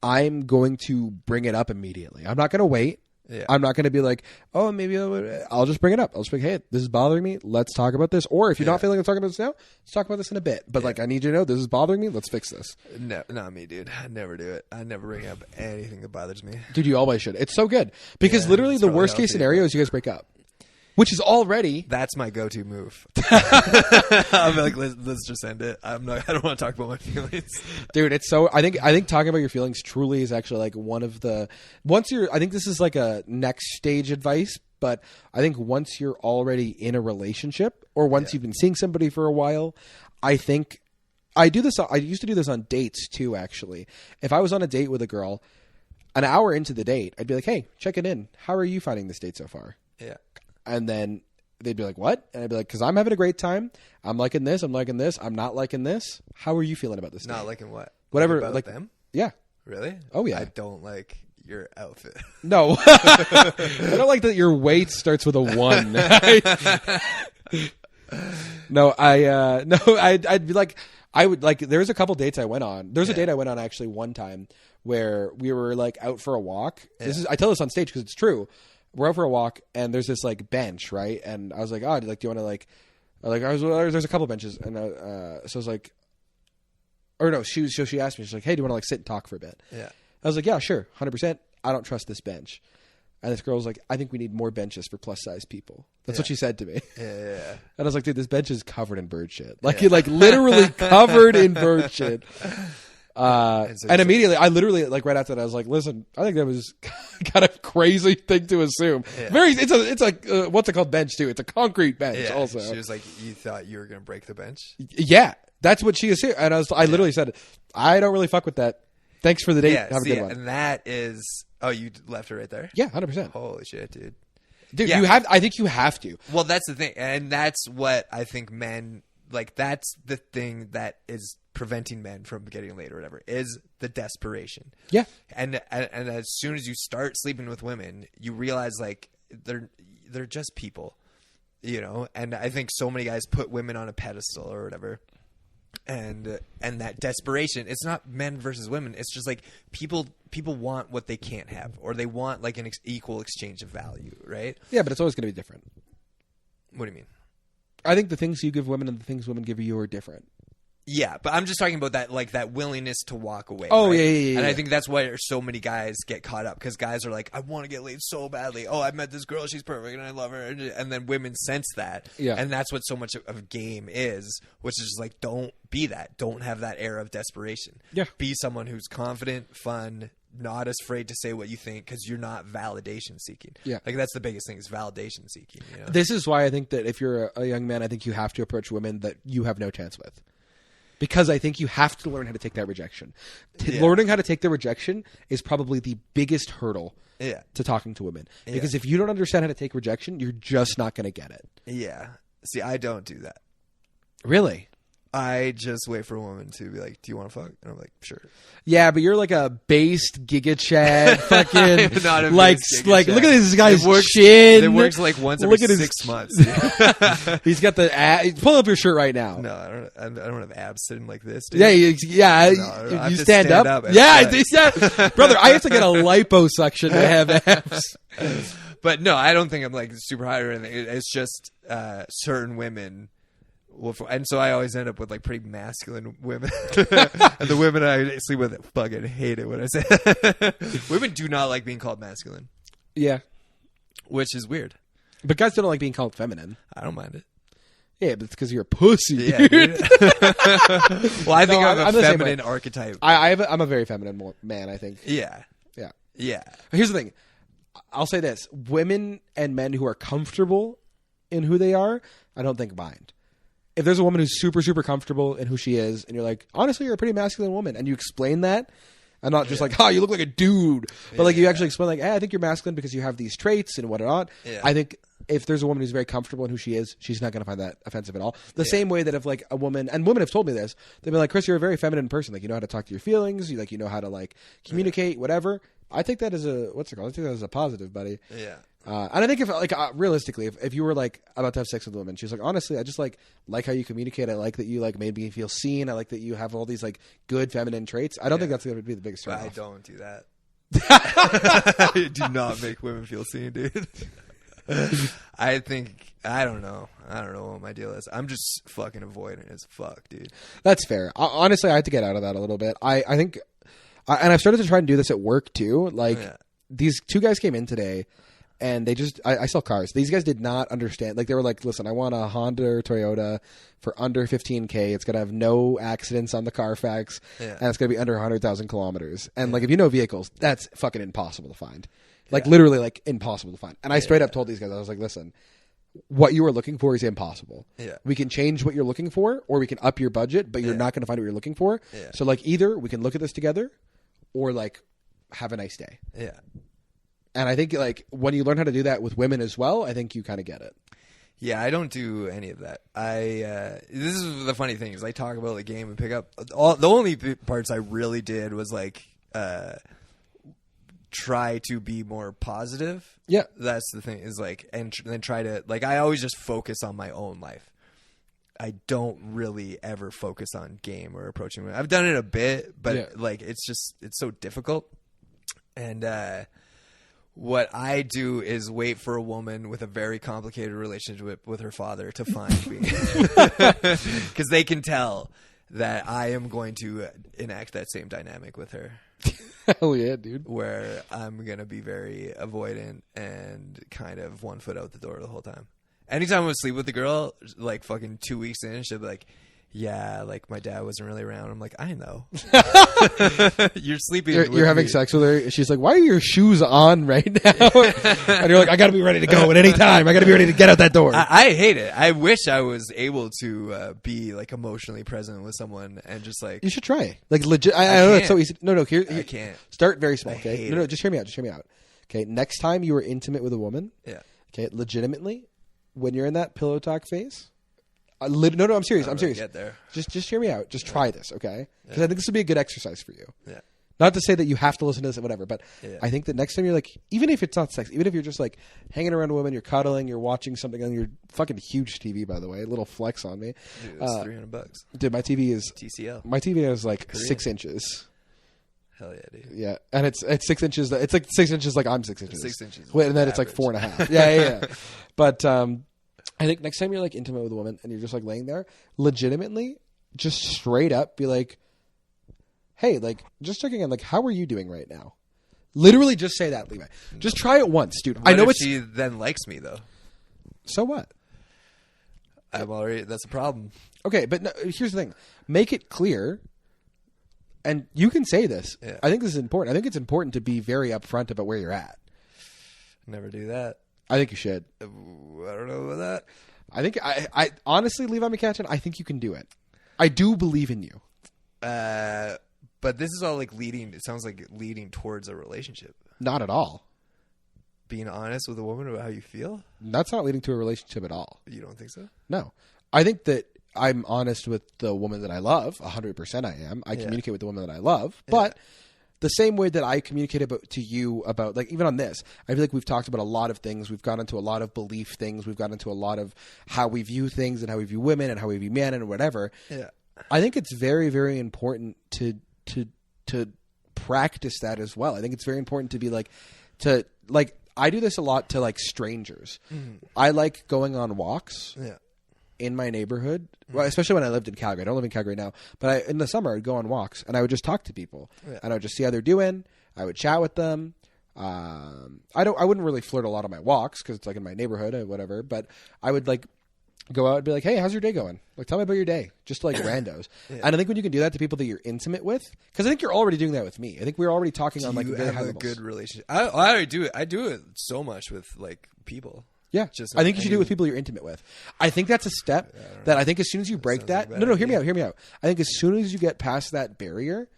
I'm going to bring it up immediately. I'm not going to wait. Yeah. I'm not going to be like, oh, maybe I'll just bring it up. I'll just be like, hey, this is bothering me. Let's talk about this. Or if you're not feeling like talking about this now, let's talk about this in a bit. But like, I need you to know this is bothering me. Let's fix this. No, not me, dude. I never do it. I never bring up anything that bothers me. Dude, you always should. It's so good. Because literally the worst case scenario is you guys break up. Which is already... That's my go-to move. I'm like, let's just end it. I don't want to talk about my feelings. Dude, it's so... I think talking about your feelings truly is actually like one of the... I think this is like a next stage advice, but I think once you're already in a relationship or once you've been seeing somebody for a while, I think... I used to do this on dates too, actually. If I was on a date with a girl, an hour into the date, I'd be like, hey, check it in. How are you finding this date so far? Yeah. And then they'd be like, what? And I'd be like, because I'm having a great time. I'm liking this. I'm liking this. I'm not liking this. How are you feeling about this? Not liking what? Whatever. About like them? Yeah. Really? Oh, yeah. I don't like your outfit. No. I don't like that your weight starts with a 1. No, I'd be like, I would like. There's a couple dates I went on. There's a date I went on actually one time where we were like out for a walk. I tell this on stage because it's true. We're out for a walk and there's this like bench, right? And I was like, oh, like, do you want to like there's a couple benches, and so I was like, or no, she asked me, she's like, hey, do you want to like sit and talk for a bit? Yeah. I was like, yeah, sure, 100%. I don't trust this bench. And this girl was like, I think we need more benches for plus size people. That's what she said to me. Yeah. And I was like, dude, this bench is covered in bird shit. Like, like literally covered in bird shit. And immediately, I literally, like right after that, I was like, listen, I think that was kind of crazy thing to assume. Yeah. It's a what's it called, bench too? It's a concrete bench also. She was like, you thought you were going to break the bench? Yeah. That's what she assumed. And I literally said, I don't really fuck with that. Thanks for the date. Have a good one. And that is, oh, you left it right there? Yeah, 100%. Holy shit, dude. Dude, I think you have to. Well, that's the thing. And that's what I think men, like, that's the thing that is preventing men from getting laid or whatever, is the desperation. Yeah. And as soon as you start sleeping with women, you realize, like, they're just people, you know? And I think so many guys put women on a pedestal or whatever. And that desperation, it's not men versus women. It's just like people want what they can't have, or they want like an equal exchange of value, right? Yeah, but it's always going to be different. What do you mean? I think the things you give women and the things women give you are different. Yeah, but I'm just talking about that, like that willingness to walk away. Oh, right? yeah. And I think that's why so many guys get caught up, because guys are like, I want to get laid so badly. Oh, I met this girl, she's perfect, and I love her. And then women sense that. Yeah. And that's what so much of a game is, which is just like, don't be that. Don't have that air of desperation. Yeah. Be someone who's confident, fun, not as afraid to say what you think, because you're not validation seeking. Yeah. Like, that's the biggest thing, is validation seeking. You know? This is why I think that if you're a young man, I think you have to approach women that you have no chance with. Because I think you have to learn how to take that rejection. Learning how to take the rejection is probably the biggest hurdle to talking to women. Because if you don't understand how to take rejection, you're just not going to get it. Yeah. See, I don't do that. Really? I just wait for a woman to be like, do you want to fuck? And I'm like, sure. Yeah, but you're like a based Giga Chad fucking not a like Chad. Look at this guy's chin. It works like once every 6 months. He's got the ab. Pull up your shirt right now. No, I don't have abs sitting like this, dude. Yeah. No, if you stand up yeah, brother, I have to get a liposuction to have abs. But no, I don't think I'm like super high or anything. It's just certain women. And so I always end up with like pretty masculine women. And the women I sleep with fucking hate it when I say women do not like being called masculine. Yeah. Which is weird. But guys don't like being called feminine. I don't mind it. Yeah, but it's because you're a pussy. Yeah, dude. Well, I think I'm a feminine archetype. I'm a very feminine man, I think. Yeah. Here's the thing. I'll say this. Women and men who are comfortable in who they are, I don't think mind. If there's a woman who's super, super comfortable in who she is, and you're like, honestly, you're a pretty masculine woman, and you explain that, and not just like, oh, you look like a dude, but like you actually explain like, hey, I think you're masculine because you have these traits and whatnot. Yeah. I think if there's a woman who's very comfortable in who she is, she's not going to find that offensive at all. The same way that if like a woman, and women have told me this, they've been like, Chris, you're a very feminine person. Like, you know how to talk to your feelings. You know how to like communicate, whatever. I think that is I think that is a positive, buddy. Yeah. And I think if like realistically, if you were like about to have sex with a woman, she's like, honestly, I just like how you communicate. I like that you like made me feel seen. I like that you have all these like good feminine traits. I don't think that's going to be the biggest turn off. I don't do that. I do not make women feel seen, dude. I don't know what my deal is. I'm just fucking avoidant as fuck, dude. That's fair. Honestly, I had to get out of that a little bit. I think, and I've started to try and do this at work too. Like these two guys came in today. And they just, I sell cars. These guys did not understand. Like, they were like, listen, I want a Honda or Toyota for under $15K. It's going to have no accidents on the Carfax. Yeah. And it's going to be under 100,000 kilometers. And, like, if you know vehicles, that's fucking impossible to find. Like, literally, like, impossible to find. And I straight up told these guys, I was like, listen, what you are looking for is impossible. Yeah. We can change what you're looking for, or we can up your budget, but you're not going to find what you're looking for. Yeah. So, like, either we can look at this together, or, like, have a nice day. Yeah. And I think, like, when you learn how to do that with women as well, I think you kind of get it. Yeah, I don't do any of that. This is the funny thing is I talk about the game and pick up the only parts I really did was like try to be more positive. Yeah, that's the thing is like and then try to like I always just focus on my own life. I don't really ever focus on game or approaching women. I've done it a bit, but like it's so difficult. And what I do is wait for a woman with a very complicated relationship with her father to find me, because they can tell that I am going to enact that same dynamic with her. Hell yeah, dude. Where I'm going to be very avoidant and kind of 1 foot out the door the whole time. Anytime I would sleep with a girl, like fucking 2 weeks in, she'd be like, yeah, like my dad wasn't really around. I'm like, I know. You're sleeping. You're having sex with her. She's like, why are your shoes on right now? And you're like, I got to be ready to go at any time. I got to be ready to get out that door. I hate it. I wish I was able to be like emotionally present with someone and just like. You should try it. Like legit. I know it's so easy. No. Here, I can't. Start very small. Okay. No. Just hear me out. Okay. Next time you are intimate with a woman. Yeah. Okay. Legitimately, when you're in that pillow talk phase. No, I'm serious. Get there. Just hear me out. Just try this, okay? Because I think this would be a good exercise for you. Yeah. Not to say that you have to listen to this or whatever, but I think that next time you're like, even if it's not sex, even if you're just like hanging around a woman, you're cuddling, you're watching something on your fucking huge TV, by the way, a little flex on me. Dude, that's $300. Dude, my TV is TCL. My TV is like Korean. 6 inches. Hell yeah, dude. Yeah, and it's 6 inches. It's like 6 inches, like I'm 6 inches. 6 inches. Wait, and then it's like 4.5. Yeah. But I think next time you're like intimate with a woman and you're just like laying there, legitimately, just straight up be like, hey, like just checking in, like how are you doing right now? Literally just say that, Levi. Just try it once, dude. What I know if she then likes me though? So what? That's a problem. Okay, but no, here's the thing. Make it clear, and you can say this. Yeah. I think this is important. I think it's important to be very upfront about where you're at. Never do that. I think you should. I don't know about that. I think I honestly, Levi McCatchin, I think you can do it. I do believe in you. But this is all like leading. It sounds like leading towards a relationship. Not at all. Being honest with a woman about how you feel. That's not leading to a relationship at all. You don't think so? No, I think that I'm honest with the woman that I love. 100% I am. I communicate with the woman that I love, but. The same way that I communicate to you about, like, even on this, I feel like we've talked about a lot of things. We've gone into a lot of belief things. We've gone into a lot of how we view things and how we view women and how we view men and whatever. Yeah. I think it's very, very important to practice that as well. I think it's very important to be I do this a lot to like strangers. Mm-hmm. I like going on walks. Yeah. In my neighborhood, well, especially when I lived in Calgary. I don't live in Calgary now, but in the summer I'd go on walks and I would just talk to people and I would just see how they're doing. I would chat with them. I wouldn't really flirt a lot on my walks because it's like in my neighborhood or whatever, but I would like go out and be like, hey, how's your day going? Like, tell me about your day. Just like randos. And I think when you can do that to people that you're intimate with, because I think you're already doing that with me. I think we're already talking on like very high levels. Good relationship. I already do it. I do it so much with like people. Yeah, I think you should do it with people you're intimate with. I think that's a step that I think as soon as you break that... No, hear me out. I think as soon as you get past that barrier,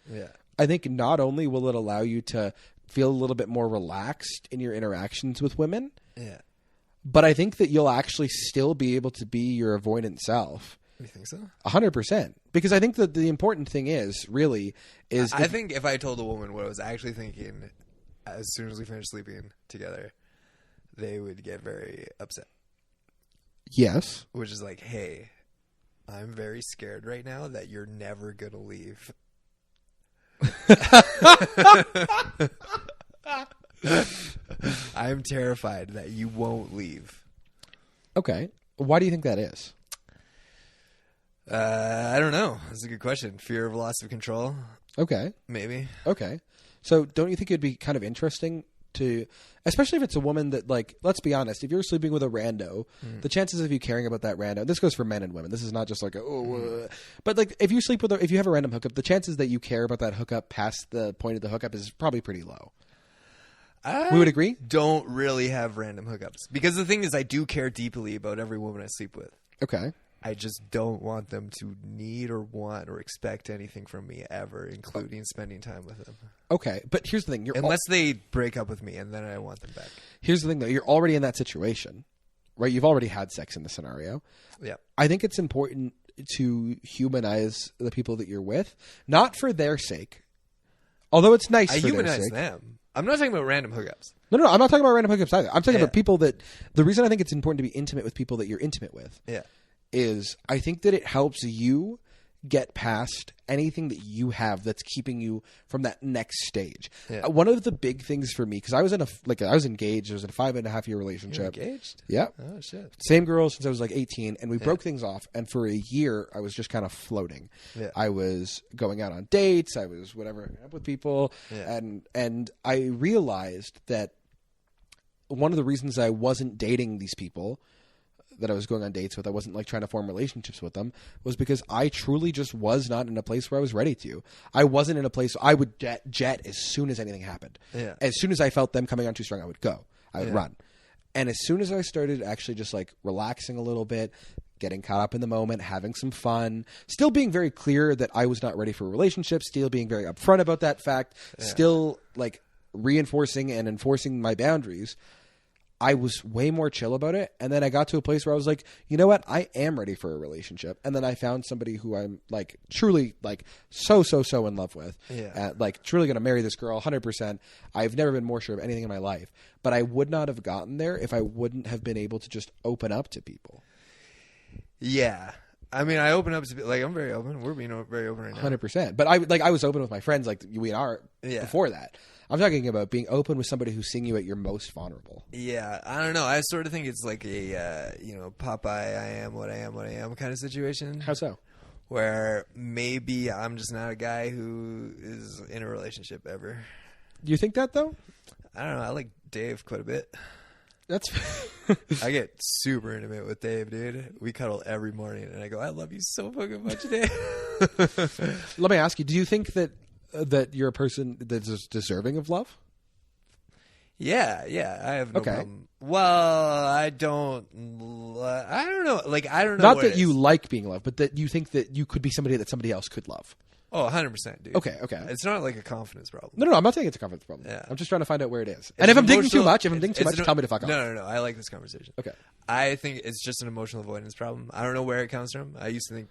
I think not only will it allow you to feel a little bit more relaxed in your interactions with women, but I think that you'll actually still be able to be your avoidant self. You think so? 100%. Because I think that the important thing is, really, is... I think if I told a woman what I was actually thinking as soon as we finished sleeping together... they would get very upset. Yes. Which is like, hey, I'm very scared right now that you're never going to leave. I'm terrified that you won't leave. Okay. Why do you think that is? I don't know. That's a good question. Fear of loss of control. Okay. Maybe. Okay. So don't you think it'd be kind of interesting to, especially if it's a woman that, like, let's be honest, if you're sleeping with a rando, the chances of you caring about that rando, this goes for men and women, this is not just like but like if you sleep with if you have a random hookup, the chances that you care about that hookup past the point of the hookup is probably pretty low. We would agree? Don't really have random hookups because the thing is I do care deeply about every woman I sleep with. Okay. I just don't want them to need or want or expect anything from me ever, including spending time with them. Okay, but here's the thing. Unless they break up with me and then I want them back. Here's the thing, though. You're already in that situation, right? You've already had sex in the scenario. Yeah. I think it's important to humanize the people that you're with, not for their sake, although it's nice for their sake. I humanize them. I'm not talking about random hookups. No, I'm not talking about random hookups either. I'm talking about people that... The reason I think it's important to be intimate with people that you're intimate with... is I think that it helps you get past anything that you have that's keeping you from that next stage. Yeah. One of the big things for me, because I was I was engaged. I was in a 5.5-year relationship. You're engaged? Yeah. Oh shit. Same girl since I was like 18, and we broke things off. And for a year, I was just kind of floating. Yeah. I was going out on dates. I was hooking up with people, and I realized that one of the reasons I wasn't dating these people that I was going on dates with, I wasn't like trying to form relationships with them, was because I truly just was not in a place where I was ready to. I wasn't in a place I would jet as soon as anything happened. Yeah. As soon as I felt them coming on too strong, I would go. I would run. And as soon as I started actually just like relaxing a little bit, getting caught up in the moment, having some fun, still being very clear that I was not ready for a relationship, still being very upfront about that fact, still like reinforcing and enforcing my boundaries, I was way more chill about it. And then I got to a place where I was like, you know what? I am ready for a relationship. And then I found somebody who I'm like truly like so in love with. Yeah. Like truly going to marry this girl 100%. I've never been more sure of anything in my life. But I would not have gotten there if I wouldn't have been able to just open up to people. Yeah. I mean, I open up to like I'm very open. We're being very open right now. 100%. But I was open with my friends like we are before that. I'm talking about being open with somebody who's seeing you at your most vulnerable. Yeah, I don't know. I sort of think it's like a Popeye, I am what I am kind of situation. How so? Where maybe I'm just not a guy who is in a relationship ever. Do you think that though? I don't know. I like Dave quite a bit. That's. I get super intimate with Dave, dude. We cuddle every morning, and I go, "I love you so fucking much, Dave." Let me ask you: do you think that you're a person that's deserving of love? Yeah, I have no problem. Well, I don't know. Like, I don't know. Not that you like being loved, but that you think that you could be somebody that somebody else could love. Oh, 100%, dude. Okay. It's not like a confidence problem. No, I'm not saying it's a confidence problem. Yeah. I'm just trying to find out where it is. And if I'm digging too much, tell me to fuck off. No. I like this conversation. Okay. I think it's just an emotional avoidance problem. I don't know where it comes from. I used to think,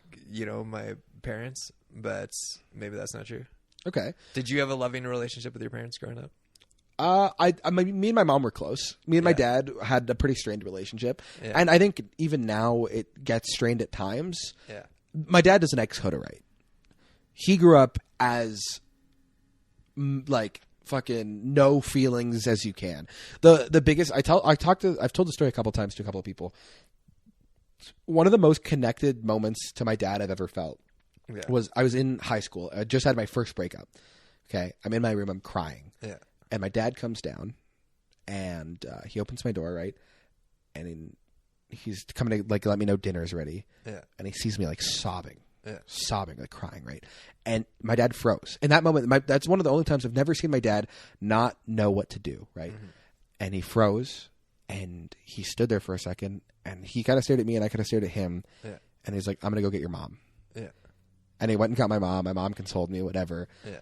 my parents, but maybe that's not true. Okay. Did you have a loving relationship with your parents growing up? Me and my mom were close. Me and my dad had a pretty strained relationship. Yeah. And I think even now it gets strained at times. Yeah. My dad does an ex-Hutterite. He grew up as like fucking no feelings as you can. The biggest I've told the story a couple times to a couple of people. One of the most connected moments to my dad I've ever felt was I was in high school. I just had my first breakup. Okay, I'm in my room. I'm crying. Yeah, and my dad comes down, and he opens my door, right, and he's coming to like let me know dinner's ready. Yeah, and he sees me like sobbing. Yeah. Sobbing, like crying, right? And my dad froze. In that moment, that's one of the only times I've never seen my dad not know what to do, right? Mm-hmm. And he froze, and he stood there for a second, and he kind of stared at me, and I kind of stared at him. Yeah. And he's like, I'm going to go get your mom. Yeah. And he went and got my mom. My mom consoled me, whatever. Yeah.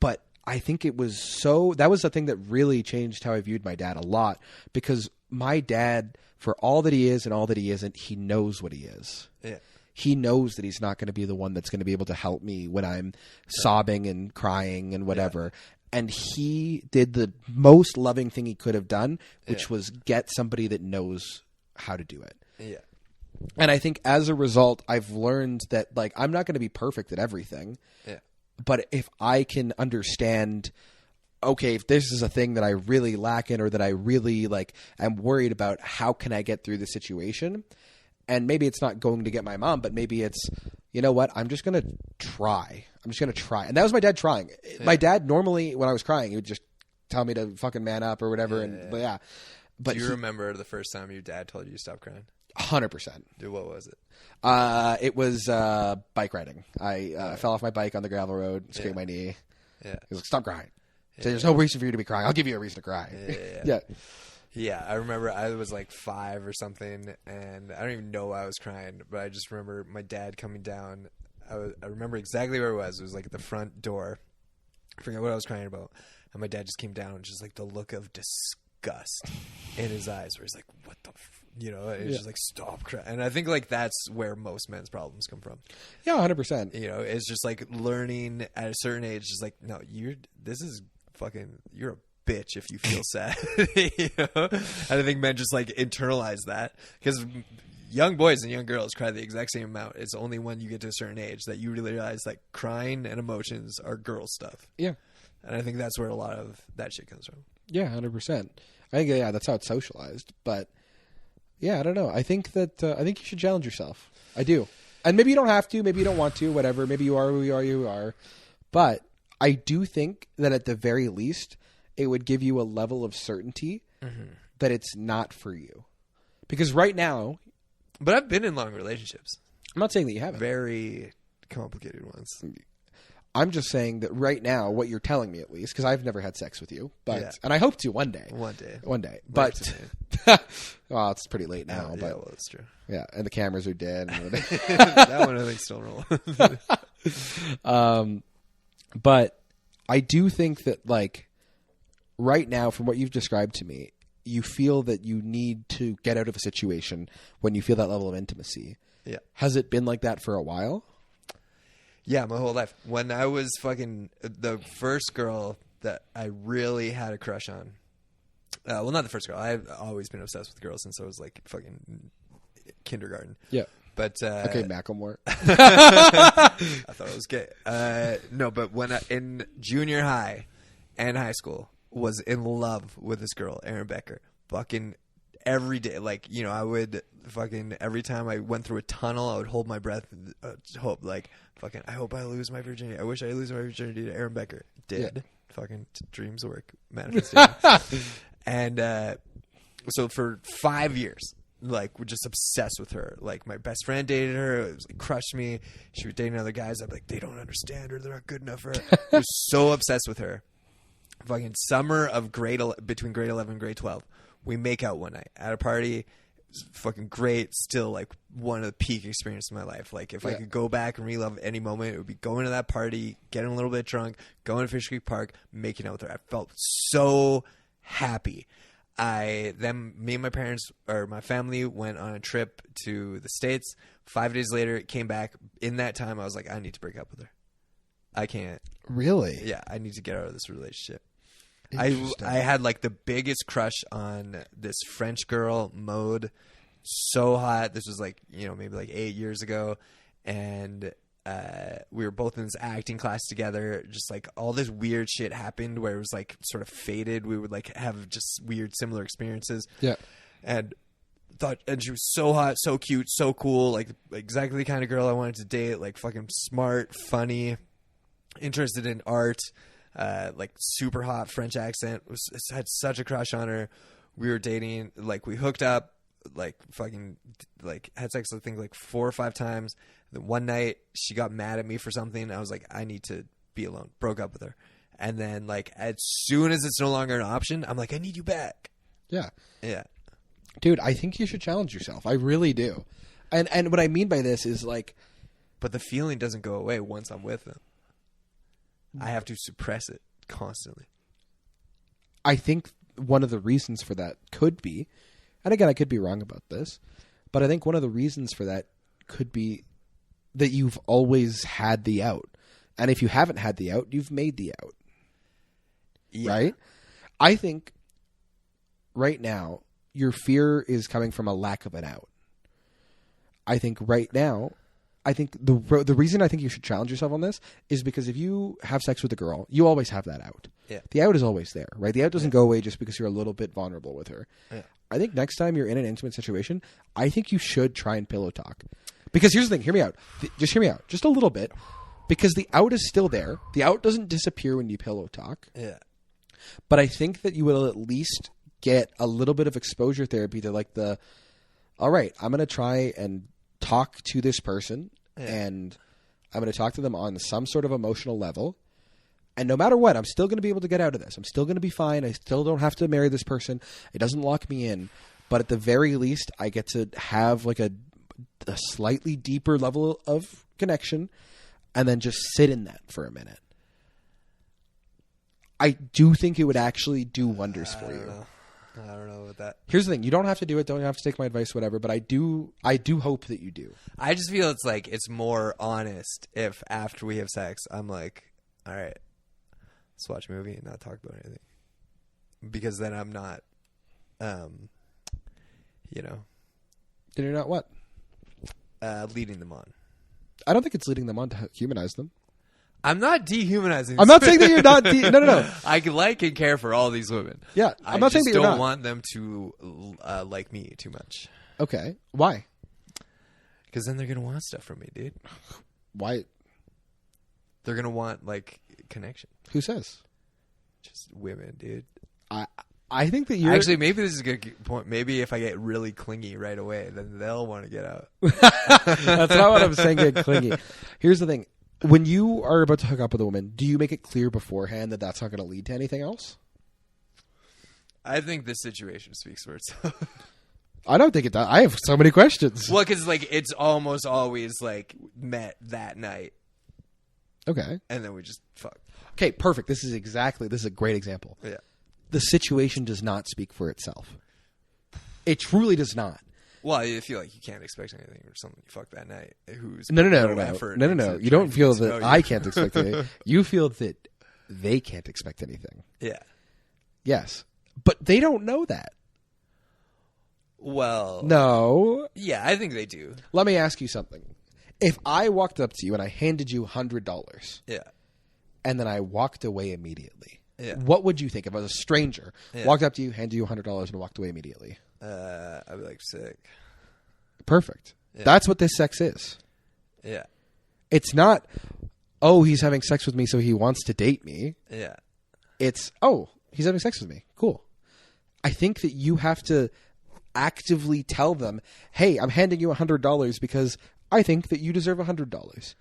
But I think it was that was the thing that really changed how I viewed my dad a lot, because my dad, for all that he is and all that he isn't, he knows what he is. Yeah. He knows that he's not going to be the one that's going to be able to help me when I'm sobbing and crying and whatever. Yeah. And he did the most loving thing he could have done, which was get somebody that knows how to do it. Yeah. And I think as a result, I've learned that like I'm not going to be perfect at everything. Yeah. But if I can understand, okay, if this is a thing that I really lack in or that I really like, I'm worried about, how can I get through the situation? And maybe it's not going to get my mom, but maybe it's, you know what? I'm just going to try. And that was my dad trying. Yeah. My dad normally, when I was crying, he would just tell me to fucking man up or whatever. But do you remember the first time your dad told you to stop crying? 100%. Dude, what was it? It was bike riding. I fell off my bike on the gravel road, scraped my knee. Yeah. He was like, stop crying. Yeah. So there's no reason for you to be crying. I'll give you a reason to cry. Yeah. Yeah, I remember I was like 5 or something, and I don't even know why I was crying, but I just remember my dad coming down. I remember exactly where it was. It was like at the front door. I forget what I was crying about. And my dad just came down, and just like the look of disgust in his eyes, where he's like, what the it's just like, stop crying. And I think like that's where most men's problems come from. Yeah, 100%. It's just like learning at a certain age, just like, no, you're a bitch if you feel sad. And I think men just like internalize that, because young boys and young girls cry the exact same amount. It's only when you get to a certain age that you really realize that crying and emotions are girl stuff. Yeah. And I think that's where a lot of that shit comes from. Yeah, 100%. I think, yeah, that's how it's socialized. But, yeah, I don't know. I think that I think you should challenge yourself. I do. And maybe you don't have to. Maybe you don't want to. Whatever. Maybe you are who you are. But I do think that at the very least, it would give you a level of certainty that it's not for you. Because right now... But I've been in long relationships. I'm not saying that you haven't. Very complicated ones. I'm just saying that right now, what you're telling me at least, because I've never had sex with you, but and I hope to one day. One day. But, well, it's pretty late now. Yeah, well, it's true. Yeah, and the cameras are dead. That one I think still roll. But I do think that, like, right now, from what you've described to me, you feel that you need to get out of a situation when you feel that level of intimacy. Yeah. Has it been like that for a while? Yeah, my whole life. When I was the first girl that I really had a crush on. Well, not the first girl. I've always been obsessed with girls since I was like fucking kindergarten. Yeah. But okay, Macklemore. I thought it was gay. No, but when in junior high and high school, was in love with this girl, Erin Becker. Fucking every day, like, you know, I would fucking every time I went through a tunnel, I would hold my breath, hope like fucking. I hope I lose my virginity. I wish I lose my virginity to Erin Becker. Did fucking dreams work? Manifestation. And so for 5 years. Like, we're just obsessed with her. Like, my best friend dated her. It was like, crushed me. She was dating other guys. I'd be like, they don't understand her. They're not good enough for her. I was so obsessed with her. Fucking summer of between grade 11 and grade 12. We make out one night at a party. It was fucking great. Still, like, one of the peak experiences of my life. Like, if I could go back and relive any moment, it would be going to that party, getting a little bit drunk, going to Fish Creek Park, making out with her. I felt so happy. Me and my parents or my family went on a trip to the States. 5 days later, it came back. In that time, I was like, I need to break up with her. I can't. Really? Yeah, I need to get out of this relationship. I had like the biggest crush on this French girl, Maude. So hot. This was like, you know, maybe like 8 years ago. And we were both in this acting class together. Just like all this weird shit happened where it was like sort of faded. We would like have just weird similar experiences. Yeah. And she was so hot, so cute, so cool. Like exactly the kind of girl I wanted to date. Like fucking smart, funny, interested in art. Like super hot French accent. Had such a crush on her. We were dating. Like we hooked up. Like fucking like had sex I think like 4 or 5 times. Then one night she got mad at me for something. I was like, I need to be alone. Broke up with her. And then like as soon as it's no longer an option, I'm like, I need you back. Yeah. Yeah. Dude, I think you should challenge yourself. I really do. And what I mean by this is like, but the feeling doesn't go away once I'm with them. I have to suppress it constantly. I think one of the reasons for that could be, and again, I could be wrong about this, but I think one of the reasons for that could be that you've always had the out. And if you haven't had the out, you've made the out. Yeah. Right? I think right now, your fear is coming from a lack of an out. I think right now, the reason I think you should challenge yourself on this is because if you have sex with a girl, you always have that out. Yeah. The out is always there, right? The out doesn't go away just because you're a little bit vulnerable with her. Yeah. I think next time you're in an intimate situation, I think you should try and pillow talk. Because here's the thing, hear me out. Just hear me out. Just a little bit. Because the out is still there. The out doesn't disappear when you pillow talk. Yeah. But I think that you will at least get a little bit of exposure therapy to like all right, I'm going to try and talk to this person and I'm going to talk to them on some sort of emotional level. And no matter what, I'm still going to be able to get out of this. I'm still going to be fine. I still don't have to marry this person. It doesn't lock me in. But at the very least, I get to have like a slightly deeper level of connection and then just sit in that for a minute. I do think it would actually do wonders for you. I don't know about that. Here's the thing. You don't have to do it. Don't have to take my advice, whatever. But I do hope that you do. I just feel it's like it's more honest if after we have sex, I'm like, all right, let's watch a movie and not talk about anything. Because then I'm not, you know. Then you're not what? leading them on. I don't think it's leading them on to humanize them. I'm not dehumanizing. I'm not saying that you're not. No. I like and care for all these women. Yeah, I'm not saying that you're not. I don't want them to like me too much. Okay, why? Because then they're gonna want stuff from me, dude. Why? They're gonna want like connection. Who says? Just women, dude. I think that you're actually. Maybe this is a good point. Maybe if I get really clingy right away, then they'll want to get out. That's not what I'm saying. Get clingy. Here's the thing. When you are about to hook up with a woman, do you make it clear beforehand that that's not going to lead to anything else? I think this situation speaks for itself. I don't think it does. I have so many questions. Well, because like it's almost always like met that night. Okay. And then we just fuck. Okay, perfect. This is a great example. Yeah. The situation does not speak for itself. It truly does not. Well, I feel like you can't expect anything or something you fuck that night. Who's No. You don't feel that I can't expect anything. You feel that they can't expect anything. Yeah. Yes. But they don't know that. Well. No. Yeah, I think they do. Let me ask you something. If I walked up to you and I handed you $100. Yeah. And then I walked away immediately. Yeah. What would you think if I was a stranger, walked up to you, handed you $100 and walked away immediately? I'd be like, sick. Perfect. Yeah. That's what this sex is. Yeah. It's not, oh, he's having sex with me so he wants to date me. Yeah. It's, oh, he's having sex with me. Cool. I think that you have to actively tell them, hey, I'm handing you $100 because I think that you deserve $100.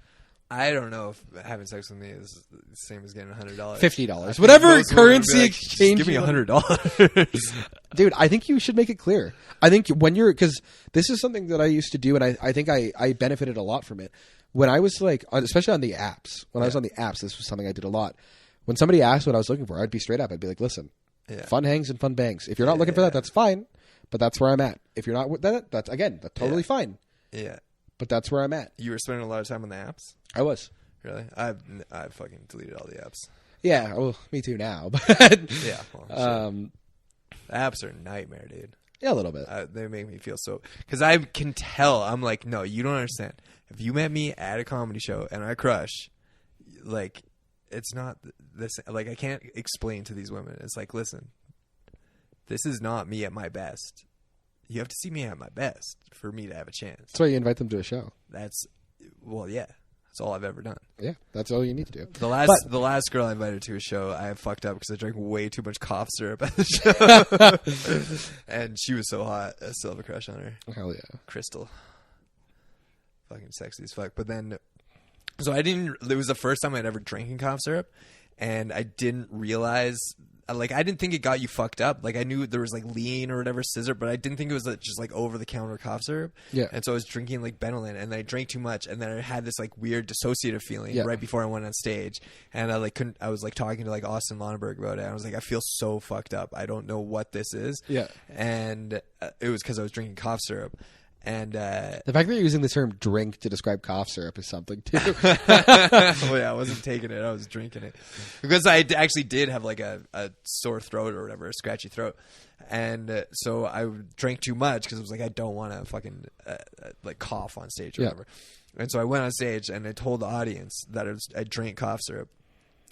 I don't know if having sex with me is the same as getting $100. $50. Whatever currency exchange. Give me $100. Dude, I think you should make it clear. I think when you're, because this is something that I used to do, and I think I benefited a lot from it. When I was like, especially on the apps, when I was on the apps, this was something I did a lot. When somebody asked what I was looking for, I'd be straight up. I'd be like, listen, fun hangs and fun bangs. If you're not looking for that, that's fine. But that's where I'm at. If you're not with that, that's totally fine. Yeah. But that's where I'm at. You were spending a lot of time on the apps? I was. Really? I've fucking deleted all the apps. Yeah, well, me too now. But yeah. Well, apps are a nightmare, dude. Yeah, a little bit. They make me feel so... Because I can tell. I'm like, no, you don't understand. If you met me at a comedy show and I crush, like, it's not this... Like, I can't explain to these women. It's like, listen, this is not me at my best. You have to see me at my best for me to have a chance. That's why you invite them to a show. Well, yeah. That's all I've ever done. Yeah, that's all you need to do. The last girl I invited to a show, I fucked up because I drank way too much cough syrup at the show. And she was so hot. I still have a crush on her. Hell yeah. Crystal. Fucking sexy as fuck. But then, so it was the first time I'd ever drinking cough syrup. And I didn't realize... Like, I didn't think it got you fucked up. Like, I knew there was, like, lean or whatever scissor, but I didn't think it was just, like, over-the-counter cough syrup. Yeah. And so I was drinking, like, Benylin, and then I drank too much, and then I had this, like, weird dissociative feeling right before I went on stage. And I, like, I was, like, talking to, like, Austin Lauenberg about it, and I was like, I feel so fucked up. I don't know what this is. Yeah. And it was because I was drinking cough syrup. And the fact that you're using the term drink to describe cough syrup is something too. Well, yeah, I wasn't taking it. I was drinking it because I actually did have like a sore throat or whatever, a scratchy throat. And so I drank too much because I was like, I don't want to fucking like cough on stage or whatever. And so I went on stage and I told the audience that I drank cough syrup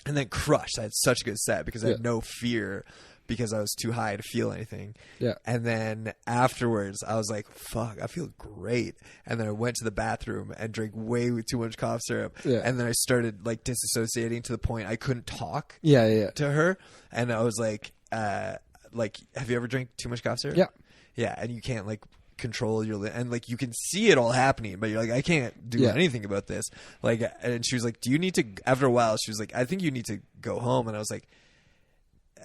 and then crushed. I had such a good set because I had no fear because I was too high to feel anything. Yeah. And then afterwards, I was like, fuck, I feel great. And then I went to the bathroom and drank way too much cough syrup. Yeah. And then I started like disassociating to the point I couldn't talk to her. And I was like, have you ever drank too much cough syrup? Yeah. Yeah. And you can't like control your and like you can see it all happening, but you're like, I can't do anything about this. Like, and she was like, do you need to, after a while, she was like, I think you need to go home. And I was like,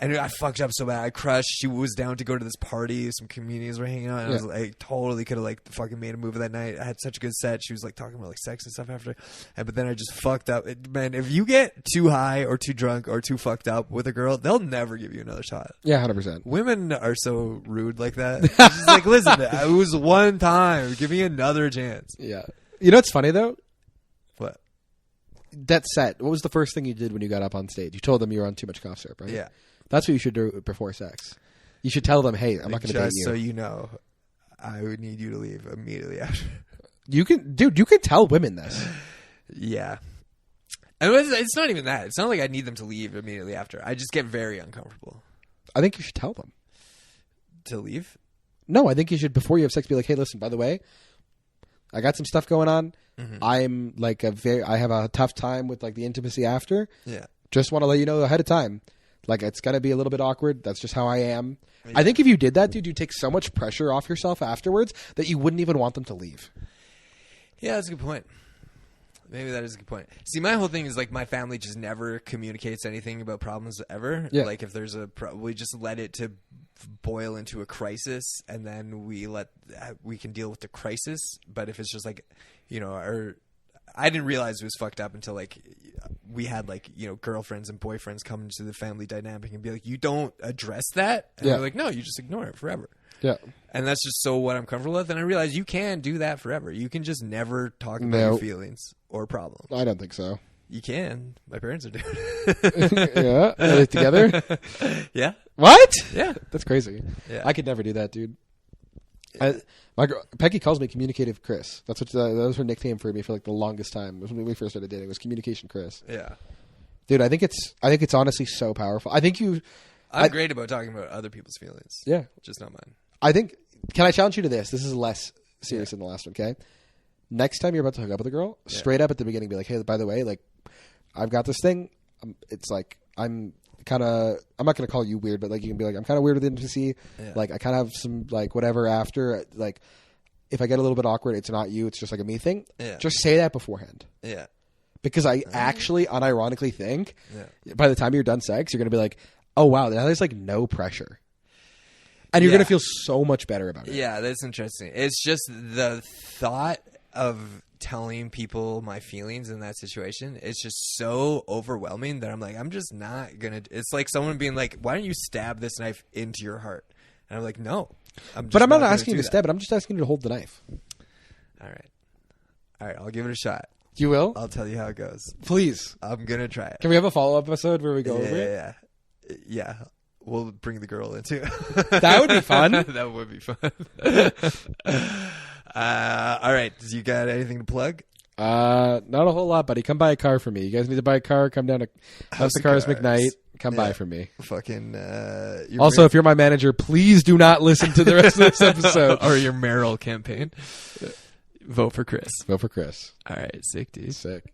and I fucked up so bad. I crushed. She was down to go to this party. Some comedians were hanging out. And I was like, totally could have like fucking made a move that night. I had such a good set. She was like talking about like sex and stuff after. But then I just fucked up. Man, if you get too high or too drunk or too fucked up with a girl, they'll never give you another shot. Yeah, 100%. Women are so rude like that. It's just like, listen, it was one time. Give me another chance. Yeah. You know what's funny though? What? That set. What was the first thing you did when you got up on stage? You told them you were on too much cough syrup, right? Yeah. That's what you should do before sex. You should tell them, hey, I'm not going to date you. So you know, I would need you to leave immediately after. You can tell women this. Yeah. And it's not even that. It's not like I need them to leave immediately after. I just get very uncomfortable. I think you should tell them. To leave? No, I think you should, before you have sex, be like, hey, listen, by the way, I got some stuff going on. Mm-hmm. I'm like I have a tough time with like the intimacy after. Yeah. Just want to let you know ahead of time. Like, it's going to be a little bit awkward. That's just how I am. Yeah. I think if you did that, dude, you'd take so much pressure off yourself afterwards that you wouldn't even want them to leave. Yeah, that's a good point. Maybe that is a good point. See, my whole thing is like my family just never communicates anything about problems ever. Yeah. Like if there's we just let it to boil into a crisis, and then we can deal with the crisis. But if it's just like, I didn't realize it was fucked up until like we had like, girlfriends and boyfriends come into the family dynamic and be like, you don't address that. And they're like, no, you just ignore it forever. Yeah. And that's just so what I'm comfortable with. And I realized you can do that forever. You can just never talk about your feelings or problems. I don't think so. You can. My parents are doing it. Yeah. Are they together? Yeah. What? Yeah. That's crazy. Yeah. I could never do that, dude. Peggy calls me Communicative Chris. That was her nickname for me for like the longest time. It was when we first started dating. It was Communication Chris. Yeah. Dude, I think it's honestly so powerful. I think I'm great about talking about other people's feelings. Yeah. Just not mine. Can I challenge you to this? This is less serious than the last one, okay? Next time you're about to hook up with a girl, straight up at the beginning, be like, hey, by the way, like, I've got this thing. It's like, I'm not going to call you weird, but like, you can be like, I'm kind of weird with intimacy. Yeah. Like, I kind of have some, like, whatever after. Like, if I get a little bit awkward, it's not you. It's just like a me thing. Yeah. Just say that beforehand. Yeah. Because I actually unironically think by the time you're done sex, you're going to be like, oh, wow, now there's like no pressure. And you're going to feel so much better about it. Yeah, that's interesting. It's just the thought of telling people my feelings in that situation. It's just so overwhelming that I'm like, I'm just not going to. It's like someone being like, why don't you stab this knife into your heart? And I'm like, no. I'm not asking you to stab it. I'm just asking you to hold the knife. All right. I'll give it a shot. You will? I'll tell you how it goes. Please. I'm going to try it. Can we have a follow-up episode where we go over it? Yeah. We'll bring the girl in too. That would be fun. That would be fun. All right. Do you got anything to plug? Not a whole lot, buddy. Come buy a car for me. You guys need to buy a car? Come down to House of Cars McKnight. Come buy for me. Fucking. Also, if you're my manager, please do not listen to the rest of this episode. Or your mayoral campaign. Vote for Chris. Vote for Chris. All right. Sick, dude. Sick.